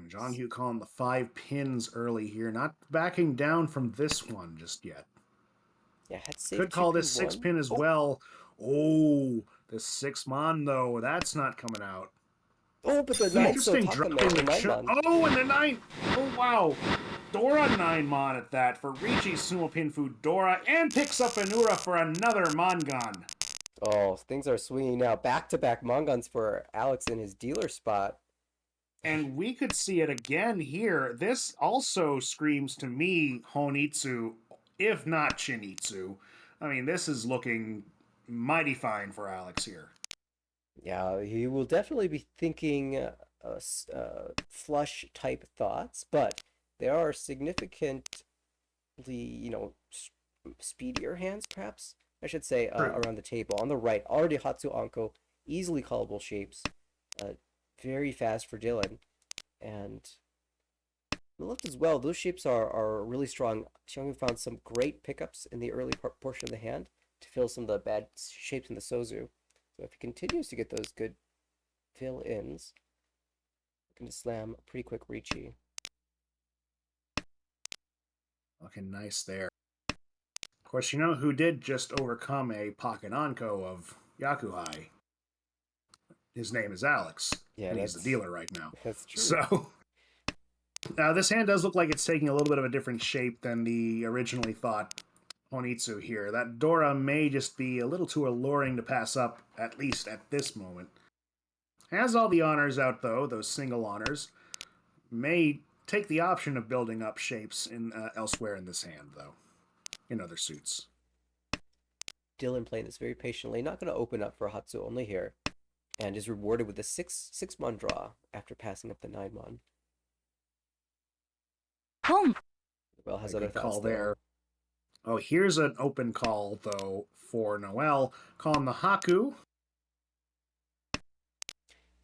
John Hugh calling the 5 pins early here, not backing down from this one just yet. Yeah, had saved Could call 2-pin this 6 1. pin as well. Oh, the 6 mon though, that's not coming out. Oh, but the 9-so Interesting Takamon, dropping the the 9-mon. Oh, and the 9. Oh, wow. Dora 9 mon at that for Ricci Sumo Pin Food Dora, and picks up Anura for another Mongon. Oh, things are swinging now. Back-to-back Mongons for Alex in his dealer spot. And we could see it again here. This also screams to me Honitsu, if not Chinitsu. I mean, this is looking mighty fine for Alex here. Yeah, he will definitely be thinking flush-type thoughts, but there are significantly, speedier hands, perhaps, I should say, True. around the table. On the right, already Hatsu Anko easily callable shapes. Very fast for Dylan. And look as well, those shapes are really strong. Xiangyu found some great pickups in the early portion of the hand to fill some of the bad shapes in the Sozu. So if he continues to get those good fill-ins, looking to slam a pretty quick Ricci. Looking nice there. Of course, you know who did just overcome a pocket Anko of Yakuhai? His name is Alex. Yeah, and he's the dealer right now. That's true. So, now this hand does look like it's taking a little bit of a different shape than the originally thought Honitsu here. That Dora may just be a little too alluring to pass up, at least at this moment. Has all the honors out, though, those single honors. May take the option of building up shapes in elsewhere in this hand, though, in other suits. Dylan playing this very patiently, not going to open up for Hatsu only here, and is rewarded with a 6-mon draw after passing up the 9-mon. Well, has other thoughts there. Oh, here's an open call, though, for Noel. Calling the Haku.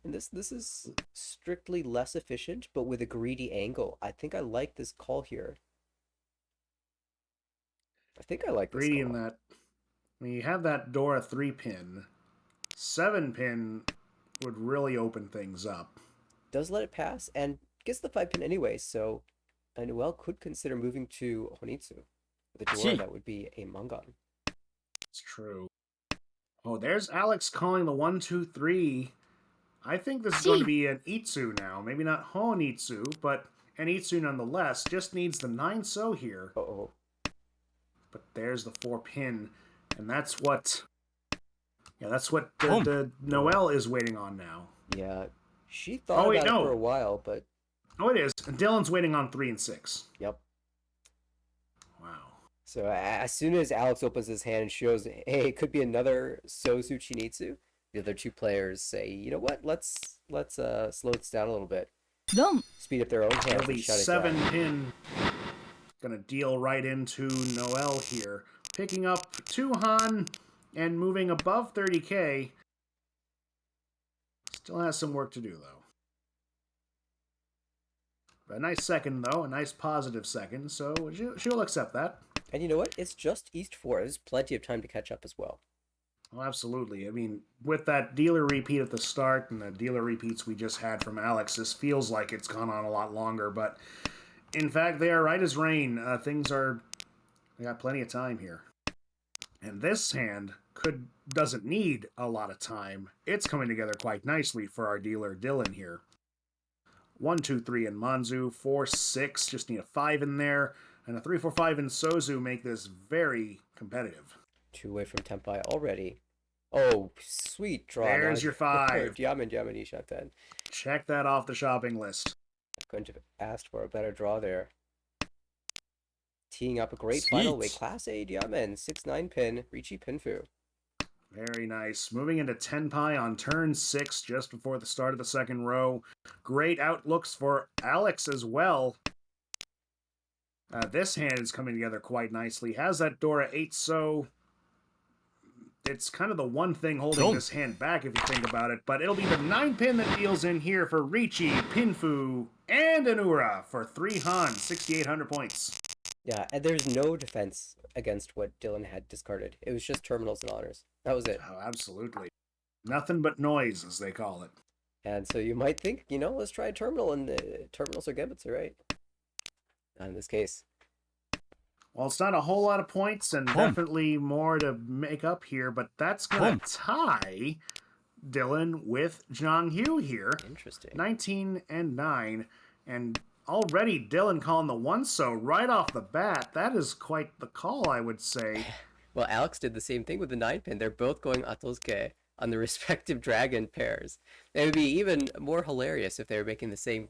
And this is strictly less efficient, but with a greedy angle. I think I like this call here. I think I like this Greedy call. in that when you have that Dora 3-pin, 7-pin would really open things up. Does let it pass, and gets the 5-pin anyway, so Noel could consider moving to Honitsu. With a Dora, that would be a Mangan. It's true. Oh, there's Alex calling the 1-2-3. I think this is going to be an Itsu now. Maybe not Honitsu, but an Itsu nonetheless. Just needs the 9-so here. Uh-oh. But there's the 4-pin. And that's what... Yeah, that's what the Noel is waiting on now. Yeah. She thought about it for a while, but... Oh, it is. And Dylan's waiting on 3 and 6. Yep. Wow. So as soon as Alex opens his hand and shows, hey, it could be another Sozu Chinitsu, the other two players say, you know what, let's slow this down a little bit. Speed up their own hands and shut it down. 7-pin gonna deal right into Noel here. Picking up 2 Han and moving above 30k. Still has some work to do, though. But a nice second, though. A nice positive second, so she'll accept that. And you know what? It's just East 4. There's plenty of time to catch up as well. Oh, absolutely. I mean, with that dealer repeat at the start and the dealer repeats we just had from Alex, this feels like it's gone on a lot longer. But, in fact, they are right as rain. They got plenty of time here. And this hand doesn't need a lot of time. It's coming together quite nicely for our dealer Dylan here. 1, 2, 3 in Manzu, 4, 6, just need a 5 in there, and a 3, 4, 5 in Sozu make this very competitive. 2 away from Tempai already. Oh, sweet draw. There's your 5. Diamond Nishanten. Check that off the shopping list. Couldn't have asked for a better draw there. Teeing up a great final way. Class A Diamond, 6-9 pin, Ricci Pinfu. Very nice. Moving into Tenpai on turn 6, just before the start of the second row. Great outlooks for Alex as well. This hand is coming together quite nicely. Has that Dora 8-so. It's kind of the one thing holding this hand back if you think about it, but it'll be the 9-pin that deals in here for Ricci, Pinfu, and Anura for 3 Han, 6,800 points. Yeah, and there's no defense against what Dylan had discarded. It was just terminals and honors. That was it. Oh, absolutely. Nothing but noise, as they call it. And so you might think, let's try a terminal, and terminals are Gambits, right? Not in this case. Well, it's not a whole lot of points, and definitely more to make up here, but that's going to tie Dylan with Zhang Hu here. Interesting. 19 and 9, and already Dylan calling the 1-so right off the bat. That is quite the call, I would say. Well, Alex did the same thing with the 9-pin. They're both going Atosuke on the respective dragon pairs. It would be even more hilarious if they were making the same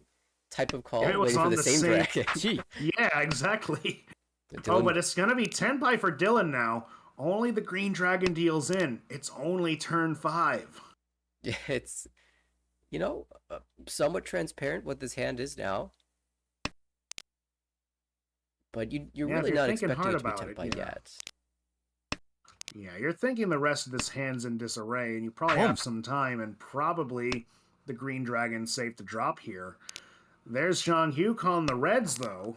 type of call, waiting for the same dragon. Yeah, exactly. Dylan... Oh, but it's going to be Tenpai for Dylan now. Only the green dragon deals in. It's only turn 5. Yeah, it's, somewhat transparent what this hand is now. But you're really not expecting it to be Tenpai yet. Yeah, you're thinking the rest of this hand's in disarray, and you probably have some time, and probably the green dragon's safe to drop here. There's Zhang Hu calling the reds, though.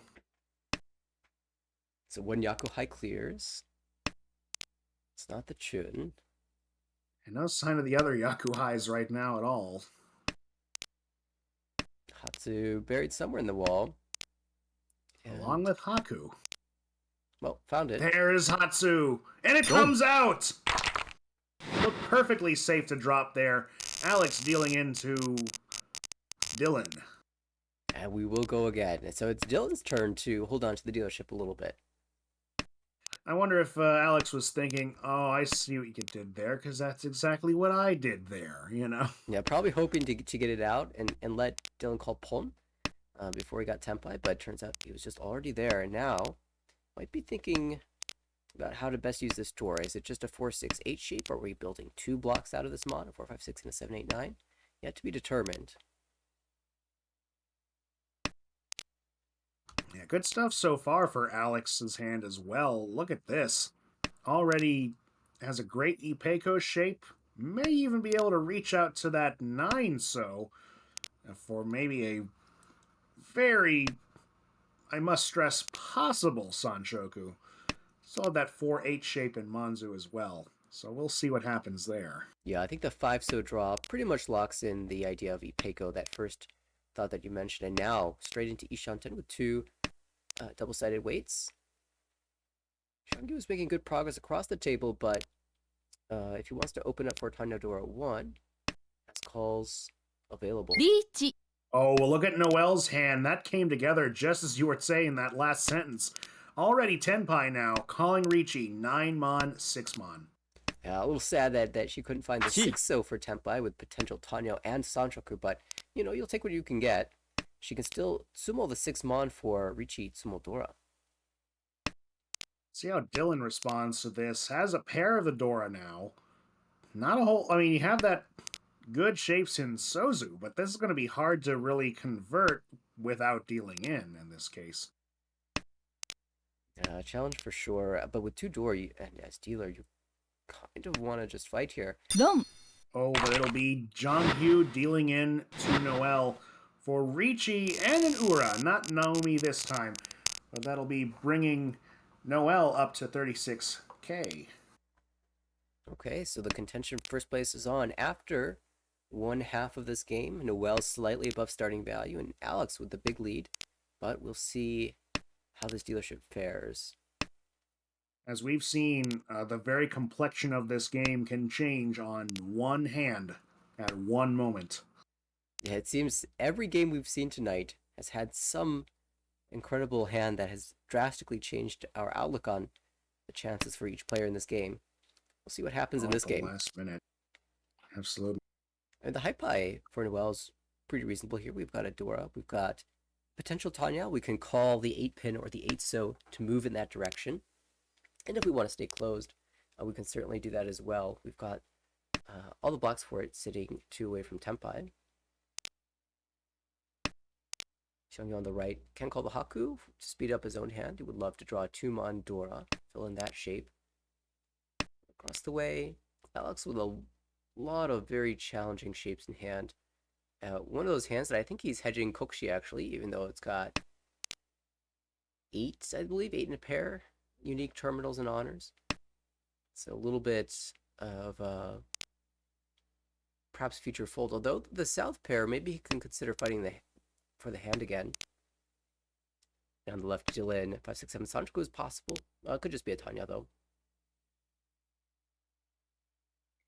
So one Yakuhai clears. It's not the Chun. And no sign of the other Yakuhais right now at all. Hatsu buried somewhere in the wall. Along with Haku. Well, found it. There is Hatsu! And it comes out! Looked perfectly safe to drop there. Alex dealing into Dylan. And we will go again. So it's Dylan's turn to hold on to the dealership a little bit. I wonder if Alex was thinking, oh, I see what you did there, because that's exactly what I did there, you know? Yeah, probably hoping to get it out and let Dylan call Pon before he got Tempai, but turns out he was just already there. And now, might be thinking about how to best use this door. Is it just a 4-6-8 shape, or are we building 2 blocks out of this mod, a 4-5-6 and a 7-8-9? Yet to be determined. Yeah, good stuff so far for Alex's hand as well. Look at this. Already has a great Ipeco shape. May even be able to reach out to that 9 so for maybe a very, I must stress, possible Sanshoku. Still have that 4-8 shape in Manzu as well. So we'll see what happens there. Yeah, I think the 5-so draw pretty much locks in the idea of Ipeco, that first thought that you mentioned. And now, straight into Ishanten with 2 double-sided weights. Shangyu is making good progress across the table, but if he wants to open up for Tanya Dora 1, that's calls available. Oh, well, look at Noel's hand. That came together just as you were saying that last sentence. Already Tenpai now, calling Ricci, 9 mon, 6 mon. Yeah, a little sad that she couldn't find the 6-so for Tenpai with potential Tanyo and Sanshoku, but, you know, you'll take what you can get. She can still sumo the 6 mon for Ricci Tsumodora. See how Dylan responds to this. Has a pair of the Dora now. Not a whole... I mean, you have that good shapes in Sozu, but this is going to be hard to really convert without dealing in this case. Challenge for sure, but with 2 Dora, and as dealer, you kind of want to just fight here. Oh, but it'll be John Hugh dealing in to Noel for Ricci and an Ura, not Naomi this time. But that'll be bringing Noel up to 36k. Okay, so the contention for first place is on. After 1/2 of this game, Noel's slightly above starting value, and Alex with the big lead. But we'll see how this dealership fares. As we've seen, the very complexion of this game can change on one hand at one moment. Yeah, it seems every game we've seen tonight has had some incredible hand that has drastically changed our outlook on the chances for each player in this game. We'll see what happens in this game. Last minute. Absolutely. And the hype high for Noel is pretty reasonable here. We've got a Dora, we've got potential Tanya. We can call the 8-pin or the 8-so to move in that direction. And if we want to stay closed, we can certainly do that as well. We've got all the blocks for it sitting 2 away from Tenpai. Showing you on the right, can call the Haku to speed up his own hand. He would love to draw a 2-mon Dora, fill in that shape. Across the way, Alex with a lot of very challenging shapes in hand. One of those hands that I think he's hedging Kokshi actually, even though it's got 8, I believe, 8 in a pair, unique terminals and honors. So a little bit of perhaps future fold. Although the south pair, maybe he can consider fighting for the hand again. And on the left, Dylan, 5-6-7 Sanchoku is possible. Could just be a Tanya though.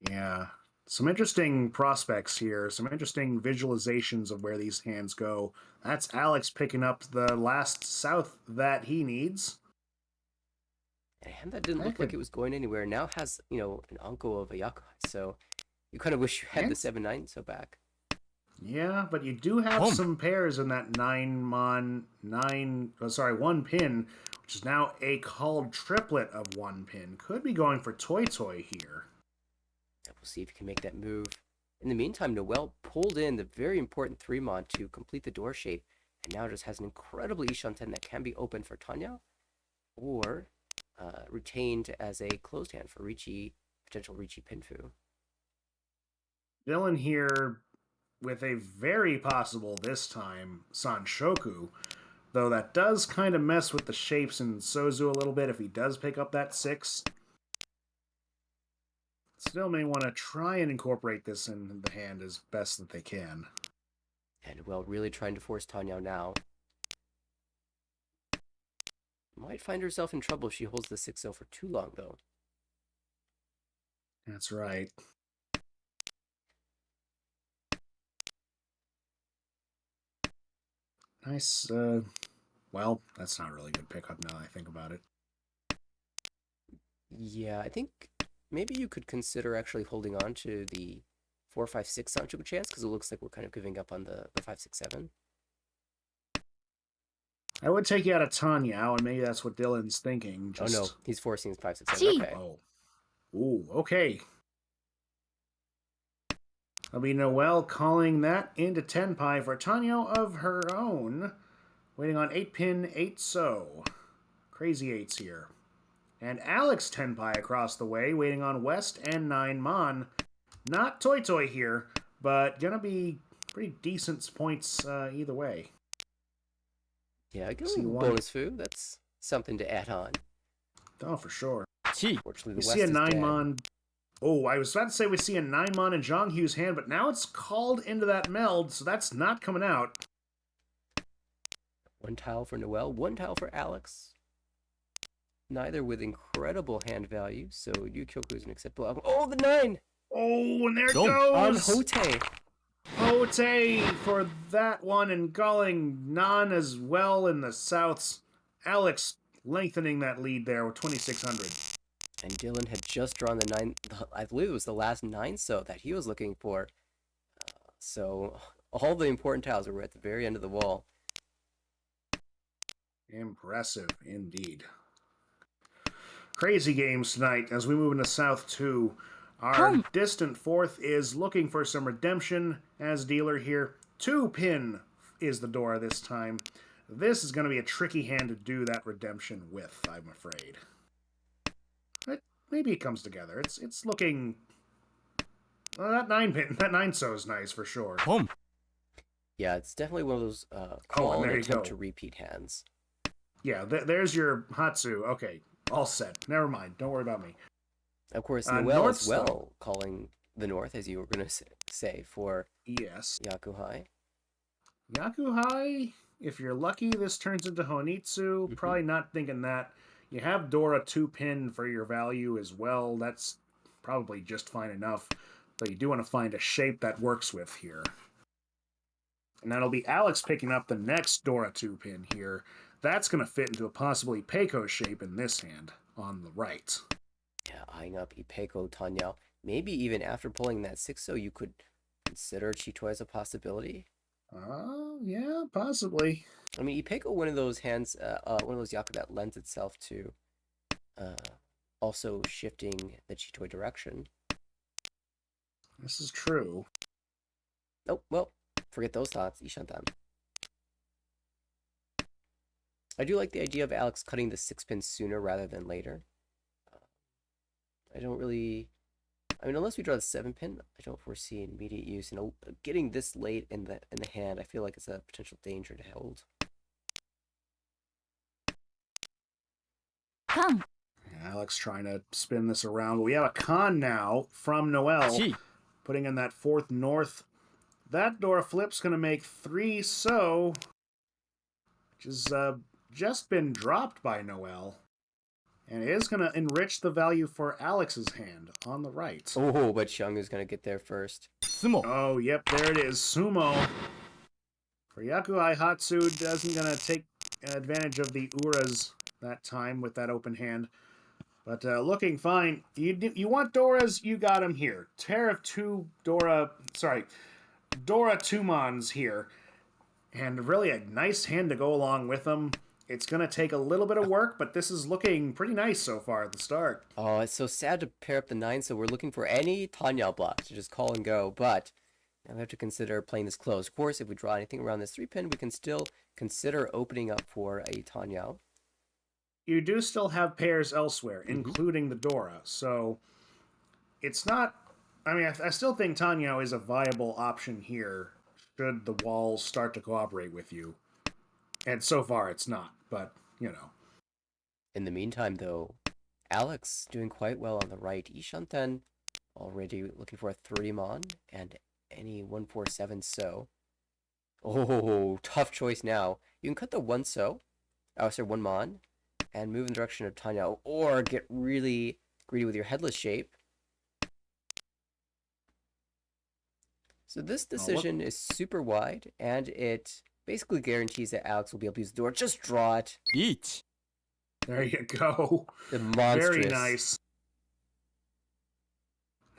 Yeah. Some interesting prospects here, some interesting visualizations of where these hands go. That's Alex picking up the last south that he needs. And a hand that didn't look like it was going anywhere now has, you know, an Anko of a Yakuhai, so you kind of wish you had the 7-9 so back. Yeah, but you do have some pairs in that 1 pin, which is now a called triplet of 1 pin. Could be going for Toy Toy here. We'll see if he can make that move. In the meantime, Noel pulled in the very important 3-mon to complete the door shape, and now just has an incredible Ishanten that can be open for Tanya, or retained as a closed hand for potential Ricci Pinfu. Dylan here with a very possible, this time, Sanshoku. Though that does kind of mess with the shapes in Sozu a little bit if he does pick up that 6. Still may want to try and incorporate this in the hand as best that they can. And, well, really trying to force Tanya now. Might find herself in trouble if she holds the 6-0 for too long, though. That's right. Nice, well, that's not a really good pickup now that I think about it. Yeah, I think maybe you could consider actually holding on to the 4-5-6 Sanchoku chance, because it looks like we're kind of giving up on the 5-6-7. I would take you out of Tanyao, and maybe that's what Dylan's thinking. Just... Oh no, he's forcing his 5-6-7. Okay. Oh. Ooh, okay. That'll be Noelle calling that into Tenpai for Tanyao of her own. Waiting on 8-pin, 8-so. Crazy 8s here. And Alex Tenpai across the way, waiting on West and 9-mon. Not Toy Toy here, but gonna be pretty decent points either way. Yeah, I guess bonus foo. That's something to add on. Oh, for sure. Fortunately, the We West see a is dead. 9-mon. Oh, I was about to say we see a 9-mon in Zhonghu's hand, but now it's called into that meld, so that's not coming out. 1 tile for Noelle, 1 tile for Alex. Neither with incredible hand value, so Yukioku is an acceptable. Oh, the 9! Oh, and there it Don't. On goes! Hote! Hote for that one, and Galling Nan as well in the Souths. Alex lengthening that lead there with 2,600. And Dylan had just drawn the 9, I believe it was the last 9-so that he was looking for. So all the important tiles were at the very end of the wall. Impressive indeed. Crazy games tonight as we move into South 2. Our distant fourth is looking for some redemption as dealer here. 2-pin is the door this time. This is going to be a tricky hand to do that redemption with, I'm afraid. But maybe it comes together. It's looking... Well, that 9-pin, that 9-so is nice for sure. Yeah, it's definitely one of those call and attempt to repeat hands. Yeah, there's your Hatsu. Okay, all set. Never mind. Don't worry about me. Of course, Noelle as well, calling the North, as you were going to say, for yes. Yakuhai. Yakuhai, if you're lucky, this turns into Honitsu. Probably not thinking that. You have Dora 2-pin for your value as well. That's probably just fine enough. But you do want to find a shape that works with here. And that'll be Alex picking up the next Dora 2-pin here. That's going to fit into a possibly Peiko shape in this hand on the right. Yeah, eyeing up Ipeko Tanya. Maybe even after pulling that 6-so, you could consider Chito as a possibility. Yeah, possibly. I mean, Ipeko, one of those hands, one of those Yaku that lends itself to also shifting the Chitoi direction. This is true. Oh, well, forget those thoughts, Ishantan. I do like the idea of Alex cutting the 6-pin sooner rather than later. I don't really... I mean, unless we draw the 7-pin, I don't foresee immediate use. And getting this late in the hand, I feel like it's a potential danger to hold. Come. Alex trying to spin this around. We have a con now from Noelle. Putting in that 4th north. That Dora flip's going to make 3-so. Which has just been dropped by Noelle. And it is going to enrich the value for Alex's hand on the right. Oh, but Xiangnu's going to get there first. Sumo. Oh, yep, there it is. Sumo. For Yakuhai, Hatsu isn't going to take advantage of the Uras that time with that open hand. But looking fine. You want Doras? You got them here. Dora 2-mons here. And really a nice hand to go along with them. It's going to take a little bit of work, but this is looking pretty nice so far at the start. Oh, it's so sad to pair up the 9, so we're looking for any Tanya block to just call and go, but now we have to consider playing this close. Of course, if we draw anything around this 3-pin, we can still consider opening up for a Tanya. you do still have pairs elsewhere, including the Dora. So it's not. I mean, I still think Tanyo is a viable option here should the walls start to cooperate with you. And so far, it's not. But, you know. In the meantime, though, Alex doing quite well on the right. Ishanten already looking for a 3-mon and any 147 so. Oh, tough choice now. You can cut the 1 so, oh, sorry, 1 mon, and move in the direction of Tanya, or get really greedy with your headless shape. So this decision is super wide, and it basically guarantees that Alex will be able to use the door. Just draw it. 1 There you go. The monstrous. Very nice.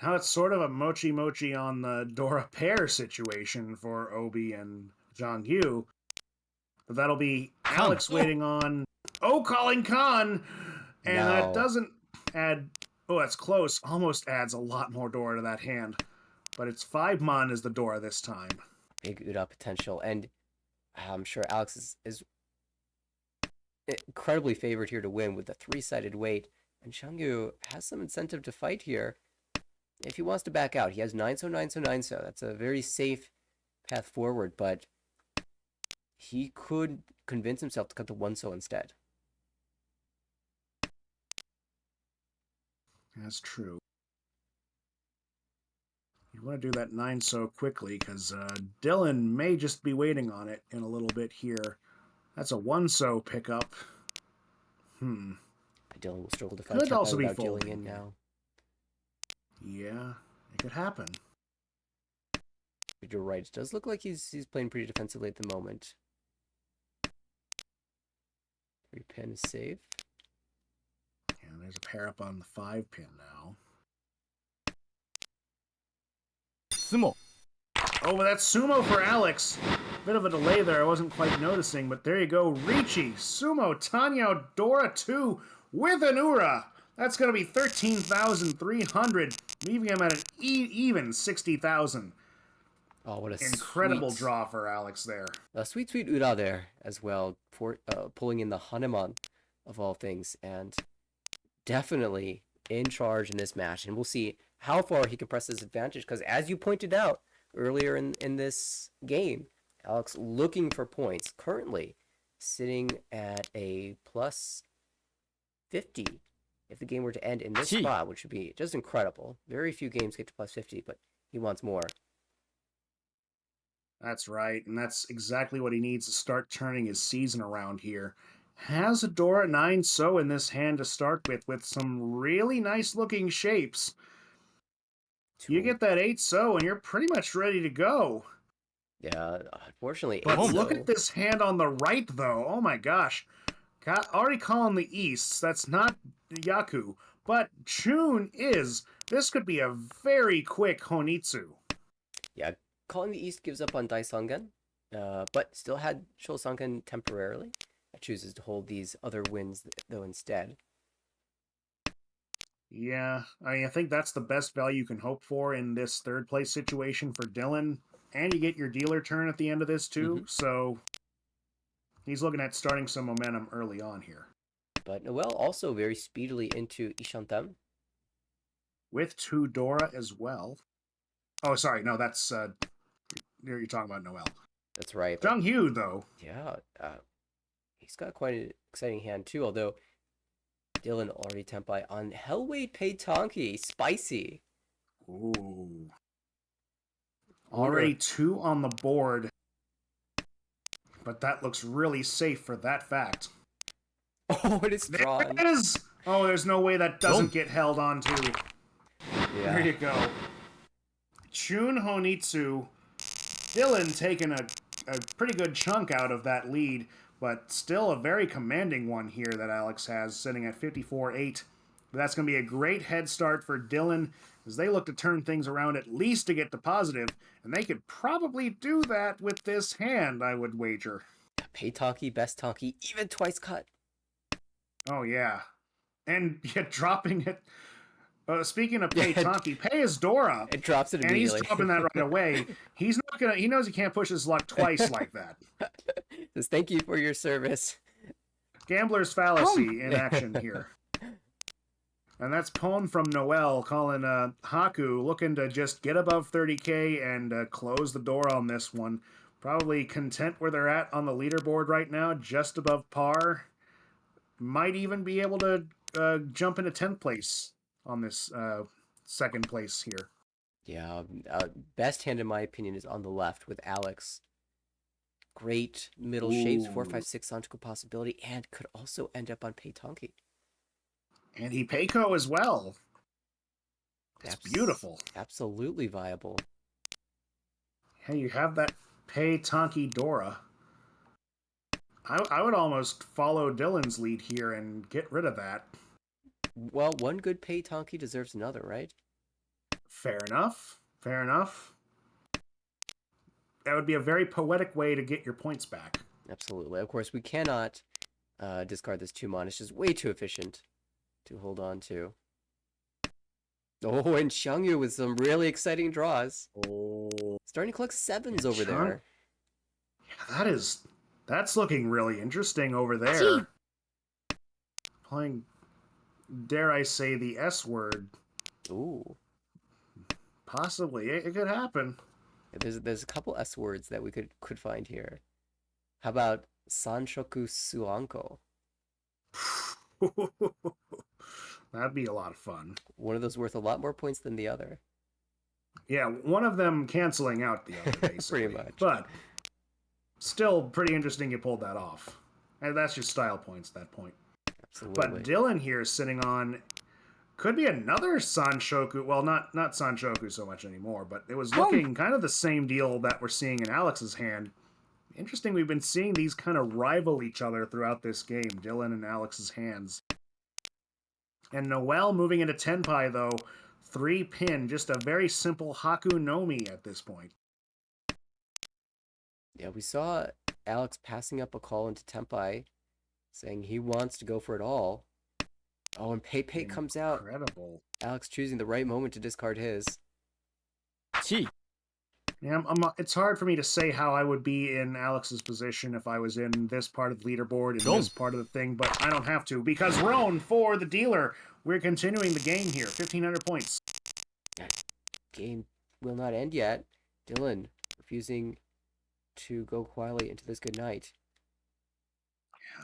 Now it's sort of a mochi mochi on the Dora pair situation for Obi and Zhang But that'll be Alex waiting on calling Khan. And No. that doesn't add. Oh, that's close. Almost adds a lot more Dora to that hand. But it's 5 mon is the Dora this time. Big Uda potential, and I'm sure Alex is incredibly favored here to win with the 3-sided weight. And Xiangyu has some incentive to fight here. If he wants to back out, he has 9 so, 9 so, 9 so. That's a very safe path forward, but he could convince himself to cut the 1 so instead. That's true. You want to do that 9 so quickly because Dylan may just be waiting on it in a little bit here. That's a 1 so pickup. Dylan will struggle to fight Could also be without dealing folding. in now. Yeah, it could happen. But you're right. It does look like he's playing pretty defensively at the moment. 3-pin is safe. And there's a pair up on the 5-pin now. 相撲 Oh, but that's sumo for Alex. Bit of a delay there, I wasn't quite noticing, but there you go. Ricci, sumo, Tanyo, Dora 2 with an Ura. That's going to be 13,300, leaving him at an even 60,000. Oh, what a Incredible sweet, draw for Alex there. a sweet Uda there as well, for pulling in the Hanuman of all things, and definitely in charge in this match. And we'll see how far he can press his advantage, because as you pointed out earlier in this game, Alex looking for points, currently sitting at a plus 50 if the game were to end in this spot, which would be just incredible. Very few games get to plus 50, but he wants more. That's right, and that's exactly what he needs to start turning his season around here. Has a Dora 9 so in this hand to start with some really nice looking shapes. You get that 8 so and you're pretty much ready to go. Yeah, unfortunately, But 8 look so. at this hand on the right though. Oh my gosh. Already calling the Easts. That's not Yaku. But Chun is. This could be a very quick Honitsu. Yeah, calling the East gives up on Daisangan, but still had Shosangan temporarily. It chooses to hold these other wins, though, instead. Yeah, I think that's the best value you can hope for in this third place situation for Dylan. And you get your dealer turn at the end of this, too. So he's looking at starting some momentum early on here. But Noel also very speedily into Ishantam. With 2 Dora as well. Oh, sorry. No, that's... you're talking about Noel. That's right. Jung Hyu, though. Yeah, he's got quite an exciting hand, too, although Dylan already tempai on Hellweight Pei Tonki. Spicy. Ooh. Already 2 on the board. But that looks really safe for that fact. Oh, it is drawn. There it is! Oh, there's no way that doesn't get held on to. Yeah. There you go. Chun Honitsu. Dylan taking a pretty good chunk out of that lead, but still a very commanding one here that Alex has, sitting at 54-8. But that's going to be a great head start for Dylan as they look to turn things around at least to get to positive, and they could probably do that with this hand, I would wager. Pei Tonki, best Tonki, even twice cut. Oh, yeah. And yet dropping it. Speaking of Pei Tonki, Pei is Dora. It drops it and immediately. he's dropping that right away. He's not gonna. He knows he can't push his luck twice like that. Says thank you for your service. gambler's fallacy in action here. And that's Pwn from Noel calling Haku looking to just get above 30k and close the door on this one. Probably content where they're at on the leaderboard right now, just above par. Might even be able to jump into 10th place on this second place here. Yeah, best hand in my opinion is on the left with Alex. Great middle shapes, 4, 5, 6 Sancho possibility, and could also end up on Peitonki. And he Peiko as well. It's beautiful. Absolutely viable. Hey, you have that Pei Tonki Dora. I would almost follow Dylan's lead here and get rid of that. Well, one good Peitonki deserves another, right? Fair enough. Fair enough. That would be a very poetic way to get your points back. Absolutely. Of course, we cannot discard this 2-mon. It's just way too efficient to hold on to. Oh, and Xiangyu with some really exciting draws. Oh. Starting to collect 7s over there. Yeah, that's looking really interesting over there. Playing, dare I say, the S word. Ooh. Possibly. It could happen. There's a couple S words that we could find here. How about Sanshoku Suanko? That'd be a lot of fun. One of those worth a lot more points than the other. Yeah, one of them canceling out the other, basically. Pretty much. But still pretty interesting you pulled that off. And that's just style points at that point. Absolutely. But Dylan here is sitting on... Could be another Sanshoku. Well, not Sanshoku so much anymore, but it was looking kind of the same deal that we're seeing in Alex's hand. Interesting, we've been seeing these kind of rival each other throughout this game, Dylan and Alex's hands. And Noel moving into Tenpai, though, 3-pin, just a very simple Haku no Mi at this point. Yeah, we saw Alex passing up a call into Tenpai, saying he wants to go for it all. Oh, and Pei comes out. Incredible. Alex choosing the right moment to discard his. Chi. Yeah, it's hard for me to say how I would be in Alex's position if I was in this part of the leaderboard and this part of the thing, but I don't have to, because Roan for the dealer. We're continuing the game here. 1,500 points. Game will not end yet. Dylan refusing to go quietly into this good night.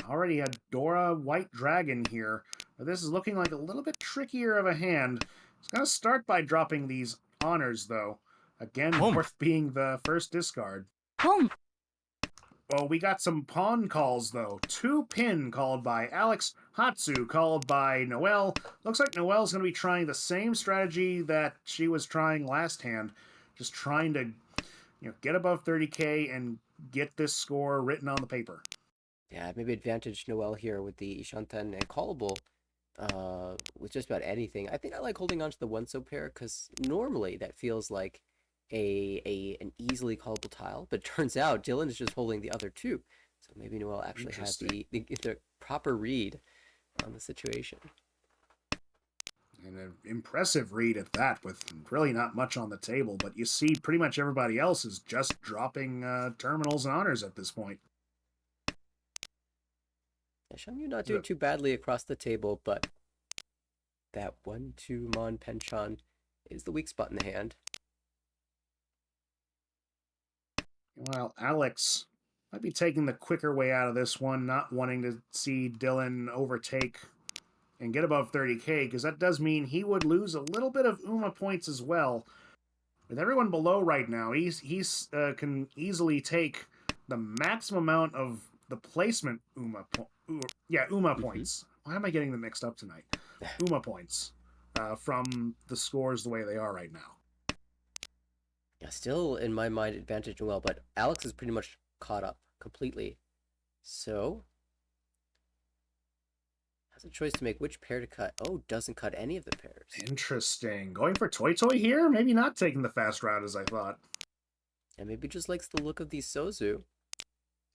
Already had Dora White Dragon here. This is looking like a little bit trickier of a hand. It's going to start by dropping these honors, though. Again, worth being the first discard. Well, we got some pawn calls, though. 2-pin called by Alex. Hatsu called by Noelle. Looks like Noelle's going to be trying the same strategy that she was trying last hand. Just trying to, get above 30k and get this score written on the paper. Yeah, maybe advantage Noelle here with the Ishanten and callable with just about anything. I think I like holding on to the one-so pair because normally that feels like an easily callable tile, but it turns out Dylan is just holding the other two. So maybe Noelle actually has the proper read on the situation. And an impressive read at that, with really not much on the table, but you see pretty much everybody else is just dropping terminals and honors at this point. Yeah, Xiangyu not doing too badly across the table, but that 1-2 Mon Penchon is the weak spot in the hand. Well, Alex might be taking the quicker way out of this one, not wanting to see Dylan overtake and get above 30k, because that does mean he would lose a little bit of UMA points as well. With everyone below right now, he's can easily take the maximum amount of the placement UMA points. Why am I getting them mixed up tonight? UMA points from the scores the way they are right now. Yeah, still in my mind advantage Noelle, but Alex is pretty much caught up completely. So has a choice to make which pair to cut. Oh, doesn't cut any of the pairs. Interesting. Going for Toy Toy here? Maybe not taking the fast route as I thought. And maybe just likes the look of these Sozu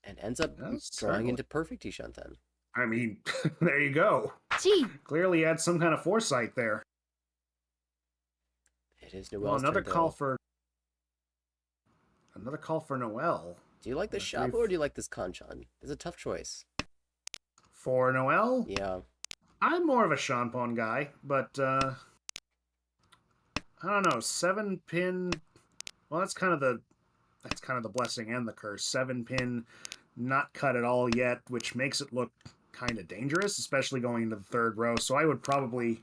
and ends up drawing into perfect Ishanten. I mean, there you go. Chi. Clearly had some kind of foresight there. It is Noelle's another turn, call for Noelle. Do you like this Shabo or do you like this Kanchan? It's a tough choice. For Noel, Yeah. I'm more of a Shanpon guy, but I don't know. 7-pin. Well, that's kind of the blessing and the curse. 7-pin, not cut at all yet, which makes it look kind of dangerous, especially going into the third row. So I would probably.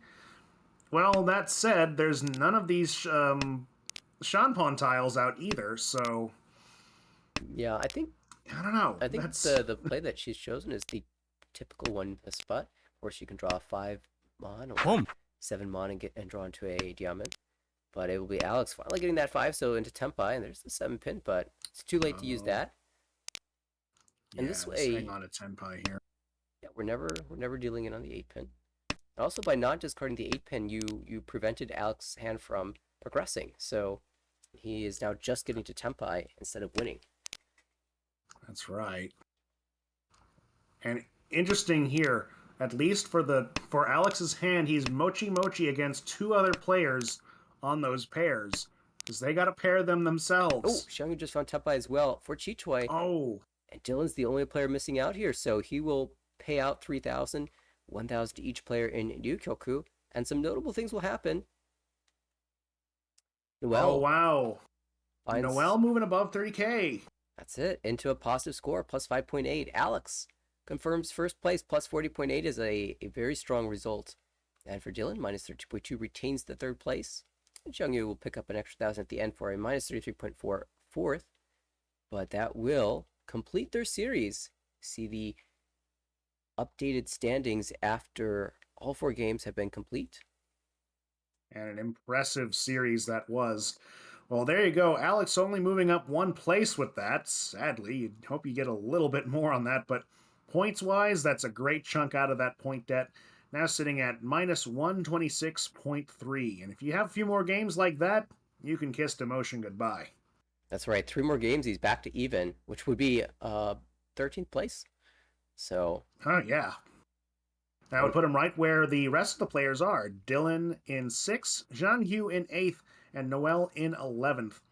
Well, that said, there's none of these Shanpon tiles out either, so Yeah, I think I don't know. that's the play that she's chosen is the typical one in this spot. Of course, you can draw a 5 mon or Home. 7 mon and draw into a diamond. But it will be Alex finally getting that 5, so into Tempai, and there's the 7 pin, but it's too late to use that. And this way, hang on a Tenpai here. yeah, we're never dealing in on the 8 pin. And also, by not discarding the 8 pin, you prevented Alex's hand from progressing. So he is now just getting to Tempai instead of winning. That's right. And interesting here, at least for Alex's hand, he's mochi mochi against 2 other players on those pairs because they got to pair them Oh, themselves. Xiangyu just found Tempai as well for Chichoi. Oh, And Dylan's the only player missing out here, so he will pay out 3,000, 1,000 to each player in Ryukyoku, and some notable things will happen. Noel oh wow. finds, Noel moving above 30K. that's it, into a positive score, plus 5.8. Alex confirms first place, plus 40.8 is a very strong result. And for Dylan, minus 32.2 retains the third place. And Xiangyu will pick up an extra 1,000 at the end for a minus 33.4 fourth. But that will complete their series. See the updated standings after all 4 games have been complete. And an impressive series that was. Well, there you go. Alex only moving up 1 place with that. Sadly, you'd hope you get a little bit more on that, but points-wise, that's a great chunk out of that point debt. Now sitting at minus 126.3. And if you have a few more games like that, you can kiss demotion goodbye. That's right. 3 more games, he's back to even, which would be 13th place. So, Yeah. That would put him right where the rest of the players are. Dylan in 6th, Zhang Yu in 8th, and Noel in 11th.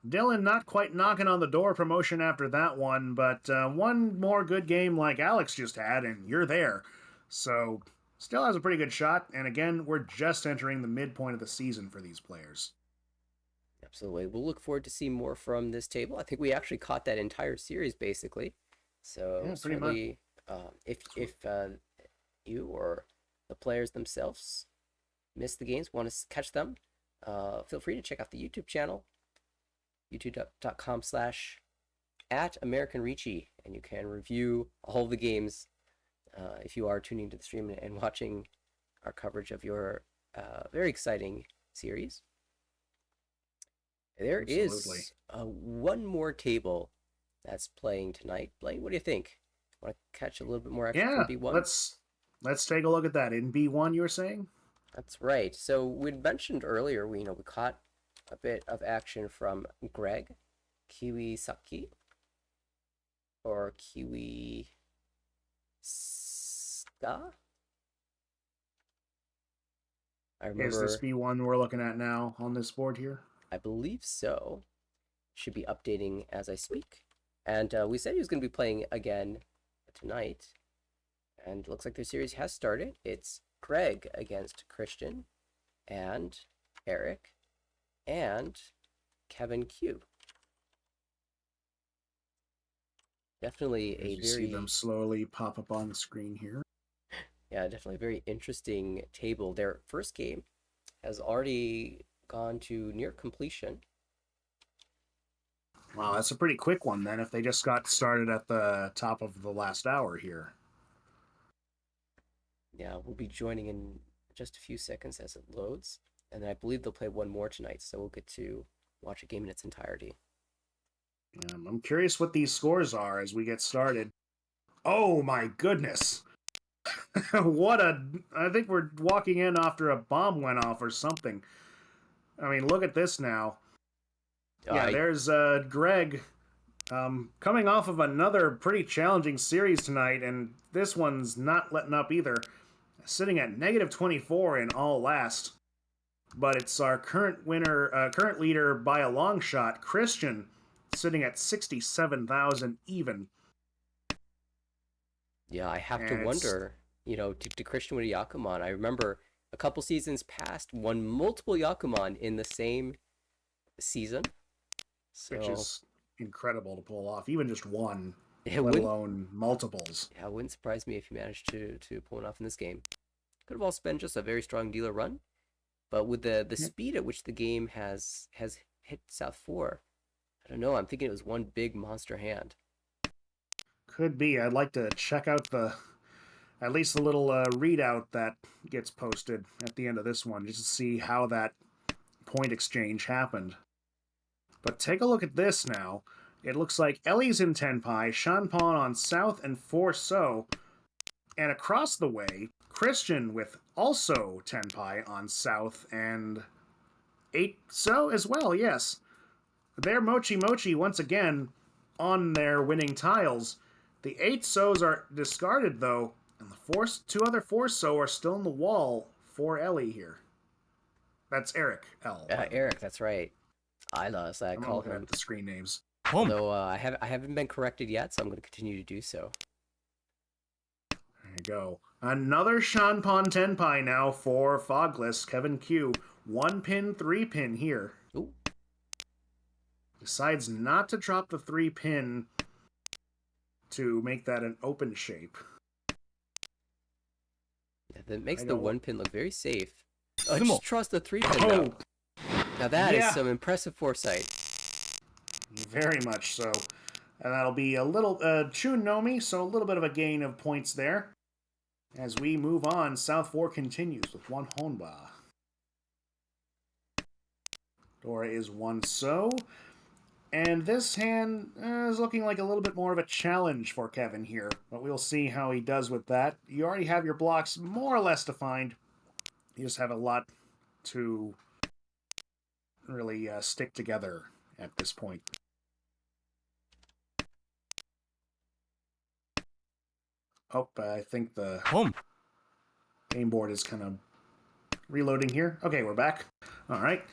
Dylan not quite knocking on the door of promotion after that one, but one more good game like Alex just had, and you're there. So, still has a pretty good shot, and again, we're just entering the midpoint of the season for these players. absolutely. We'll look forward to see more from this table. I think we actually caught that entire series, basically. So, Yeah, pretty certainly, if you or the players themselves miss the games, want to catch them, feel free to check out the YouTube channel, youtube.com/@AmericanRichi, and you can review all the games if you are tuning to the stream and watching our coverage of your very exciting series. There Absolutely. is one more table that's playing tonight. Blaine, what do you think? Want to catch a little bit more action Yeah, from B1? let's take a look at that. In B1, you were saying? That's right. So we'd mentioned earlier, we caught a bit of action from Greg Kiwisaki or Kiwi Ska. I remember. Is this B1 we're looking at now on this board here? I believe so. Should be updating as I speak. And we said he was going to be playing again tonight. And it looks like the series has started. It's Greg against Christian and Eric and Kevin Q. Definitely As a you see very them slowly pop up on the screen here. definitely a very interesting table. Their first game has already gone to near completion. Wow, that's a pretty quick one then if they just got started at the top of the last hour here. Yeah, we'll be joining in just a few seconds as it loads. And then I believe they'll play one more tonight, so we'll get to watch a game in its entirety. I'm curious what these scores are as we get started. Oh my goodness. I think we're walking in after a bomb went off or something. I mean, look at this now. Yeah, there's Greg coming off of another pretty challenging series tonight, and this one's not letting up either. Sitting at negative 24 in all last. But it's our current leader by a long shot, Christian, sitting at 67,000 even. Yeah, I have to And it's wonder, to Christian with a Yakuman. I remember a couple seasons past won multiple Yakuman in the same season. which So is incredible to pull off, even just one, it let wouldn't alone multiples. yeah, it wouldn't surprise me if he managed to pull it off in this game. Could have also been just a very strong dealer run, but with the Yeah. speed at which the game has hit South 4, I don't know, I'm thinking it was one big monster hand. Could be. I'd like to check out at least the little readout that gets posted at the end of this one, just to see how that point exchange happened. But take a look at this now. It looks like Ellie's in Tenpai, Shanpon on South and 4 So, and across the way, Christian with also Tenpai on South and 8 So as well, yes. They're Mochi Mochi once again on their winning tiles. The 8 So's are discarded though, and the two other 4 So are still in the wall for Ellie here. That's Eric L. Eric, that's right. Isla, as I I'm not call looking him. at the screen names. Home. Although I haven't been corrected yet, so I'm going to continue to do so. There you go. Another Shanpon Tenpai now for Fogless, Kevin Q. 1 pin, 3 pin here. Ooh, Decides not to drop the 3 pin to make that an open shape. yeah, that makes I the don't- 1 pin look very safe. Sumo. Just trust the 3 pin though. Now that is Yeah. some impressive foresight. Very much so. And that'll be a little Chun Nomi, so a little bit of a gain of points there. As we move on, South 4 continues with 1 Honba. Dora is 1 So. And this hand is looking like a little bit more of a challenge for Kevin here. But we'll see how he does with that. You already have your blocks more or less defined. You just have a lot to really stick together at this point. Oh, I think the Home. game board is kind of reloading here. Okay, we're back. All right.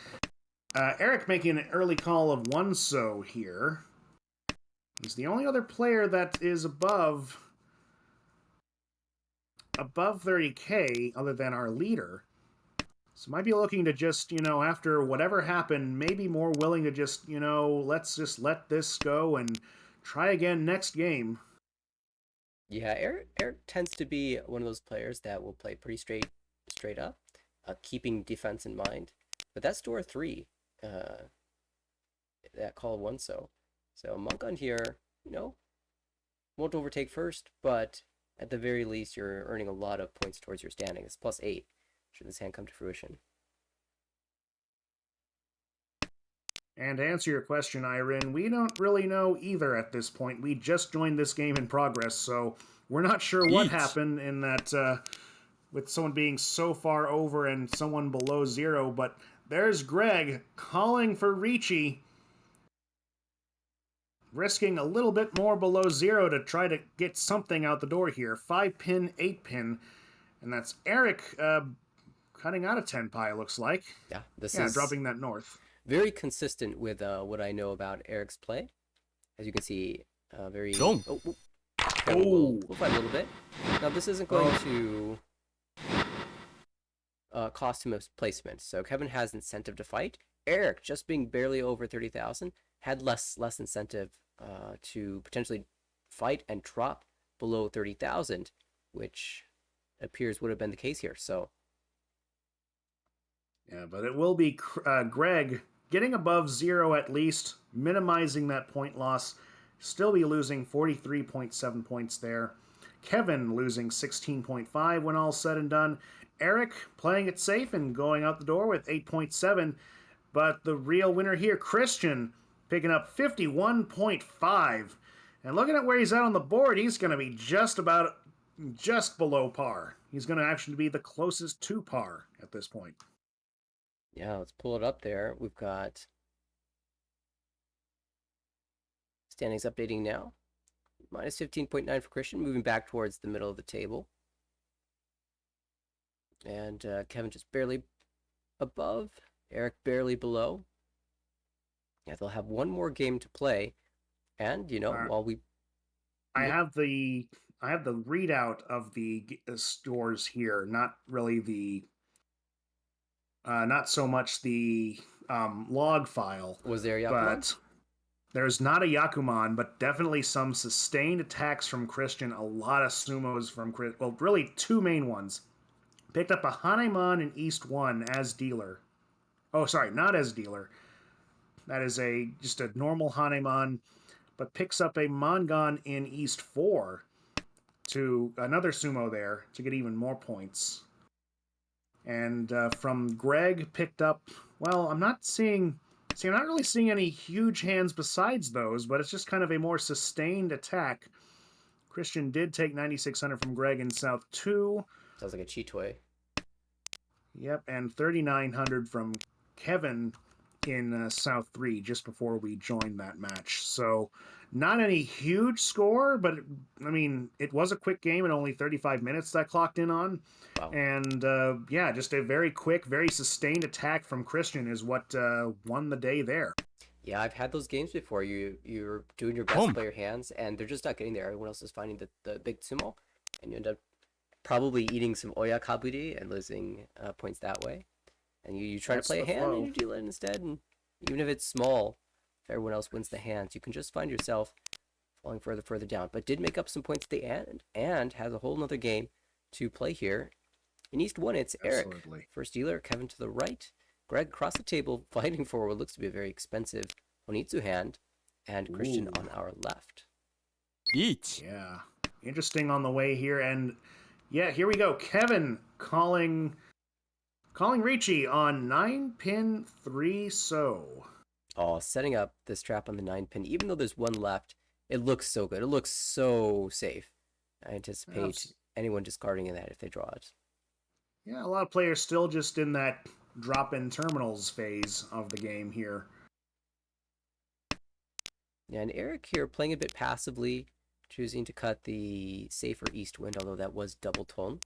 Eric making an early call of 1 So here. He's the only other player that is above 30k other than our leader. So might be looking to just, after whatever happened, maybe more willing to just, let's just let this go and try again next game. Yeah, Eric tends to be one of those players that will play pretty straight up, keeping defense in mind. But that's door 3, that call of 1 So. So Monk on here, won't overtake first, but at the very least, you're earning a lot of points towards your standing. It's +8 should this hand come to fruition. And to answer your question, Irene, we don't really know either at this point. We just joined this game in progress, so we're not sure what Eat. happened in that with someone being so far over and someone below 0. But there's Greg calling for Ricci, risking a little bit more below 0 to try to get something out the door here. 5 pin, 8 pin, and that's Eric cutting out a Tenpai, looks like. Yeah, this is dropping that north. very consistent with what I know about Eric's play. As you can see, very... Boom. Kevin will fight a little bit. Now, this isn't going to cost him a placement, so Kevin has incentive to fight. Eric, just being barely over 30,000, had less incentive to potentially fight and drop below 30,000, which appears would have been the case here. So yeah, but it will be Greg getting above 0 at least, minimizing that point loss. Still be losing 43.7 points there. Kevin losing 16.5 when all said and done. Eric playing it safe and going out the door with 8.7. But the real winner here, Christian, picking up 51.5. And looking at where he's at on the board, he's going to be just below par. He's going to actually be the closest to par at this point. yeah, let's pull it up there. We've got standings updating now. Minus 15.9 for Christian, moving back towards the middle of the table. And Kevin just barely above. Eric barely below. Yeah, they'll have one more game to play. And, Alright. while we... I have I have the readout of the scores here, not really the not so much the log file, Was there a Yakuman? but there's not a Yakuman, but definitely some sustained attacks from Christian. A lot of sumos from Chris. Well, really two main ones. Picked up a Hanemon in East 1 as dealer. Oh, sorry, not as dealer. That is just a normal Hanemon, but picks up a Mongon in East 4 to another sumo there to get even more points. And from Greg picked up, well, I'm not really seeing any huge hands besides those, but it's just kind of a more sustained attack. Christian did take 9,600 from Greg in South 2. Sounds like a Chitoy. Yep, and 3,900 from Kevin in South 3 just before we joined that match. So not any huge score, but I mean, it was a quick game and only 35 minutes that clocked in on. Wow. And yeah, just a very quick, very sustained attack from Christian is what won the day there. Yeah, I've had those games before. You're doing your best Boom. by your hands, and they're just not getting there. Everyone else is finding the big sumo, and you end up probably eating some oyakaburi and losing points that way. And you try That's to play a the hand flow. and you deal it instead, and even if it's small, if everyone else wins the hands, you can just find yourself falling further down. But did make up some points at the end, and has a whole nother game to play here. In East 1, it's Eric, Absolutely. first dealer, Kevin to the right, Greg across the table fighting for what looks to be a very expensive Honitsu hand, and Christian Ooh. on our left. リーチ Yeah. Interesting on the way here. And yeah, here we go. Kevin calling Ricci on 9-pin 3-so. Oh, setting up this trap on the 9-pin, even though there's one left, it looks so good. It looks so safe. I anticipate anyone discarding that if they draw it. Yeah, a lot of players still just in that drop-in terminals phase of the game here. Yeah, and Eric here playing a bit passively, choosing to cut the safer east wind, although that was double tone.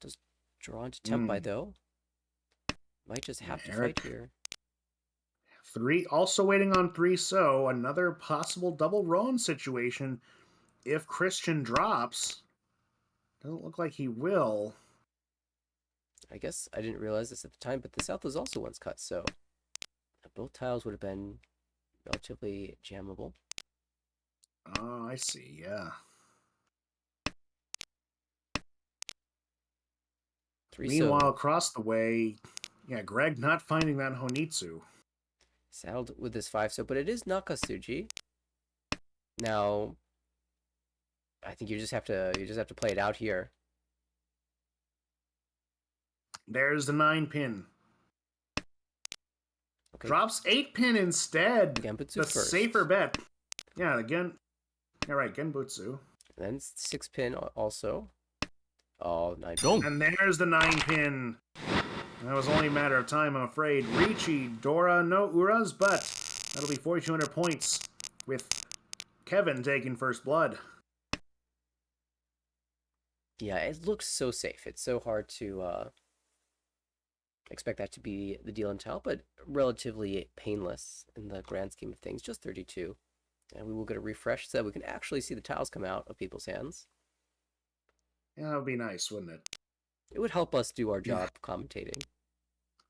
Does draw into Tempai though. Might just have to Eric. fight here. 3 also waiting on 3-so. Another possible double Roan situation if Christian drops. Doesn't look like he will. I guess I didn't realize this at the time, but the south was also once cut, so both tiles would have been relatively jammable. Oh, I see, yeah. 3-so. Meanwhile, across the way, yeah, Greg not finding that Honitsu. Saddled with this 5-so, but it is Nakasuji. Now, I think you just have to play it out here. There's the 9-pin. Okay. Drops 8-pin instead. Genbutsu The first. safer bet. Yeah, yeah, right, Genbutsu. Then 6-pin also. Oh, 9-pin. Boom. And there's the 9-pin. That was only a matter of time, I'm afraid. Ricci, Dora, no Uras, but that'll be 4,200 points with Kevin taking first blood. Yeah, it looks so safe. It's so hard to expect that to be the deal in tile, but relatively painless in the grand scheme of things. Just 32. And we will get a refresh so that we can actually see the tiles come out of people's hands. Yeah, that would be nice, wouldn't it? It would help us do our job commentating.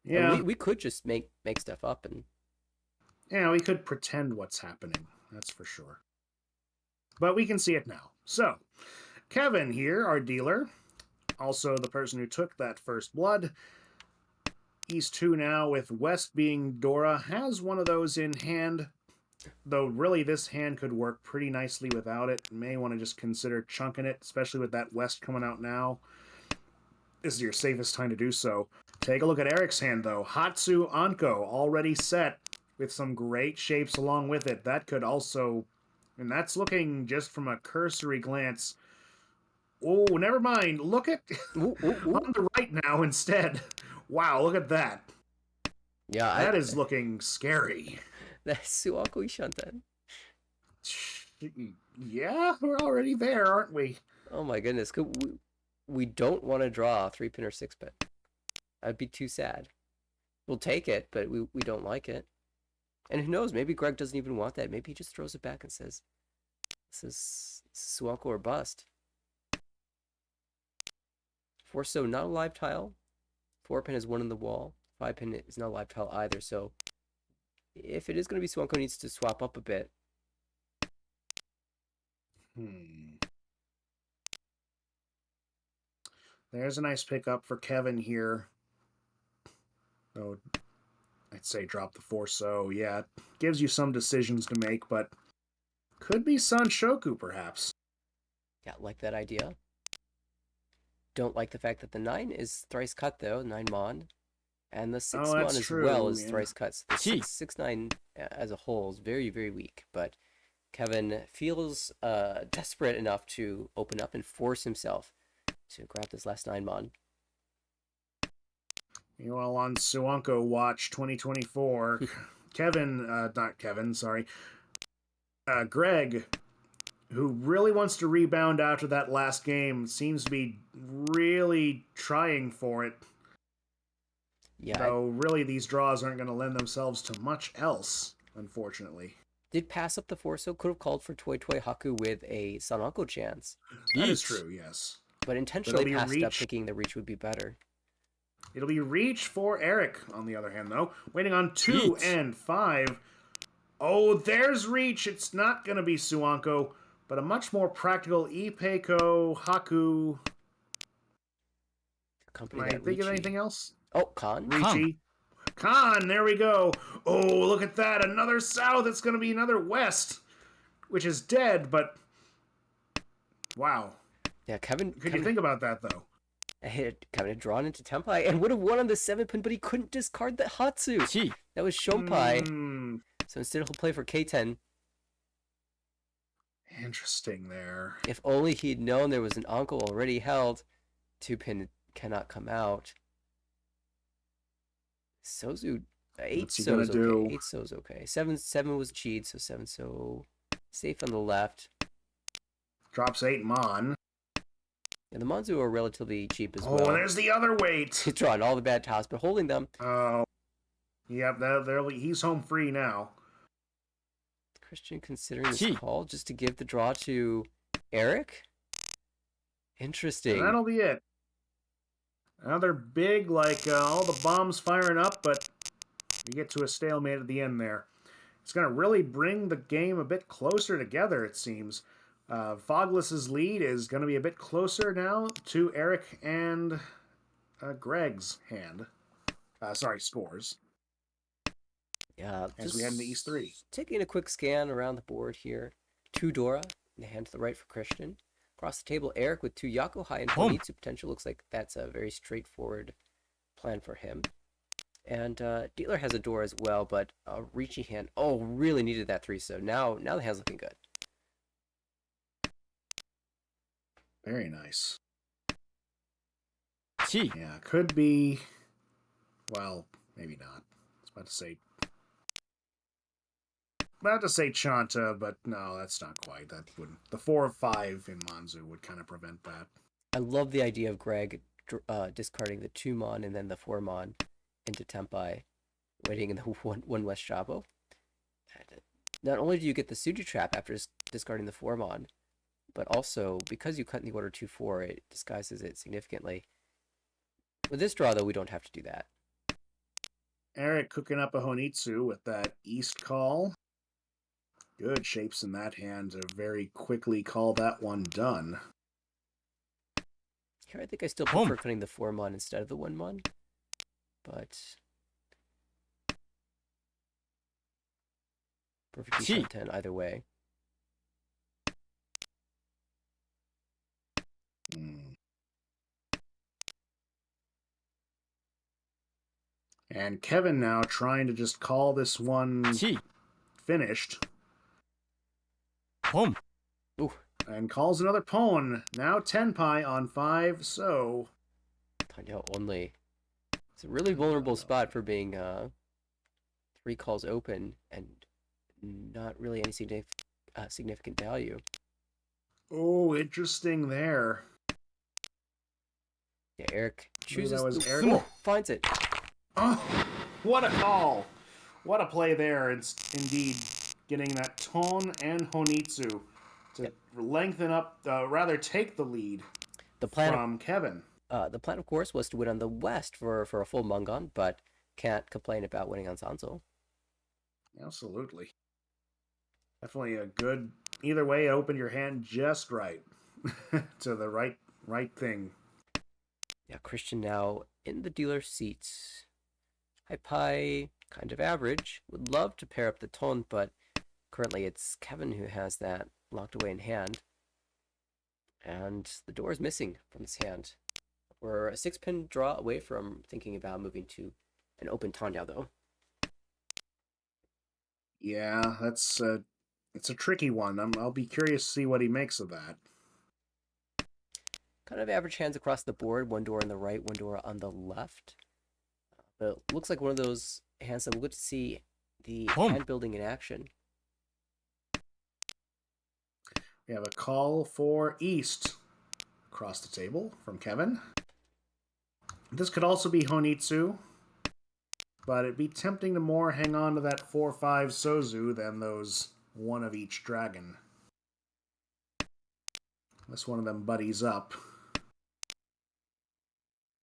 Yeah. And we could just make stuff up and Yeah, we could pretend what's happening, that's for sure. But we can see it now. So, Kevin here, our dealer, also the person who took that first blood. East 2 now, with West being Dora, has one of those in hand. Though really this hand could work pretty nicely without it. May want to just consider chunking it, especially with that West coming out now. This is your safest time to do so. Take a look at Eric's hand, though. Hatsu Anko already set with some great shapes along with it. That could also... And that's looking just from a cursory glance. Oh, never mind. Look at... ooh. on the right now instead. Wow, look at that. Yeah, That is looking scary. That's Suako Ishanten. Yeah, we're already there, aren't we? Oh my goodness. We don't want to draw a 3-pin or 6-pin. That'd be too sad. We'll take it, but we don't like it. And who knows, maybe Greg doesn't even want that. Maybe he just throws it back and says, this is Suanko or bust. 4-so not a live tile. 4-pin is 1 in the wall. 5-pin is not a live tile either, so if it is going to be Suanko, needs to swap up a bit. There's a nice pickup for Kevin here. So I'd say drop the 4-so. Yeah, gives you some decisions to make, but could be Sanshoku perhaps. Yeah, like that idea. Don't like the fact that the 9 is thrice cut though, 9 mon. And the 6 mon as true, well is yeah. thrice cut. So the 6-9 as a whole is very, very weak. But Kevin feels desperate enough to open up and force himself to grab this last 9 mon. Meanwhile, on Suanko Watch 2024, Greg, who really wants to rebound after that last game, seems to be really trying for it. Yeah. Though, really, these draws aren't going to lend themselves to much else, unfortunately. Did pass up the 4-so, could have called for Toy Toy Haku with a Sanako chance. That is true, yes. But intentionally passed up, thinking the reach would be better. It'll be reach for Eric, on the other hand, though. Waiting on 2 and 5. Oh, there's reach. It's not going to be Suanko, but a much more practical Ipeiko Haku. Can I think of anything else? Oh, Khan. Richie. Khan, there we go. Oh, look at that. Another south. It's going to be another west, which is dead, but wow. Yeah, Kevin. Could you think about that, though? Kevin had drawn into Tenpai and would have won on the 7-pin, but he couldn't discard the Hatsu. That was Shonpai. So instead he'll play for K10. Interesting there. If only he'd known there was an uncle already held. 2-pin cannot come out. Sozu, 8-so is okay. 8-so is okay. 7 was cheat, so 7-so safe on the left. Drops 8 mon. And the Monzu are relatively cheap as well. Oh, there's the other weight. He's drawing all the bad tops, but holding them. Oh. Yep, he's home free now. Christian considering this call just to give the draw to Eric? Interesting. And that'll be it. Another big, all the bombs firing up, but you get to a stalemate at the end there. It's going to really bring the game a bit closer together, it seems. Fogless's lead is going to be a bit closer now to Eric and Greg's hand. Scores. Yeah. As we head into East 3. Taking a quick scan around the board here. 2 Dora, in the hand to the right for Christian. Across the table, Eric with 2 Yakuhai and Honitsu potential. Looks like that's a very straightforward plan for him. And Dealer has a Dora as well, but a reaching hand. Oh, really needed that 3-so. Now the hand's looking good. Very nice. Yeah, could be. Well, maybe not. I was about to say Chanta, but no, that's not quite. That wouldn't. The 4 of 5 in Manzu would kind of prevent that. I love the idea of Greg discarding the 2 mon and then the 4 mon into Tenpai, waiting in the 1 West Shabo. Not only do you get the Suju trap after discarding the 4 mon, but also because you cut in the order 2-4, it disguises it significantly. With this draw, though, we don't have to do that. Eric cooking up a Honitsu with that East call. Good shapes in that hand to very quickly call that one done. Here, I think I still prefer cutting the 4 mon instead of the 1 mon. But perfectly shot 10 either way. And Kevin now trying to just call this one finished. Ooh. And calls another pawn. Now Tenpai on 5, so. Tanya only. It's a really vulnerable spot for being 3 calls open and not really any significant value. Oh, interesting there. Yeah, Eric chooses. Eric. Finds it. Oh, what a call. What a play there. It's indeed getting that Ton and Honitsu to lengthen up, rather take the lead The plan, from Kevin. of course, was to win on the West for a full Mungon, but can't complain about winning on Sanzo. Absolutely. Definitely a good, either way, open your hand just right to the right thing. Yeah, Christian now in the dealer's seat. High pie, kind of average. Would love to pair up the Ton, but currently it's Kevin who has that locked away in hand. And the door is missing from his hand. We're a 6-pin draw away from thinking about moving to an open Ton now, though. Yeah, it's a tricky one. I'll be curious to see what he makes of that. Kind of average hands across the board. One door on the right, one door on the left. But it looks like one of those hands that we'll get to see the hand building in action. We have a call for East across the table from Kevin. This could also be Honitsu, but it'd be tempting to more hang on to that 4-5 Sozu than those one of each dragon. Unless one of them buddies up.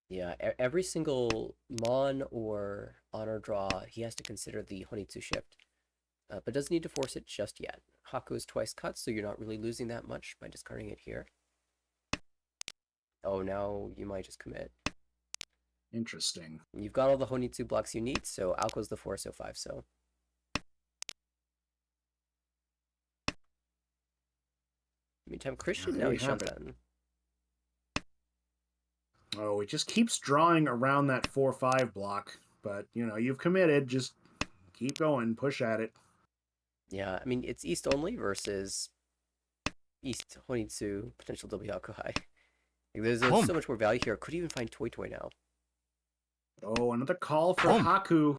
Yeah, every single Mon or Honor draw, he has to consider the Honitsu shift. But doesn't need to force it just yet. Haku is twice cut, so you're not really losing that much by discarding it here. Oh, now you might just commit. Interesting. You've got all the Honitsu blocks you need, so out goes the 4-5, so. Meantime, Christian now he's Shantan. Oh, it just keeps drawing around that 4-5 block. But, you've committed. Just keep going. Push at it. Yeah, I mean, it's East only versus East Honitsu, potential W Hakuhai. There's so much more value here. Could even find Toy Toy now. Oh, another call for Haku.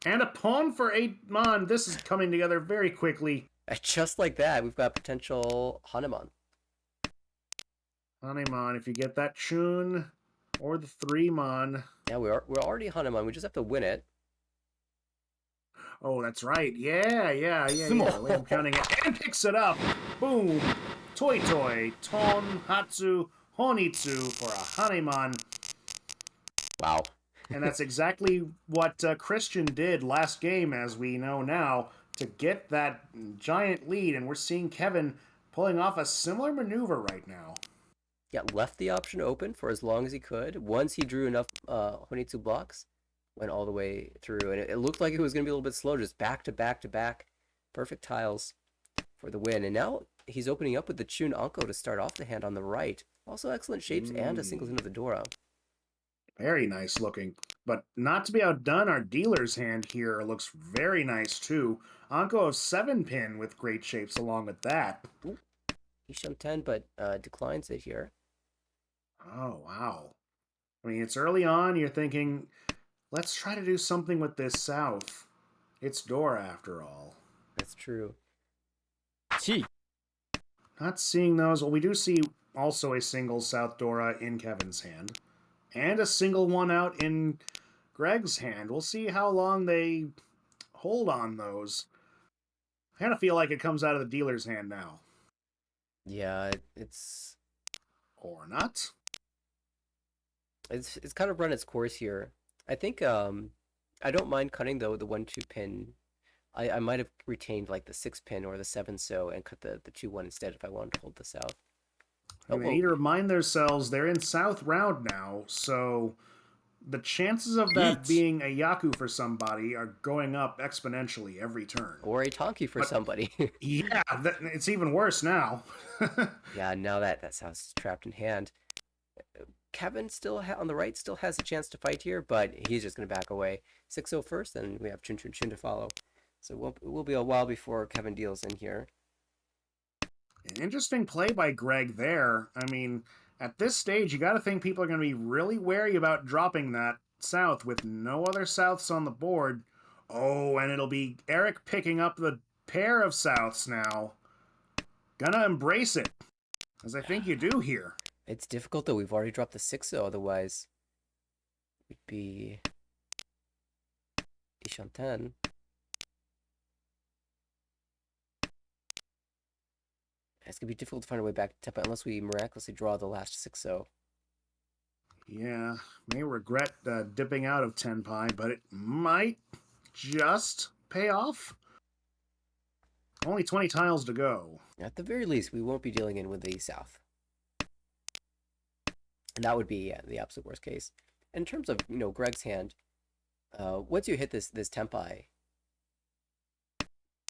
And a pawn for 8-mon. This is coming together very quickly. Just like that, we've got potential Hanuman. Hanuman, if you get that Chun or the 3-mon. Yeah, we're already Hanuman. We just have to win it. Oh, that's right. Yeah. I'm counting it. And picks it up. Boom. Toy Toy. Ton, Hatsu, Honitsu for a Hanuman. Wow. And that's exactly what Christian did last game, as we know now, to get that giant lead. And we're seeing Kevin pulling off a similar maneuver right now. Yeah, left the option open for as long as he could. Once he drew enough Honitsu blocks, went all the way through. And it looked like it was going to be a little bit slow, just back to back to back. Perfect tiles for the win. And now he's opening up with the Chun Anko to start off the hand on the right. Also excellent shapes and a singles into the Dora. Very nice looking. But not to be outdone, our dealer's hand here looks very nice too. Anko of 7-pin with great shapes along with that. Ooh. Isham 10, but declines it here. Oh, wow. I mean, it's early on. You're thinking, let's try to do something with this south. It's Dora, after all. That's true. Chi. Not seeing those. Well, we do see also a single South Dora in Kevin's hand. And a single one out in Greg's hand. We'll see how long they hold on those. I kind of feel like it comes out of the dealer's hand now. Yeah, it's... Or not. It's kind of run its course here. I think I don't mind cutting though the 1-2 pin. I might have retained like the 6-pin or the 7-so and cut the 2-1 instead if I wanted to hold the South. And they need to remind themselves they're in South round now, so the chances of that being a Yaku for somebody are going up exponentially every turn. Or a Tonki for somebody. Yeah, it's even worse now. Yeah, now that South's trapped in hand. Kevin still on the right still has a chance to fight here, but he's just going to back away. 6-0 first, and we have Chun to follow. So it will be a while before Kevin deals in here. An interesting play by Greg there. I mean, at this stage, you got to think people are going to be really wary about dropping that South with no other Souths on the board. Oh, and it'll be Eric picking up the pair of Souths now. Gonna embrace it, as I think you do here. It's difficult, though. We've already dropped the 6-0, otherwise it would be Ishan 10. It's gonna be difficult to find a way back to Tepa unless we miraculously draw the last 6-0. Yeah, may regret dipping out of Tenpai, but it might just pay off. Only 20 tiles to go. At the very least, we won't be dealing in with the south. And that would be the absolute worst case. In terms of, Greg's hand, once you hit this Tenpai,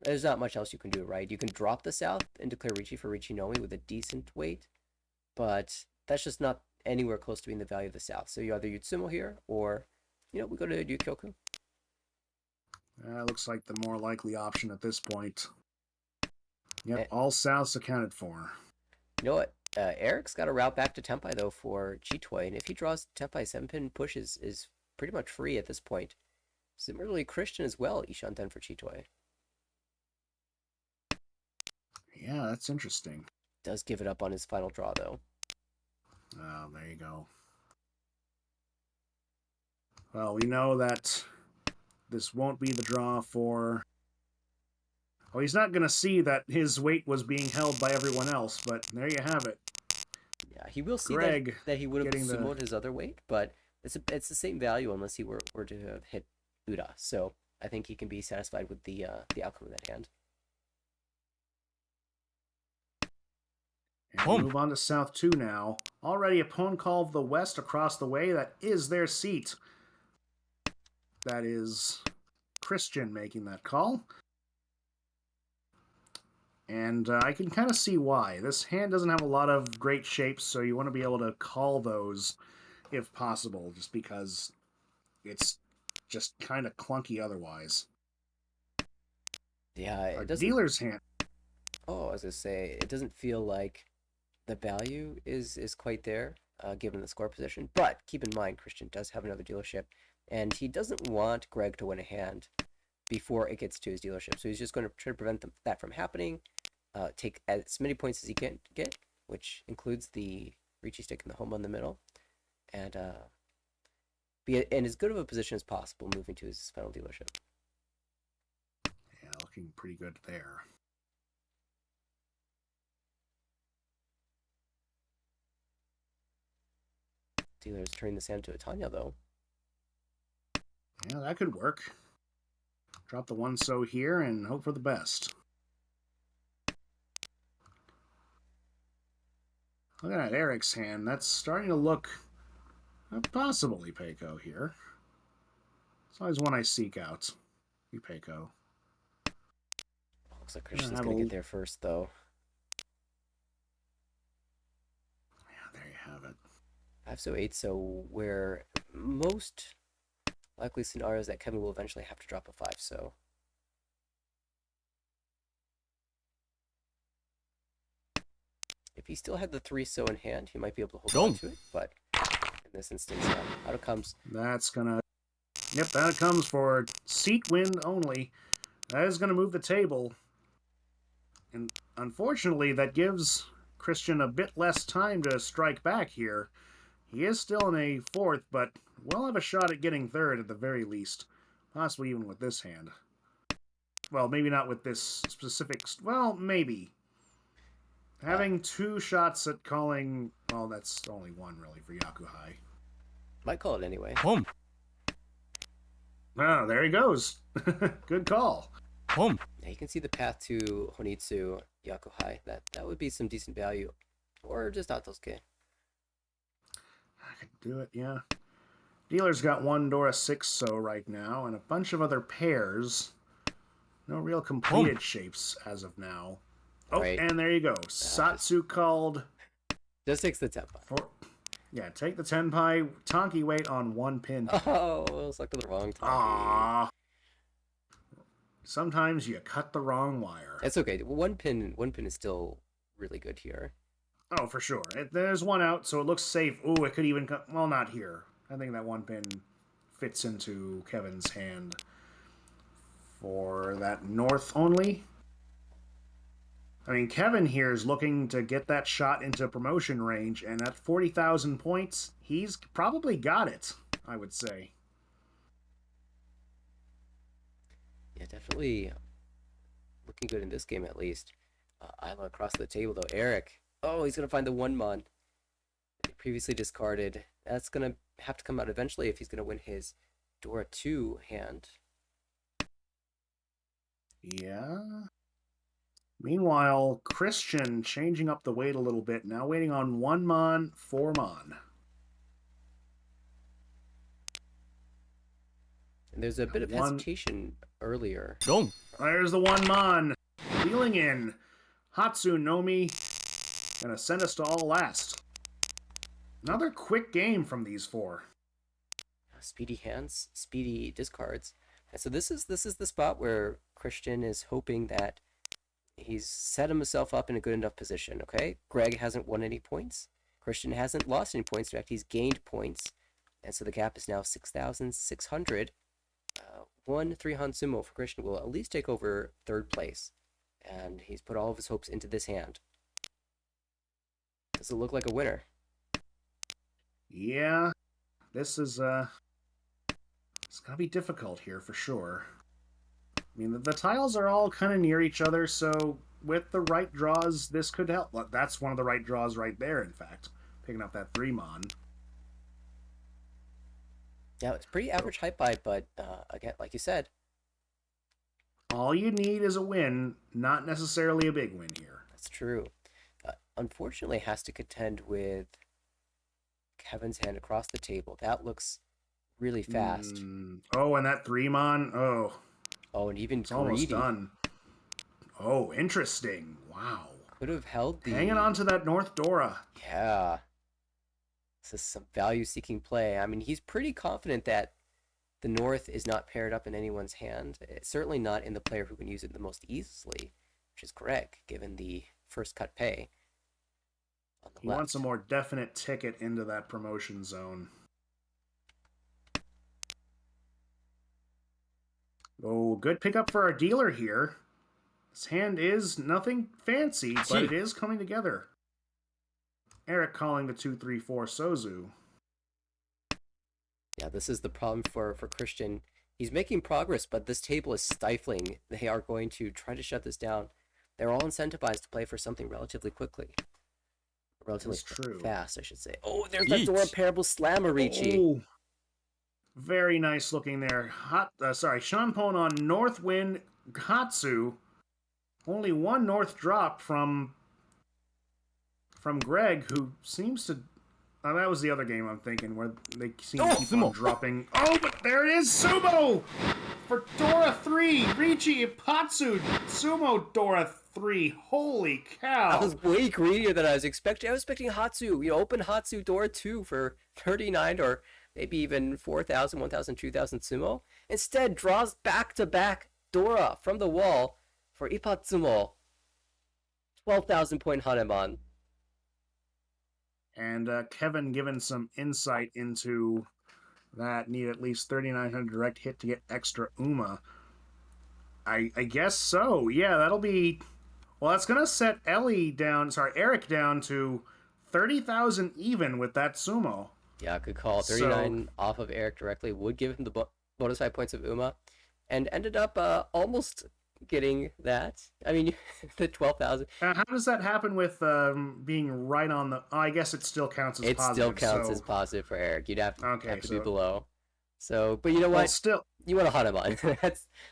there's not much else you can do, right? You can drop the south and declare Ricci for Ricci Nomi with a decent weight, but that's just not anywhere close to being the value of the south. So you either Yutsumo here, or, we go to Ryukyoku. Looks like the more likely option at this point. Yep, all souths accounted for. You know what? Eric's got a route back to Tenpai, though, for Chitoi, and if he draws Tenpai, 7-pin push is pretty much free at this point. Similarly, Christian as well, Ishanten for Chitoi. Yeah, that's interesting. Does give it up on his final draw, though. Oh, there you go. Well, we know that this won't be the draw for... Well, he's not going to see that his weight was being held by everyone else, but there you have it. Yeah, he will see Greg that he would have getting sumoed his other weight, but it's the same value unless he were to have hit Uda. So I think he can be satisfied with the outcome of that hand. And we move on to South 2 now. Already a pawn call of the West across the way. That is their seat. That is Christian making that call. And I can kind of see why. This hand doesn't have a lot of great shapes, so you want to be able to call those if possible, just because it's just kind of clunky otherwise. Yeah, Our it doesn't... dealer's hand. Oh, I was going to say, it doesn't feel like the value is quite there, given the score position. But keep in mind, Christian does have another dealership, and he doesn't want Greg to win a hand before it gets to his dealership. So he's just going to try to prevent that from happening. Take as many points as he can get, which includes the Ricci stick in the home in the middle, and be in as good of a position as possible moving to his final dealership. Yeah, looking pretty good there. Dealer's turning this hand to a Tanya, though. Yeah, that could work. Drop the 1-so here and hope for the best. Looking at Eric's hand, that's starting to look possibly Peiko here. It's always one I seek out. Peiko. Looks like Christian's going to get there first, though. Yeah, there you have it. 5-so, 8-so, where most likely scenarios that Kevin will eventually have to drop a 5-so. If he still had the 3-so in hand, he might be able to hold on to it, but in this instance, out it comes. That's gonna... Yep, that comes for seat win only. That is gonna move the table. And unfortunately, that gives Christian a bit less time to strike back here. He is still in a 4th, but will have a shot at getting 3rd at the very least. Possibly even with this hand. Well, maybe not with this specific... Well, maybe. Having 2 shots at calling... Well, that's only 1, really, for Yakuhai. Might call it anyway. Home. Oh, there he goes. Good call. Home. Yeah, you can see the path to Honitsu, Yakuhai. That would be some decent value. Or just Atosuke. I could do it, yeah. Dealer's got 1 Dora 6-so right now, and a bunch of other pairs. No real completed shapes as of now. Oh, right. And there you go. Satsu called. Just takes the Tenpai. Yeah, take the Tenpai. Tonki weight on 1 pin. Oh, I was like the wrong Tonki. Aww. Sometimes you cut the wrong wire. It's okay. 1 pin is still really good here. Oh, for sure. There's 1 out, so it looks safe. Ooh, it could even come... Well, not here. I think that 1 pin fits into Kevin's hand for that north only. I mean, Kevin here is looking to get that shot into promotion range, and at 40,000 points, he's probably got it, I would say. Yeah, definitely looking good in this game, at least. Isla across the table, though. Eric. Oh, he's going to find the 1-mon. Previously discarded. That's going to have to come out eventually if he's going to win his Dora 2 hand. Yeah. Meanwhile, Christian changing up the weight a little bit. Now waiting on 1-mon, 4-mon. And there's a bit of hesitation earlier. 롱. There's the 1-mon. Wheeling in. Hatsu Nomi. Gonna send us to all last. Another quick game from these four. Speedy hands, speedy discards. And so this is the spot where Christian is hoping that he's set himself up in a good enough position, okay? Greg hasn't won any points. Christian hasn't lost any points. In fact, he's gained points. And so the gap is now 6,600. 1 3-Han sumo for Christian will at least take over third place. And he's put all of his hopes into this hand. Does it look like a winner? Yeah, this is, it's gonna be difficult here for sure. I mean, the tiles are all kind of near each other, so with the right draws, this could help. That's one of the right draws right there, in fact. Picking up that 3-mon. Yeah, it's pretty average height buy, but again, like you said, all you need is a win, not necessarily a big win here. that's true. Unfortunately, has to contend with Kevin's hand across the table. That looks really fast. Oh, and that 3-mon. Oh, Oh, and even it's almost greedy. done. Oh, interesting. Wow. Could have held the... Hanging on to that North Dora. Yeah. This is some value-seeking play. I mean, he's pretty confident that the North is not paired up in anyone's hand. It's certainly not in the player who can use it the most easily, which is Greg, given the first cut pay. On the He left. wants a more definite ticket into that promotion zone. Oh, good pickup for our dealer here. His hand is nothing fancy, but it is coming together. Eric calling the 2-3-4 Sozu. Yeah, this is the problem for Christian. He's making progress, but this table is stifling. They are going to try to shut this down. They're all incentivized to play for something relatively quickly. Relatively fast, I should say. Oh, there's that Dora Parable Slammer, Ricci. Oh, very nice looking there. Shanpon on Northwind Hatsu. Only one North drop from Greg, who seems to... that was the other game I'm thinking, where they seem to keep on dropping. Oh, but there it is! Sumo! For Dora 3! Ricci Ipatsu! Sumo Dora 3! Holy cow! That was way greedier than I was expecting. I was expecting Hatsu. Open Hatsu Dora 2 for 39 or maybe even 4,000, 1,000, 2,000 sumo. Instead, draws back-to-back Dora from the wall for Ipatsumo. 12,000 point Hanemon. And Kevin given some insight into that. Need at least 3,900 direct hit to get extra Uma. I guess so. Yeah, that'll be... Well, that's going to set Eric down to 30,000 even with that sumo. Yeah, good call. 39 off of Eric directly would give him the bonus 5 points of Uma. And ended up almost getting that. I mean, the 12,000. How does that happen with being right on the... I guess it still counts as positive. It still counts as positive for Eric. You'd have to be below. So, but you know what? Well, still... You want a Hanuman.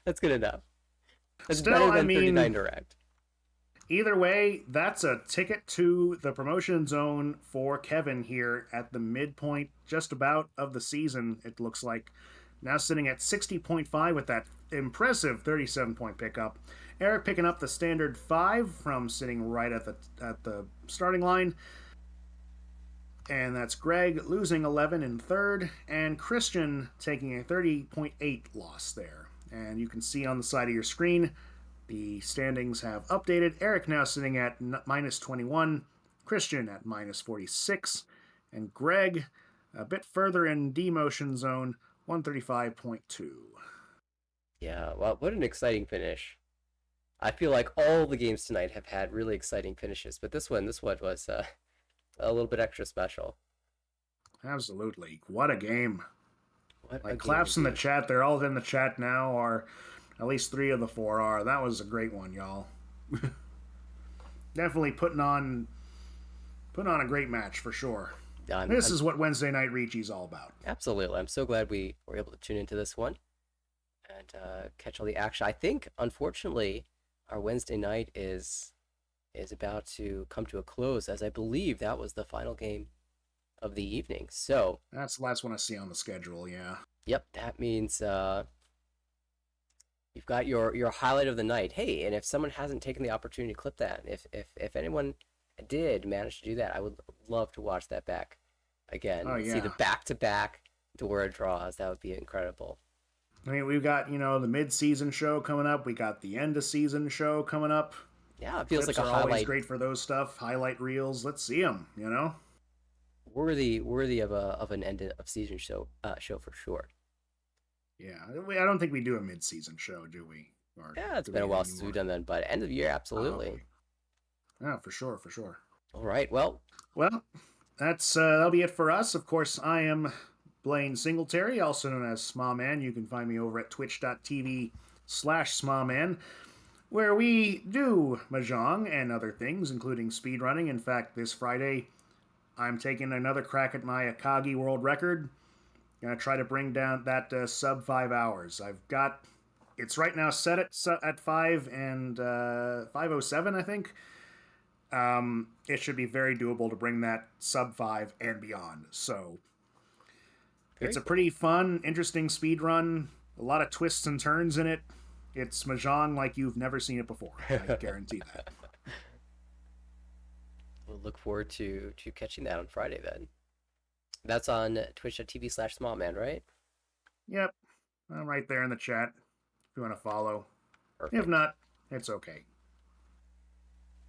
That's good enough. That's better than 39 direct. Either way, that's a ticket to the promotion zone for Kevin here at the midpoint, just about, of the season, it looks like. Now sitting at 60.5 with that impressive 37-point pickup. Eric picking up the standard 5 from sitting right at the starting line. And that's Greg losing 11 in third, and Christian taking a 30.8 loss there. And you can see on the side of your screen, the standings have updated. Eric now sitting at minus 21, Christian at minus 46, and Greg a bit further in demotion zone, 135.2. Yeah, well, what an exciting finish. I feel like all the games tonight have had really exciting finishes, but this one was a little bit extra special. Absolutely. What a game. Claps in the chat. They're all in the chat now, or at least 3 of the 4 are. That was a great one, y'all. definitely putting on a great match for sure. I'm This is what Wednesday Night Ricci's all about. absolutely. I'm so glad we were able to tune into this one and catch all the action. I think, unfortunately, our Wednesday night is about to come to a close, as I believe that was the final game of the evening. So, That's the last one I see on the schedule. Yeah. yep, that means you've got your highlight of the night. Hey, and if someone hasn't taken the opportunity to clip that, if anyone did manage to do that, I would love to watch that back again. Oh, See the yeah. back-to-back Dora draws. That would be incredible. I mean, we've got, the mid-season show coming up. We got the end-of-season show coming up. Yeah, it feels Clips like a are always highlight great for those stuff. Highlight reels. Let's see them. worthy of an end of season show for sure. Yeah. I don't think we do a mid-season show, do we? Or Yeah, it's do been a we while since anymore? we've done that, but end of the year, Oh, absolutely. okay. Yeah, for sure, for sure. All right, well, Well, that'll be it for us. Of course, I am Blaine Singletary, also known as Smawman. You can find me over at twitch.tv/Smawman, where we do mahjong and other things, including speedrunning. In fact, this Friday, I'm taking another crack at my Akagi world record. Gonna try to bring down that sub 5 hours. It's right now set at 5:07, I think. It should be very doable to bring that sub 5 and beyond. So very it's a cool. pretty fun, interesting speed run. A lot of twists and turns in it. It's mahjong like you've never seen it before. I guarantee that. We'll look forward to catching that on Friday then. That's on twitch.tv/Smallman, right? Yep, I'm right there in the chat if you want to follow. If Perfect. not, it's okay.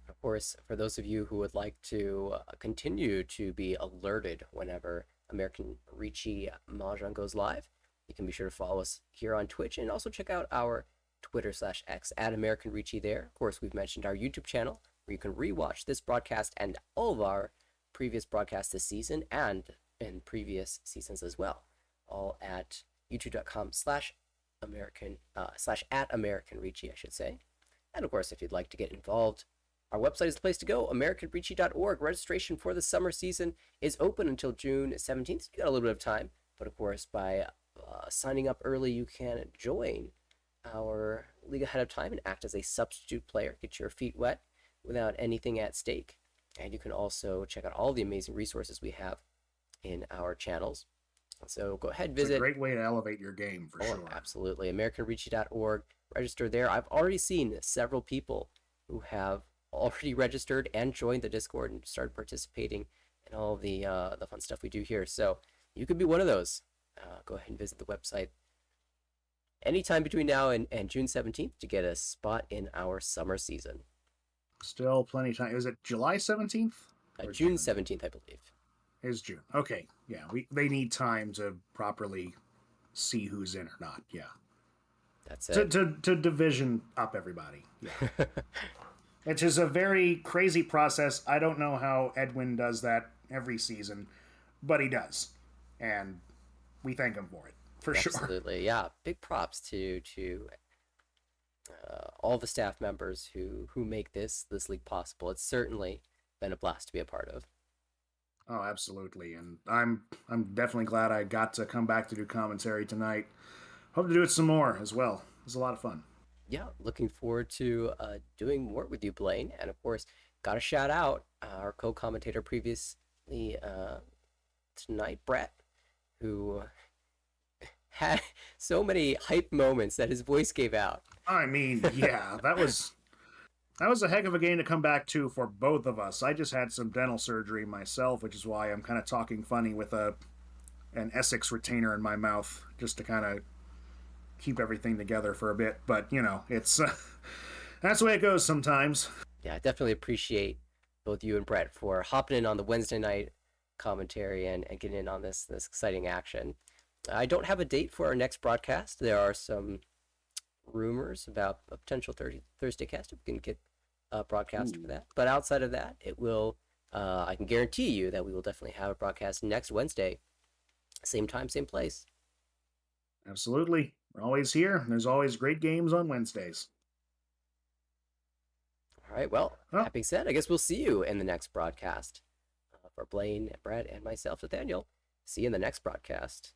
Of course, for those of you who would like to continue to be alerted whenever American Ricci Mahjong goes live, you can be sure to follow us here on Twitch and also check out our Twitter/X at American Ricci there. Of course, we've mentioned our YouTube channel where you can rewatch this broadcast and all of our previous broadcasts this season and in previous seasons as well. All at youtube.com/American / @American Ricci, I should say. And of course, if you'd like to get involved, our website is the place to go, AmericanRicci.org. Registration for the summer season is open until June 17th. So you got a little bit of time, but of course, by signing up early, you can join our league ahead of time and act as a substitute player, get your feet wet without anything at stake. And you can also check out all the amazing resources we have in our channels. So go ahead, It's visit. a great way to elevate your game for sure. Absolutely. AmericanRicci.org. Register there. I've already seen several people who have already registered and joined the Discord and started participating in all the fun stuff we do here. So you could be one of those. Go ahead and visit the website anytime between now and June 17th to get a spot in our summer season. Still plenty of time. Is it July 17th? June 17th, I believe. Is June. Okay. Yeah, they need time to properly see who's in or not. Yeah. That's it. To division up everybody. Yeah. It's just a very crazy process. I don't know how Edwin does that every season, but he does. And we thank him for it. For sure. Absolutely. Yeah. Big props to all the staff members who make this league possible. It's certainly been a blast to be a part of. Oh, absolutely. And I'm definitely glad I got to come back to do commentary tonight. Hope to do it some more as well. It was a lot of fun. Yeah, looking forward to doing more with you, Blaine. And of course, got to shout out our co-commentator previously tonight, Brett, who had so many hype moments that his voice gave out. I mean, yeah, that was a heck of a game to come back to for both of us. I just had some dental surgery myself, which is why I'm kind of talking funny with an Essex retainer in my mouth, just to kind of keep everything together for a bit. But it's that's the way it goes sometimes. Yeah, I definitely appreciate both you and Brett for hopping in on the Wednesday night commentary and getting in on this exciting action. I don't have a date for our next broadcast. There are some rumors about a potential Thursday cast. We can get a broadcast for that. But outside of that, it will. I can guarantee you that we will definitely have a broadcast next Wednesday, same time, same place. Absolutely, we're always here. There's always great games on Wednesdays. All right. Well, Well. that being said, I guess we'll see you in the next broadcast. For Blaine, Brett, and myself, Nathaniel. See you in the next broadcast.